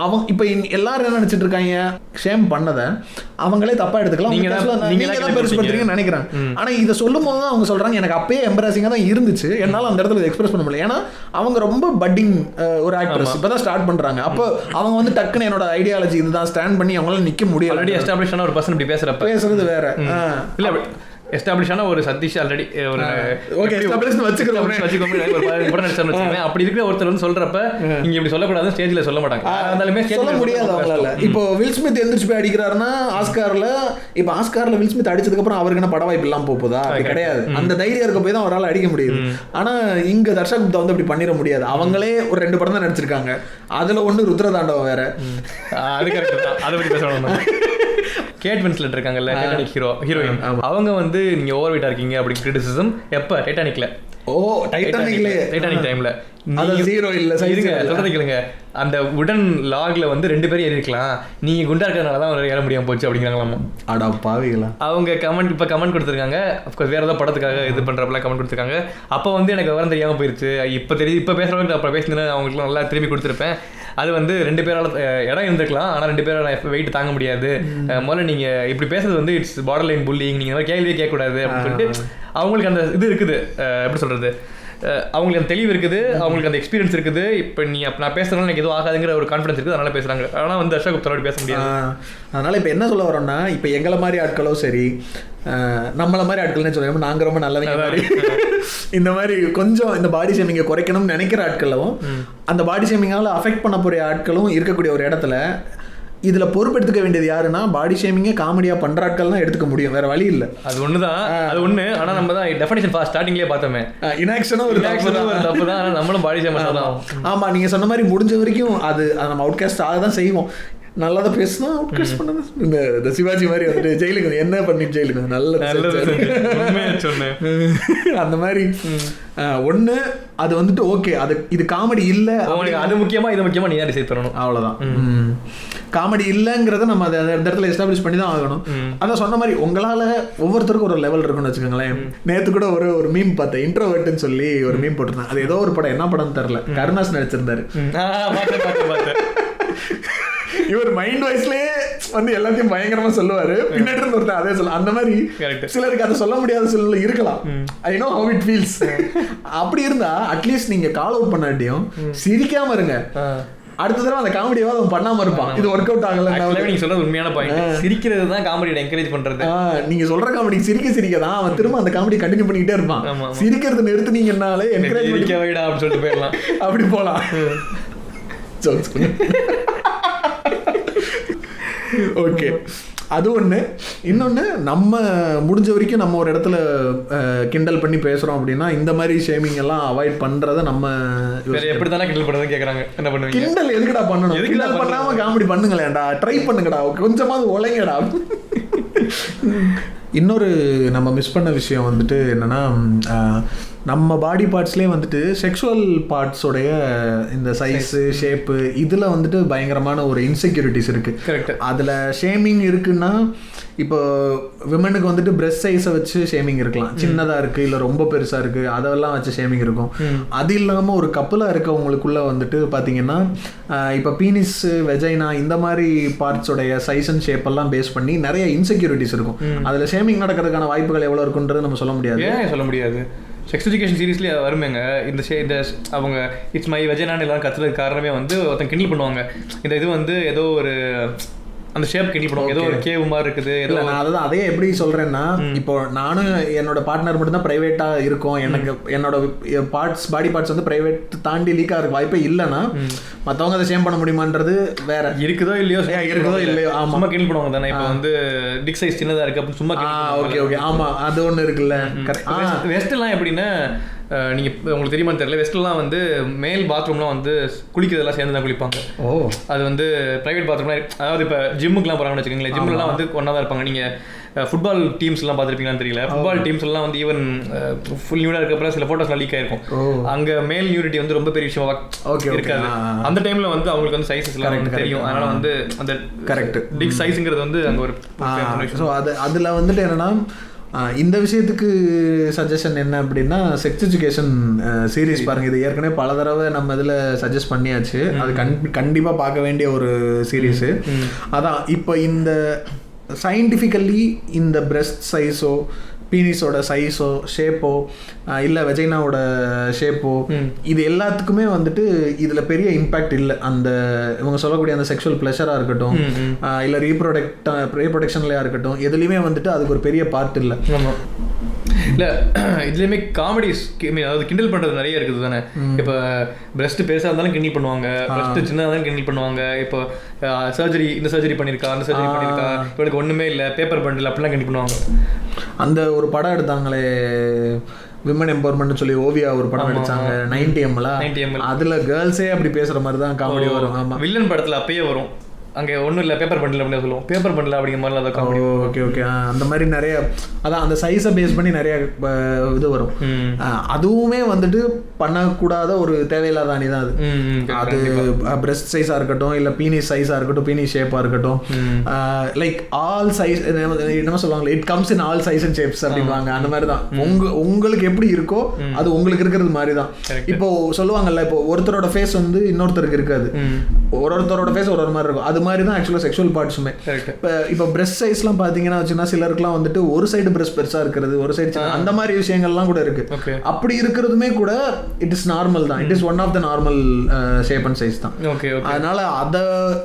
அவங்க இப்போ எல்லாரும் என்ன நினைச்சிட்டு இருக்காங்க, ஷேம் பண்ணதை அவங்களே தப்பா எடுத்துக்கலாம், நீங்க தான் பெருசுப்படுத்துறீங்கன்னு நினைக்கிறாங்க. ஆனா இதை சொல்லும் போது தான் அவங்க சொல்றாங்க எனக்கு அப்பயே எம்பராசிங்கா தான் இருந்துச்சு, என்னால அந்த இடத்துல எக்ஸ்பிரஸ் பண்ண முடியல. ஏன்னா அவங்க ரொம்ப பட்டிங் ஒரு ஆக்ட்ரஸ், இப்பதான் ஸ்டார்ட் பண்றாங்க. அப்போ அவங்க வந்து டக்குன்னு என்னோட ஐடியாலஜி இதுதான் ஸ்டாண்ட் பண்ணி அவங்களால நிக்க முடியும். ஆல்ரெடி எஸ்டாப்ளிஷ் ஆன ஒரு பர்சன் இப்படி பேசுறது வேற இல்ல, எஸ்டாப்ளிஷான ஒரு சதீஷ் ஆல்ரெடி ஒரு அப்படி இருக்கிற ஒருத்தர் வந்து சொல்றப்ப நீங்க இப்படி சொல்லக்கூடாது, ஸ்டேஜ்ல சொல்ல மாட்டாங்க, அதனாலுமே சொல்ல முடியாது அவங்களால. இப்போ வில் ஸ்மித் எந்திரிச்சு போய் அடிக்கிறாருன்னா ஆஸ்கார்ல, இப்போ ஆஸ்கார்ல வில் ஸ்மித் அடிச்சதுக்கு அப்புறம் அவருக்கு என்ன பட வாய்ப்பு இல்லாம போகுதா? அப்படி கிடையாது, அந்த தைரியம் இருக்க போய் தான் அவரால் அடிக்க முடியுது. ஆனா இங்க தர்ஷா குப்தா வந்து அப்படி பண்ணிட முடியாது. அவங்களே ஒரு 2 படம் தான் நடிச்சிருக்காங்க, அதுல ஒண்ணு ருத்ரதாண்டவம் வேற. அது கரெக்ட் தான், அதை பத்தி பேசணும். கேட் வின்ஸ்லெட் இருக்காங்கல்ல, டைட்டானிக் ஹீரோயின், அவங்க வந்து நீங்க ஓவர் வெயிட்டா இருக்கீங்க அப்படி கிரிட்டிசிசம் எப்ப டைட்டானிக்ல. டைட்டானிக் டைம்ல சொல்றது கேளுங்க, அந்த உடன் லாக்ல வந்து 2 பேரும் ஏறி இருக்கலாம், நீங்க குண்டா இருக்கிறதுனாலதான் ஏற முடியாம போச்சு அப்படிங்கிறாங்களாமா. அடா பாவிகளா. அவங்க கமெண்ட் கொடுத்துருக்காங்க, அப்கோர்ஸ் வேற ஏதாவது படத்துக்காக இது பண்றப்பெல்லாம் கமெண்ட் கொடுத்துருக்காங்க. அப்போ வந்து எனக்கு விவரம் தெரியாம போயிருச்சு, இப்ப தெரியுது, இப்ப பேசுறவங்க அப்புறம் பேசினா அவங்களுக்கு நல்லா திரும்பி கொடுத்துருப்பேன். அது வந்து 2 பேரால இடம் இருந்திருக்கலாம், ஆனா 2 பேரால வெயிட் தாங்க முடியாது, முதல்ல நீங்க இப்படி பேசுறது வந்து இட்ஸ் பார்டர் லைன் புல்லிங், நீங்க கேள்வியே கேட்கக்கூடாது அப்படின்னு சொல்லிட்டு அவங்களுக்கு அந்த இது இருக்குது, எப்படி சொல்றது, அவங்களுக்கு அந்த தெளிவு இருக்குது, அவங்களுக்கு அந்த எக்ஸ்பீரியன்ஸ் இருக்குது. இப்போ நான் பேசுறதுனால எனக்கு எதுவும் ஆகாதுங்கிற ஒரு கான்ஃபிடன்ஸ் இருக்குது, அதனால பேசுறாங்க. ஆனால் வந்து தர்ஷா குப்தாவோட பேச முடியாது. அதனால இப்போ என்ன சொல்ல வரோம்னா, இப்போ எங்களை மாதிரி ஆட்களோ சரி, நம்மள மாதிரி ஆட்கள்னு சொல்லுவோம், நாங்கள் ரொம்ப நல்லவங்க மாதிரி இந்த மாதிரி கொஞ்சம் இந்த பாடி ஷேமிங்கை குறைக்கணும்னு நினைக்கிற ஆட்களும், அந்த பாடி ஷேமிங்கால அஃபெக்ட் பண்ண போகிற ஆட்களும் இருக்கக்கூடிய ஒரு இடத்துல இதுல பொறுப்பெடுத்துக்க வேண்டியது யாருன்னா, பாடி ஷேமிங்கே காமெடியா பண்ற ஆட்கள் தான் எடுத்துக்க முடியும், வேற வழி இல்ல. அது ஒண்ணுதான், அது ஒண்ணு. ஆனா நம்ம தான் டெஃபினிஷன் ஸ்டார்டிங்லேயே பார்த்தோமே, இன்ஆக்ஷனா ஒரு தப்பு தான், நம்மளும் பாடி ஷேம் தான். ஆமா, நீங்க சொன்ன மாதிரி முடிஞ்ச வரைக்கும் அது நம்ம அவுட்காஸ்ட் ஆக தான் செய்வோம். நல்லதை பேசினா அவுட்காஸ்ட் பண்ணது. இந்த சிவாஜி மாதிரி வந்துட்டு ஜெயிலுக்கு என்ன பண்ணிட்டு ஜெயிலுக்கு நல்லது சொன்னேன் அந்த மாதிரி ஒண்ணு. அது வந்துட்டு ஓகே, அது இது காமெடி இல்ல, அது முக்கியமா இது முக்கியமா நீ தான் டிசைட் பண்ணணும், அவ்வளவுதான். காமெடி இல்லைங்கிறத நம்ம அதை அந்த இடத்துல எஸ்டாப்ளிஷ் பண்ணி தான் ஆகணும். அதான் சொன்ன மாதிரி உங்களால ஒவ்வொருத்தருக்கும் ஒரு லெவல் இருக்குன்னு வச்சுக்கோங்களேன். நேற்று கூட ஒரு மீம் பார்த்தேன், இன்ட்ரோவர்ட்னு சொல்லி ஒரு மீம் போட்டிருந்தேன். அது ஏதோ ஒரு படம், என்ன படம்னு தெரியல, கருணாஸ் நடிச்சிருந்தாரு. இவர் மைண்ட் வாய்ஸ்லயே வந்து எல்லாத்தையும் பயங்கரமா சொல்லுவாரு, பின்னாடி இருந்து ஒருத்தர் அதே சொல்ல. அந்த மாதிரி சிலருக்கு அதை சொல்ல முடியாத சூழ்நிலை இருக்கலாம். I know how it feels. அப்படி இருந்தா அட்லீஸ்ட் நீங்க கால் அவுட் பண்ணாட்டியும் சிரிக்காம இருங்க. அடுத்த தடவை அந்த காமெடியாவது அவன் பண்ணாம இருப்பான். இது ஒர்க் அவுட் ஆகல. நீங்க சொல்றது உண்மையான பாயிண்ட். சிரிக்கிறது தான் காமெடியை என்கரேஜ் பண்றது. நீங்க சொல்ற காமெடி சிரிக்க தான் அவன் திரும்ப அந்த காமெடி கண்டினியூ பண்ணிக்கிட்டே இருப்பான். சிரிக்கிறது நிறுத்துனீங்கன்னாலே என்கரேஜ் அப்படின்னு சொல்லிட்டு போயிடலாம், அப்படி போலாம். ஓகே, அது ஒன்று. இன்னொன்று, நம்ம முடிஞ்ச வரைக்கும் நம்ம ஒரு இடத்துல கிண்டல் பண்ணி பேசுகிறோம் அப்படின்னா இந்த மாதிரி ஷேமிங் எல்லாம் அவாய்ட் பண்ணுறதை நம்ம எப்படி தானே கிண்டல் பண்ணுறதுன்னு கேட்குறாங்க. என்ன பண்ணுவீங்க? கிண்டல் எதுக்குடா பண்ணணும்? கிண்டல் பண்ணாமல் காமெடி பண்ணுங்களேன்டா, ட்ரை பண்ணுங்கடா, கொஞ்சமாவது உழைங்கடா. இன்னொரு நம்ம மிஸ் பண்ண விஷயம் வந்துட்டு என்னன்னா, நம்ம பாடி பார்ட்ஸ்லேயே வந்துட்டு செக்ஷுவல் பார்ட்ஸோடைய இந்த சைஸு ஷேப்பு இதில் வந்துட்டு பயங்கரமான ஒரு இன்செக்யூரிட்டிஸ் இருக்குது. கரெக்ட். அதில் ஷேமிங் இருக்குன்னா, இப்போ விமனுக்கு வந்துட்டு பிரெஸ்ட் சைஸை வச்சு ஷேமிங் இருக்கலாம், சின்னதாக இருக்குது இல்லை ரொம்ப பெருசாக இருக்குது அதெல்லாம் வச்சு ஷேமிங் இருக்கும். அது இல்லாமல் ஒரு கப்பலாக இருக்கவங்களுக்குள்ள வந்துட்டு பார்த்தீங்கன்னா, இப்போ பீனிஸ், வெஜைனா இந்த மாதிரி பார்ட்ஸோடைய சைஸ் அண்ட் ஷேப் எல்லாம் பேஸ் பண்ணி நிறைய இன்செக்யூரிட்டிஸ் இருக்கும். அதில் ஷேமிங் நடக்கிறதுக்கான வாய்ப்புகள் எவ்வளோ இருக்குன்றது நம்ம சொல்ல முடியாது. ஏன் சொல்ல முடியாது? செக்ஸ் எஜுகேஷன் சீரீஸ்லேயே வருமேங்க, இந்த அவங்க இட்ஸ் மை வெஜைனான்னு எல்லாரும் கற்றுறதுக்கு காரணமே வந்து ஒருத்தன் கிண்டல் பண்ணுவாங்க. இந்த இது வந்து ஏதோ ஒரு அந்த ஷேப் கிண்டல் பண்ணுவாங்க, ஏதோ ஒரு கேவ் மாதிரி இருக்குது. நான் அதான் அதே எப்படி சொல்கிறேன்னா, இப்போ நானும் என்னோட பார்ட்னர் மட்டும் தான் ப்ரைவேட்டாக இருக்கும், எனக்கு என்னோட பாடி பார்ட்ஸ் வந்து ப்ரைவேட் தாண்டி லீக்காக இருக்க வாய்ப்பே இல்லைன்னா மற்றவங்க அதை ஷேம் பண்ண முடியுமான்றது வேற. இருக்குதோ இல்லையோ, ஆமாம் கிண்டல் பண்ணுவாங்க தானே. இப்போ வந்து டிக் சைஸ் சின்னதாக இருக்குது அப்படின்னு சும்மா. ஓகே ஓகே, ஆமாம், அது ஒன்று இருக்குல்ல. வெஸ்ட்லாம் எப்படின்னா, நீங்கள் உங்களுக்கு தெரியுமான்னு தெரியல, வெஸ்ட்லாம் வந்து மேல் பாத்ரூம்லாம் வந்து குளிக்கிறதெல்லாம் சேர்ந்து தான் குளிப்பாங்க. அது வந்து ப்ரைவேட் பாத்ரூம்லாம், அதாவது இப்போ ஜிம்முக்குலாம் போகிறாங்கன்னு வச்சுக்கோங்களேன், ஜிம்முலாம் வந்து ஒன்றா தான் இருப்பாங்க. நீங்கள் ஃபுட்பால் டீம்ஸ்லாம் பார்த்துருப்பீங்களான்னு தெரியல, ஃபுட்பால் டீம்ஸ்லாம் வந்து ஈவன் ஃபுல் நியூடாக இருக்கிறப்ப சில ஃபோட்டோஸ்லாம் லீக் ஆயிருக்கும். அங்கே மேல் நியூடிட்டி வந்து ரொம்ப பெரிய விஷயமா இருக்காது. அந்த டைமில் வந்து அவங்களுக்கு வந்து சைஸஸ்லாம் தெரியும், அதனால் வந்து அந்த கரெக்ட் டிக் சைஸுங்கிறது வந்து அங்கே ஒரு. ஸோ அதில் வந்துட்டு என்னென்னா, இந்த விஷயத்துக்கு சஜஷன் என்ன அப்படின்னா செக்ஸ் எஜுகேஷன் சீரீஸ் பாருங்கள். இது ஏற்கனவே பல தடவை நம்ம இதில் சஜஸ்ட் பண்ணியாச்சு. அது கண்டிப்பாக பார்க்க வேண்டிய ஒரு சீரீஸு. அதான் இப்போ இந்த சயின்டிஃபிக்கல்லி இந்த பிரெஸ்ட் சைஸோ பீனிஸோட சைஸோ ஷேப்போ இல்லை வெஜைனாவோட ஷேப்போ இது எல்லாத்துக்குமே வந்துட்டு இதில் பெரிய இம்பேக்ட் இல்லை. அந்த இவங்க சொல்லக்கூடிய அந்த செக்ஷுவல் ப்ளஷராக இருக்கட்டும் இல்லை ரீப்ரொடக்ஷன்லையாக இருக்கட்டும் எதுலேயுமே வந்துட்டு அதுக்கு ஒரு பெரிய பார்ட் இல்லை. இல்லை இதுலேயுமே காமெடிஸ் அதாவது கிண்டல் பண்ணுறது நிறைய இருக்குது தானே. இப்போ பிரெஸ்ட் பெருசாக இருந்தாலும் கிண்டல் பண்ணுவாங்க, பிரெஸ்ட் சின்னதாக இருந்தாலும் கிண்டல் பண்ணுவாங்க. இப்போ சர்ஜரி இந்த சர்ஜரி பண்ணியிருக்கா அந்த சர்ஜரி பண்ணியிருக்கா இவளுக்கு ஒன்றுமே இல்லை பேப்பர் பண்டில் அப்படிலாம் கிண்டல் பண்ணுவாங்க. அந்த ஒரு படம் எடுத்தாங்களே விமன் எம்பவர்மெண்ட் சொல்லி ஓவியா ஒரு படம் எடுத்தாங்க 90 அதில் கேர்ள்ஸே அப்படி பேசுகிற மாதிரி தான் காமெடி வரும். ஆமாம் வில்லன் படத்தில் அப்பயே வரும். அங்கே ஒன்றும் இல்லை பேப்பர் பண்டில் அப்படின்னு சொல்லுவோம். பேப்பர் பண்டில் அப்படிங்கிற மாதிரி அதை காமெடி. ஓகே ஓகே அந்த மாதிரி நிறைய அதான் அந்த சைஸை பேஸ் பண்ணி நிறைய இது வரும். அதுவுமே வந்துட்டு பண்ணக்கூடாத ஒரு தேவையில்லாத அணி தான் அது. அது பிரெஸ்ட் சைஸாக இருக்கட்டும் இல்லை பீனிஸ் சைஸாக இருக்கட்டும் பீனிஸ் ஷேப்பாக இருக்கட்டும் லைக் ஆல் சைஸ் என்ன சொல்லுவாங்களே it comes in all size and shapes அப்படின்வாங்க. அந்த மாதிரி தான் உங்களுக்கு எப்படி இருக்கோ அது உங்களுக்கு இருக்கிறது மாதிரி தான். இப்போ சொல்லுவாங்கல்ல இப்போ ஒருத்தரோட ஃபேஸ் வந்து இன்னொருத்தருக்கு இருக்காது, ஒருத்தரோட ஃபேஸ் ஒரு மாதிரி இருக்கும். அது மாதிரி தான் ஆக்சுவலாக செக்ஷுவல் பார்ட்ஸுமே. இப்போ பிரெஸ்ட் சைஸ்லாம் பார்த்தீங்கன்னா வச்சுன்னா சிலருக்குலாம் வந்துட்டு ஒரு சைடு பிரெஸ்ட் பெருசாக இருக்கிறது ஒரு சைடு அந்த மாதிரி விஷயங்கள்லாம் கூட இருக்கு. அப்படி இருக்கிறதுமே கூட இட் இஸ் நார்மல் தான். It is one of the normal shape and size தான். அதனால அதை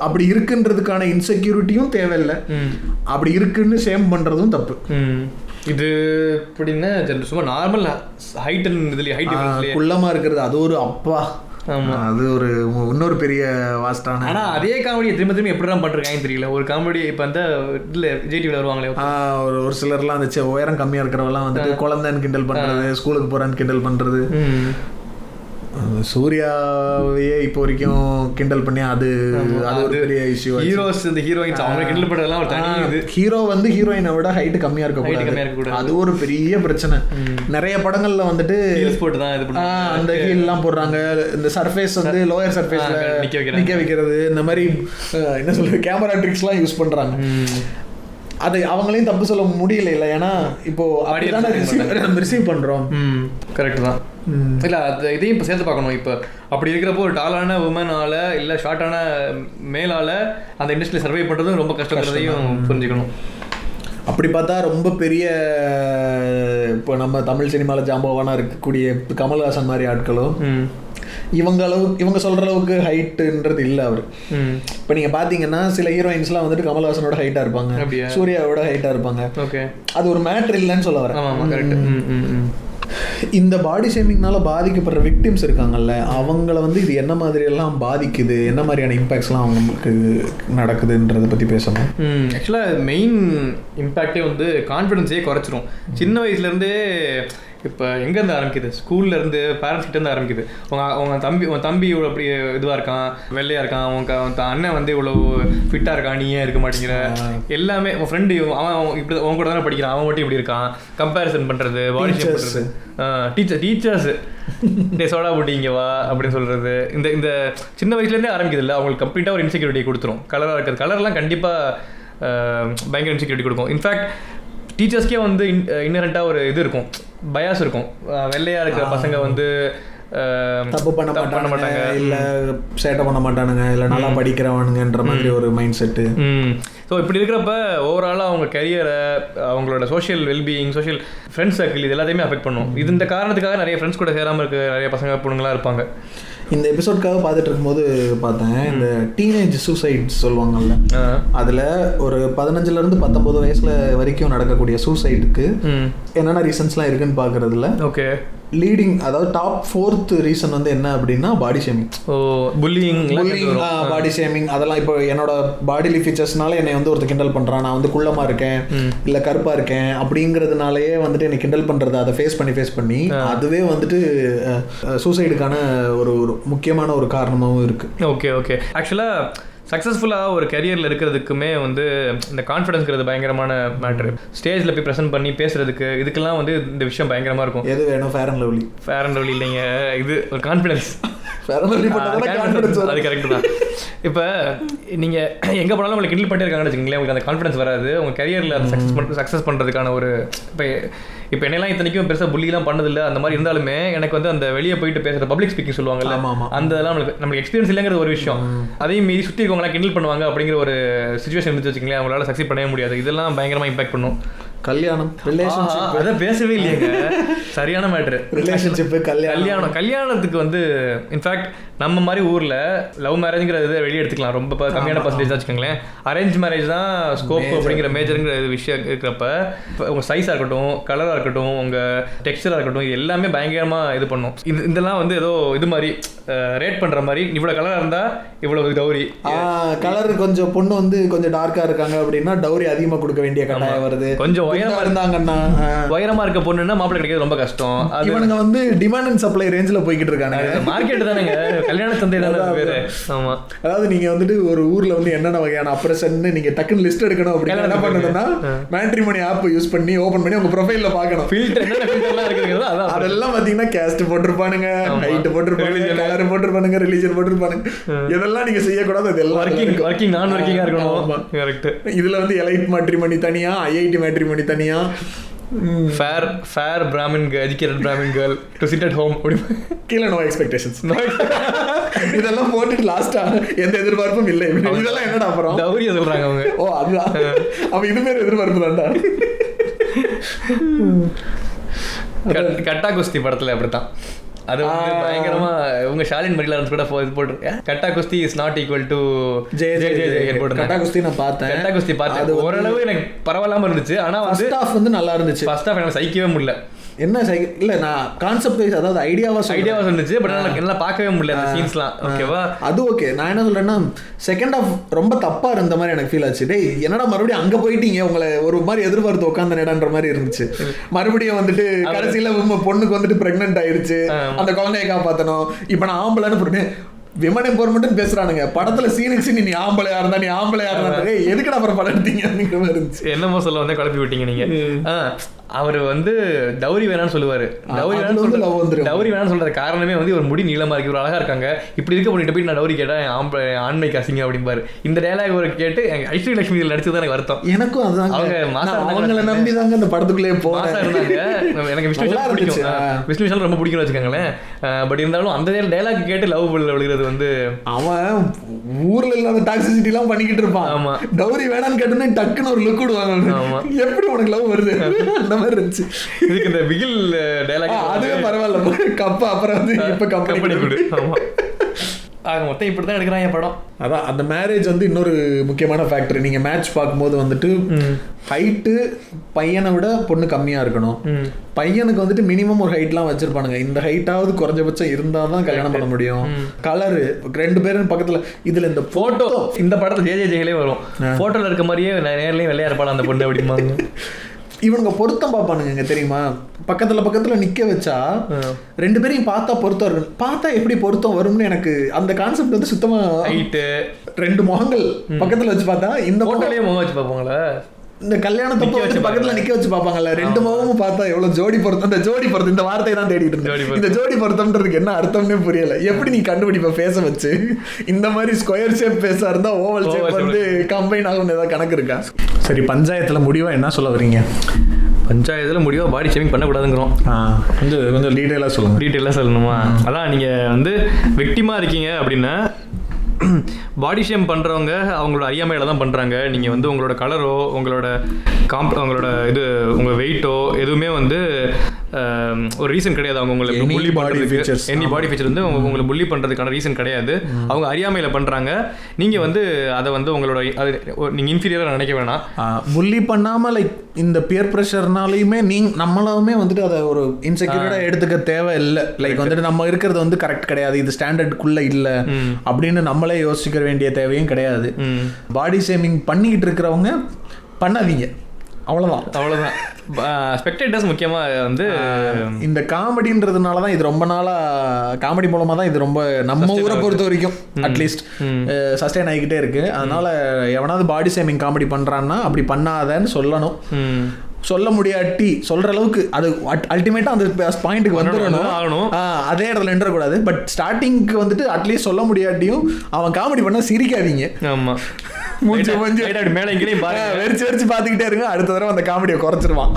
அப்படி இருக்குன்றதுக்கான இன்செக்யூரிட்டியும் தேவையில்லை, அப்படி இருக்குன்னு ஷேம் பண்ணுறதும் தப்பு. இது எப்படின்னா சும்மா நார்மல் ஹைட் இதுல ஹைட் குள்ளமாக இருக்கிறது அது ஒரு அப்பா அது ஒரு இன்னொரு பெரிய வாஸ்டான. ஆனால் அதே காமெடியை திரும்ப எப்படிதான் பண்ணிருக்காங்கன்னு தெரியல. ஒரு காமெடி இப்போ அந்த இதில் ஜிடிவியில் வருவாங்களே ஒரு சிலர்லாம் அந்த உயரம் கம்மியாக இருக்கிறவெல்லாம் வந்துட்டு குழந்தைன்னு கிண்டல் பண்ணுறது, ஸ்கூலுக்கு போகிறான்னு கிண்டல் பண்ணுறது. சூர்யாவையே இப்போ வரைக்கும் கிண்டல் பண்ணி அது ஒரு பெரிய இஷ்யூ. ஹீரோஸ் இந்த ஹீரோயின்ஸ் அவங்க கிண்டல் பண்ணுறதுலாம் ஒரு தனி இது. ஹீரோ வந்து ஹீரோயினை விட ஹைட் கம்மியாக இருக்கக்கூடாது, அது ஒரு பெரிய பிரச்சனை. நிறைய படங்கள்ல வந்துட்டு போட்டு தான் இது அந்த ஹீல்லாம் போடுறாங்க. இந்த சர்ஃபேஸ் வந்து லோயர் சர்ஃபேஸ்ல நிற்க வைக்கிறது, இந்த மாதிரி என்ன சொல்றது கேமரா ட்ரிக்ஸ்லாம் யூஸ் பண்றாங்க. அது அவங்களையும் தப்பு சொல்ல முடியல இல்லை, ஏன்னா இப்போ நம்ம ரிசீவ் பண்றோம். கரெக்ட் தான். இல்லை அது இதையும் இப்போ சேர்த்து பார்க்கணும். இப்போ அப்படி இருக்கிறப்போ ஒரு டாலான உமனால இல்லை ஷார்ட்டான மேலால அந்த இண்டஸ்ட்ரியில் சர்வை பண்ணுறதும் ரொம்ப கஷ்டங்கிறதையும் புரிஞ்சுக்கணும். அப்படி பார்த்தா ரொம்ப பெரிய இப்போ நம்ம தமிழ் சினிமாவில் ஜாம்பவானா இருக்கக்கூடிய கமல்ஹாசன் மாதிரி ஆட்களும் இவங்க சொல்ற அளவுக்கு ஹைட்டுன்றது இல்லை அவர். இப்போ நீங்க பாத்தீங்கன்னா சில ஹீரோயின்ஸ்லாம் வந்துட்டு கமல்ஹாசனோட ஹைட்டா இருப்பாங்க, சூர்யாவோட ஹைட்டா இருப்பாங்க. அது ஒரு மேட்டர் இல்லைன்னு சொல்ல வரேன். இந்த பாடி ஷேமிங்னால பாதிக்கப்படுற விக்டிம்ஸ் இருக்காங்கல்ல, அவங்கள வந்து இது என்ன மாதிரி எல்லாம் பாதிக்குது, என்ன மாதிரியான இம்பாக்ட்ஸ்லாம் அவங்களுக்கு நடக்குதுன்றதை பற்றி பேசணும். ஆக்சுவலாக மெயின் இம்பேக்டே வந்து கான்ஃபிடென்ஸே குறைச்சிரும். சின்ன வயசுலேருந்தே இப்போ எங்கேருந்து ஆரம்பிக்குது, ஸ்கூல்லேருந்து பேரண்ட்ஸ் கிட்டேருந்து ஆரம்பிக்குது. உங்கள் தம்பி இவ்வளோ அப்படி இதுவாக இருக்கான், வெள்ளையாக இருக்கான், உங்கள் அண்ணன் வந்து இவ்வளோ ஃபிட்டாக இருக்கான், நீ ஏன் இருக்க மாட்டேங்கிற, எல்லாமே உங்கள் ஃப்ரெண்டு அவன் இப்படி உங்க கூட தானே படிக்கிறான், அவன் மட்டும் இப்படி இருக்கான், கம்பேரிசன் பண்ணுறது, பாடி ஷேப் பண்ணுறது, டீச்சர்ஸு டே சோடா போட்டிங்க வா அப்படின்னு சொல்கிறது. இந்த சின்ன வயசுலேருந்தே ஆரம்பிக்குது இல்லை, அவங்களுக்கு கம்ப்ளீட்டாக ஒரு இன்செக்யூரிட்டி கொடுத்துரும். கலராக இருக்கிறது, கலர்லாம் கண்டிப்பாக பயங்கர இன்செக்யூரிட்டி கொடுக்கும். இன்ஃபேக்ட் டீச்சர்ஸ்க்கே வந்து இன்னரண்ட்டாக ஒரு இது இருக்கும், பயாஸ் இருக்கும். வெள்ளையாக இருக்கிற பசங்க வந்து தப்பு பண்ண மாட்டாங்க, இல்லை சேட்டை பண்ண மாட்டானுங்க, இல்லை நல்லா படிக்கிறவனுங்கன்ற மாதிரி ஒரு மைண்ட் செட்டு. ஸோ இப்படி இருக்கிறப்ப ஓவராலாக அவங்க கரியரை, அவங்களோட social wellbeing, social friends circle இது எல்லாத்தையுமே அஃபெக்ட் பண்ணும். இது இந்த காரணத்துக்காக நிறைய ஃப்ரெண்ட்ஸ் கூட சேராமல் இருக்க நிறைய பசங்க பொண்ணுங்களாம் இருப்பாங்க. இந்த எபிசோட்காக பார்த்துட்டு இருக்கும்போது பார்த்தேன், இந்த டீனேஜ் சூசைட்ஸ் சொல்லுவாங்கல்ல, அதில் ஒரு 15லேருந்து 19 வயசுல வரைக்கும் நடக்கக்கூடிய சூசைடுக்கு என்னென்ன ரீசன்ஸ்லாம் இருக்குன்னு பார்க்குறதுல ஓகே லீடிங், அதாவது டாப் 4th ரீசன் வந்து என்ன அப்படின்னா body shaming. Bullying, body shaming. அதெல்லாம் இப்போ என்னோட பாடிலி ஃபீச்சர்ஸ்னால என்னை வந்து ஒருத்தர் கிண்டல் பண்ணுறான், நான் வந்து குள்ளமாக இருக்கேன் இல்லை கருப்பாக இருக்கேன் அப்படிங்கிறதுனாலயே வந்துட்டு என்னை கிண்டல் பண்ணுறது, அதை ஃபேஸ் பண்ணி அதுவே வந்துட்டு சூசைடுக்கான ஒரு முக்கியமான ஒரு காரணமாகவும் இருக்குது. ஓகே ஆக்சுவலாக சக்ஸஸ்ஃபுல்லாக ஒரு கரியரில் இருக்கிறதுக்குமே வந்து இந்த கான்ஃபிடன்ஸ்ங்கிறது பயங்கரமான மேட்ரு. ஸ்டேஜில் போய் ப்ரெசென்ட் பண்ணி பேசுகிறதுக்கு இதுக்கெல்லாம் வந்து இந்த விஷயம் பயங்கரமாக இருக்கும். எது வேணும்? ஃபேர் அண்ட் லவ்லி இல்லைங்க, இது ஒரு கான்ஃபிடன்ஸ். அது கரெக்ட் தான். இப்போ நீங்கள் எங்கே போனாலும் உங்களை கிண்டில் பண்ணிட்டு இருக்காங்கன்னு வச்சுக்கோங்களேன், உங்களுக்கு அந்த கான்ஃபிடன்ஸ் வராது. உங்கள் கரியரில் அந்த சக்ஸஸ் பண்ணுறதுக்கான ஒரு இப்போ என்னெல்லாம் இத்தனைக்கும் பெருசாக புள்ளிலாம் பண்ணதில்லை. அந்த மாதிரி இருந்தாலுமே எனக்கு வந்து அந்த வெளியே போயிட்டு பேசுகிற பப்ளிக் ஸ்பீக்கிங் சொல்லுவாங்கல்ல, அந்த இதெல்லாம் நம்மளுக்கு எக்ஸ்பீரியன்ஸ் இல்லைங்கிற ஒரு விஷயம். அதையும் மீறி சுற்றி இருக்கவங்களாம் கிண்டில் பண்ணுவாங்க அப்படிங்கிற ஒரு சுச்சுவேஷன் இருந்துச்சு வச்சுக்கோங்களேன், அவங்களால சக்சீட் பண்ணவே முடியாது. இதெல்லாம் பயங்கரமாக இம்பாக்ட் பண்ணும். கல்யாணம், ரிலேஷன்ஷிப், அதை பேசவே இல்லைங்க. சரியான மேட்ரு. ரிலேஷன்ஷிப், கல்யாணத்துக்கு வந்து இன்ஃபேக்ட் நம்ம மாதிரி ஊரில் லவ் மேரேஜ்ங்கிறது வெளியே எடுத்துக்கலாம், ரொம்ப கம்மியான பர்சன்டேஜ் தான் வச்சுக்கோங்களேன். அரேஞ்ச் மேரேஜ் தான் ஸ்கோப் அப்படிங்கிற மேஜருங்கிற விஷயம் இருக்கிறப்ப உங்கள் சைஸாக இருக்கட்டும், கலராக இருக்கட்டும், உங்கள் டெக்ஸ்டராக இருக்கட்டும், இது எல்லாமே பயங்கரமாக இது பண்ணும். இதெல்லாம் வந்து ஏதோ இது மாதிரி ரேட் பண்ணுற மாதிரி, இவ்வளோ கலராக இருந்தால் இவ்வளோ டவுரி. கலர் கொஞ்சம் பொண்ணு வந்து கொஞ்சம் டார்க்காக இருக்காங்க அப்படின்னா டவுரி அதிகமாக கொடுக்க வேண்டிய கட்டாயம் வருது. கொஞ்சம் உயரமா இருந்தாங்கன்னா, உயரமா இருக்க பொண்ணுன்னா மாப்பிள்ளை கிடைக்கிறது ரொம்ப கஷ்டம். இவனுங்க வந்து டிமாண்ட் அண்ட் சப்ளை ரேஞ்சில் போய்கிட்டு இருக்காங்க. மார்க்கெட் தானேங்க, கல்யாண சந்தை தானே. ஆமா, அதாவது நீங்க வந்துட்டு ஒரு ஊர்ல வந்து என்னென்ன வகையான அப்ரேஷன் நீங்க டக்குன்னு லிஸ்ட் எடுக்கணும் அப்படின்னு என்ன பண்ணணும்னா, மேட்ரிமோனி ஆப் யூஸ் பண்ணி ஓபன் பண்ணி உங்க ப்ரொஃபைல்ல பார்க்கணும். ஃபில்டர் என்னென்ன ஃபில்டர்லாம் இருக்குங்க அதெல்லாம் பாத்தீங்கன்னா கேஸ்ட் போட்டிருப்பானுங்க, ஹைட் போட்டிருப்பானுங்க, கலர் போட்டிருப்பானுங்க, ரிலீஜன் போட்டிருப்பானுங்க. இதெல்லாம் நீங்க செய்யக்கூடாது. அதெல்லாம் ஒர்க்கிங் நான் ஒர்க்கிங்கா இருக்கணும். கரெக்ட். இதுல வந்து எலைட் மேட்ரிமோனி தனியா, ஐஐடி மேட்ரிமோனி தனியா, fair Brahmin girl, educated Brahmin girl to sit at home. கீழே no expectations. இதெல்லாம் போட்டுட்டு லாஸ்டா எந்த எதிர்பார்ப்பும் இல்லை. இதெல்லாம் என்னடா அப்புறம் டவுரியா சொல்றாங்க அவங்க. ஓ அதுதான். அப்ப இது பேர் எதிர்பார்ப்பு தான்டா. கட்டா குஸ்தி படத்துல அப்படித்தான். அது வந்து பயங்கரமா உங்க ஷாலின் மரிலாரன்ஸ் கூட போட்டுருக்கேன். கட்டா குஸ்தி இஸ் நாட் ஈக்குவல் டு ஜெய போட்டு. கட்டா குஸ்தி நான் பார்த்தேன். கட்டா குஸ்தி பார்த்தேன். அது ஓரளவு எனக்கு பரவாயில்லாம இருந்துச்சு. ஆனா ஃபர்ஸ்ட் ஹாஃப் வந்து நல்லா இருந்துச்சு. ஃபர்ஸ்ட் ஹாஃப் எனக்கு சகிக்கவே முடியல. என்ன இல்லை, நான் கான்செப்ட் வைஸ், அதாவது ஐடியாவா இருந்துச்சு. பட் எல்லாம் பார்க்கவே முடியல அந்த சீன்ஸ்லாம். ஓகேவா, அது ஓகே. நான் என்ன சொல்றேன்னா, செகண்ட் ஹாஃப் ரொம்ப தப்பா இருந்த மாதிரி எனக்கு ஃபீல் ஆச்சு. டேய் என்னடா மறுபடியும் அங்க போயிட்டீங்க, உங்களை ஒரு மாதிரி எதிர்பார்த்து உட்காந்த நேடான்ற மாதிரி இருந்துச்சு. மறுபடியும் வந்துட்டு கடைசியில பொண்ணுக்கு வந்துட்டு பிரெக்னென்ட் ஆயிருச்சு, அந்த குழந்தைய காப்பாற்றணும். இப்போ நான் ஆம்பளைன்னு போட்டேன், விமன் எம்பவர்மெண்ட் பேசுறானுங்க. படத்துல சீனுக்கு சீன், நீ ஆம்பளையா இருந்தா நீ ஆம்பளையா இருந்தா எதுக்குடா அப்புறம் படம் எடுத்தீங்க அப்படிங்கிற மாதிரி இருந்துச்சு. என்னமோ சொல்ல வந்து குழப்பி விட்டீங்க நீங்க. அவர் வந்து டவுரி வேணான்னு சொல்லுவாரு. டவுரி வேணான்னு சொல்ற காரணமே வந்து ஒரு முடி நீளமா இருக்கு, ஒரு அழகா இருக்காங்க, இப்படி இருக்க பண்ணிட்டு போய் நான் டவுரி கேட்டா ஆண்மைக்கு அசிங்க அப்படிம்பாரு. இந்த டயலாக் ஒரு கேட்டு ஐஸ்வர்யா லட்சுமி இதில் நடிச்சது எனக்கு வருத்தம். எனக்கும் அதுதான். அவங்க அவங்களை நம்பி தாங்க இந்த படத்துக்குள்ளே போசா இருந்தாங்க. எனக்கு விஷ்ணு விஷால் பிடிக்கும், விஷ்ணு விஷால் ரொம்ப பிடிக்கும்னு வச்சுக்கோங்களேன். பட் இருந்தாலும் அந்த டயலாக் கேட்டு லவ் விழுகிறது வந்து, அவன் ஊர்ல இல்லாத டாக்ஸிசிட்டி எல்லாம் பண்ணிக்கிட்டு இருப்பான். ஆமா, டவுரி வேணான்னு கேட்டோன்னே டக்குன்னு ஒரு லுக் விடுவாங்க. எப்படி உனக்கு லவ் வருது அந்த மாதிரி இருந்துச்சு. இதுக்கு இந்த பிகில் டயலாக் அதுவே பரவாயில்ல, கப்பா அப்புறம் வந்து இப்ப கம்பெனி கொடு. ஆமா, ஆக மொத்தம் இப்படி தான் எடுக்கிறாங்க படம். அதான் அந்த மேரேஜ் வந்து இன்னொரு முக்கியமான ஃபேக்டர். நீங்க மேட்ச் பார்க்கும்போது வந்துட்டு ஹைட்டு பையனை விட பொண்ணு கம்மியா இருக்கணும். பையனுக்கு வந்துட்டு மினிமம் ஒரு ஹைட்லாம் வச்சிருப்பானுங்க. இந்த ஹைட்டாவது குறைஞ்சபட்சம் இருந்தால் தான் கல்யாணம் பண்ண முடியும். கலரு ரெண்டு பேரும் பக்கத்துல. இதுல இந்த போட்டோ, இந்த படத்துல ஜெயஜெயலே வரும், போட்டோல இருக்க மாதிரியே நேர்லயும் வெள்ளையா இருப்பாள் அந்த பொண்ணு அப்படிம்பாங்க. இவனுங்க பொருத்தம் பார்ப்பானுங்க தெரியுமா, பக்கத்துல நிக்க வச்சா ரெண்டு பேரையும் பார்த்தா பொருத்தம் இருக்கு. பார்த்தா எப்படி பொருத்தம் வரும்னு எனக்கு அந்த கான்செப்ட் வந்து சுத்தமா. ஹைட்டு, ரெண்டு முகங்கள் பக்கத்துல வச்சு பார்த்தா, இந்த போட்டோலயே முகம் வச்சு பார்ப்பாங்களா, இந்த கல்யாணத்தை வச்சு பக்கத்துல நிக்க வச்சு பார்ப்பாங்கல்ல, ரெண்டு முகமும் பார்த்தா எவ்வளவு ஜோடி பொருத்தம். இந்த ஜோடி பொருத்தம், இந்த வார்த்தையை தான் தேடிட்டு இருந்தேன். இந்த ஜோடி பொருத்தம்ன்றதுக்கு என்ன அர்த்தம்னே புரியல. எப்படி நீ கண்டுபிடிப்ப பேச வச்சு? இந்த மாதிரி ஸ்கொயர் ஷேப் பேஸா இருந்தா ஓவல் ஷேப் வந்து கம்பைன் ஆகும்னு ஏதாவது கணக்கு இருக்கா? சரி, பஞ்சாயத்துல முடிவா என்ன சொல்ல வரீங்க? பஞ்சாயத்தில் முடிவாக பாடி ஷேவிங் பண்ணக்கூடாதுங்கிறோம். கொஞ்சம் டீட்டெயிலாக சொல்லுங்கள். டீட்டெயிலாக சொல்லணுமா? அதான் நீங்கள் வந்து விக்டிமாக இருக்கீங்க அப்படின்னா, பாடி ஷேம் பண்ணுறவங்க அவங்களோட அறியாமையில் தான் பண்ணுறாங்க. நீங்கள் வந்து உங்களோட கலரோ உங்களோட இது உங்கள் வெயிட்டோ எதுவுமே வந்து ஒரு ரீசன் கிடையாது. அவங்க உங்களுக்கு புள்ளி பண்ணுறதுக்கு எனி பாடி ஃபீச்சர் வந்து உங்களை புள்ளி பண்ணுறதுக்கான ரீசன் கிடையாது. அவங்க அறியாமையில் பண்ணுறாங்க. நீங்கள் வந்து அதை வந்து உங்களோட அது நீங்கள் இன்ஃபீரியராக நினைக்க வேணாம். புள்ளி பண்ணாமல் லைக் இந்த பியர் ப்ரெஷர்னாலையுமே நம்மளாலுமே வந்துட்டு அதை ஒரு இன்செக்யூர்டாக எடுத்துக்க தேவை இல்லை. லைக் வந்துட்டு நம்ம இருக்கிறது வந்து கரெக்ட் கிடையாது, இது ஸ்டாண்டர்டுக்குள்ளே இல்லை அப்படின்னு நம்மளே யோசிக்க வேண்டிய தேவையும் கிடையாது. பாடி ஷேமிங் பண்ணிக்கிட்டு இருக்கிறவங்க பண்ணாதீங்க, அவ்வளோதான். ஸ்பெக்டேட்டர்ஸ் முக்கியமாக வந்து இந்த காமெடின்றதுனால தான் இது ரொம்ப நாளாக காமெடி மூலமாக தான் இது ரொம்ப நம்ம ஊரை பொறுத்த வரைக்கும் அட்லீஸ்ட் சஸ்டெயின் ஆகிக்கிட்டே இருக்குது. அதனால் எவனாவது பாடி ஷேமிங் காமெடி பண்ணுறான்னா அப்படி பண்ணாதன்னு சொல்லணும். சொல்ல முடியாட்டி சொல்கிற அளவுக்கு அது அல்டிமேட்டாக அந்த பாயிண்ட்டுக்கு வந்துடணும் ஆகணும். அதே இடத்துல நின்றக்கூடாது. பட் ஸ்டார்டிங்க்கு வந்துட்டு அட்லீஸ்ட் சொல்ல முடியாட்டியும் அவன் காமெடி பண்ணால் சிரிக்காதீங்க. ஆமாம், மேலே எங்கேயும் வெறிச்சு வெறிச்சு பார்த்துக்கிட்டே இருங்க. அடுத்த தடவை அந்த காமெடியை குறைச்சிருவான்.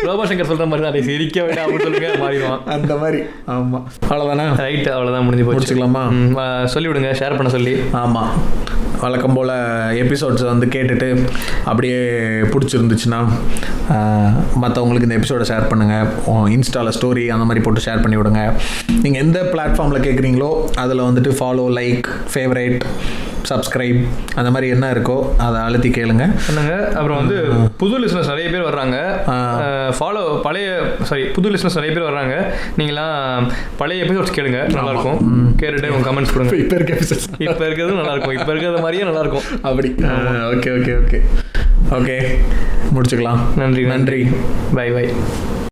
ரோபோசங்கர் சொல்கிற மாதிரி அதை சிரிக்க வேண்டாம் அப்படின்னு சொல்லுங்க, மாறிடுவான் அந்த மாதிரி. ஆமாம், அவ்வளோதானே. ரைட்டு, அவ்வளோதான், முடிச்சுக்கலாமா? சொல்லிவிடுங்க, ஷேர் பண்ண சொல்லி. ஆமாம், வழக்கம் போல் எபிசோட்ஸை வந்து கேட்டுட்டு அப்படியே பிடிச்சிருந்துச்சுன்னா மற்றவங்களுக்கு இந்த எபிசோடை ஷேர் பண்ணுங்கள். இன்ஸ்டாவில் ஸ்டோரி அந்த மாதிரி போட்டு ஷேர் பண்ணி விடுங்க. நீங்கள் எந்த பிளாட்ஃபார்மில் கேட்குறீங்களோ அதில் வந்துட்டு ஃபாலோ, லைக், ஃபேவரேட், சப்ஸ்கிரைப் அந்த மாதிரி என்ன இருக்கோ அதை அழுத்தி கேளுங்க பண்ணுங்க. அப்புறம் வந்து புது லிஸ்னர்ஸ் நிறைய பேர் வர்றாங்க. புது லிஸ்னர்ஸ் நிறைய பேர் வர்றாங்க. நீங்களாம் பழைய எபிசோட்ஸ் கேளுங்க, நல்லாயிருக்கும். கேட்டுட்டு உங்கள் கமெண்ட்ஸ் கொடுங்க. இப்போ இருக்க எபிசோட்ஸ் இப்போ இருக்கிறது நல்லாயிருக்கும், இப்போ இருக்கிறது மாதிரியே நல்லாயிருக்கும். அப்படி ஓகே ஓகே ஓகே ஓகே முடிச்சுக்கலாம். நன்றி, பை பை.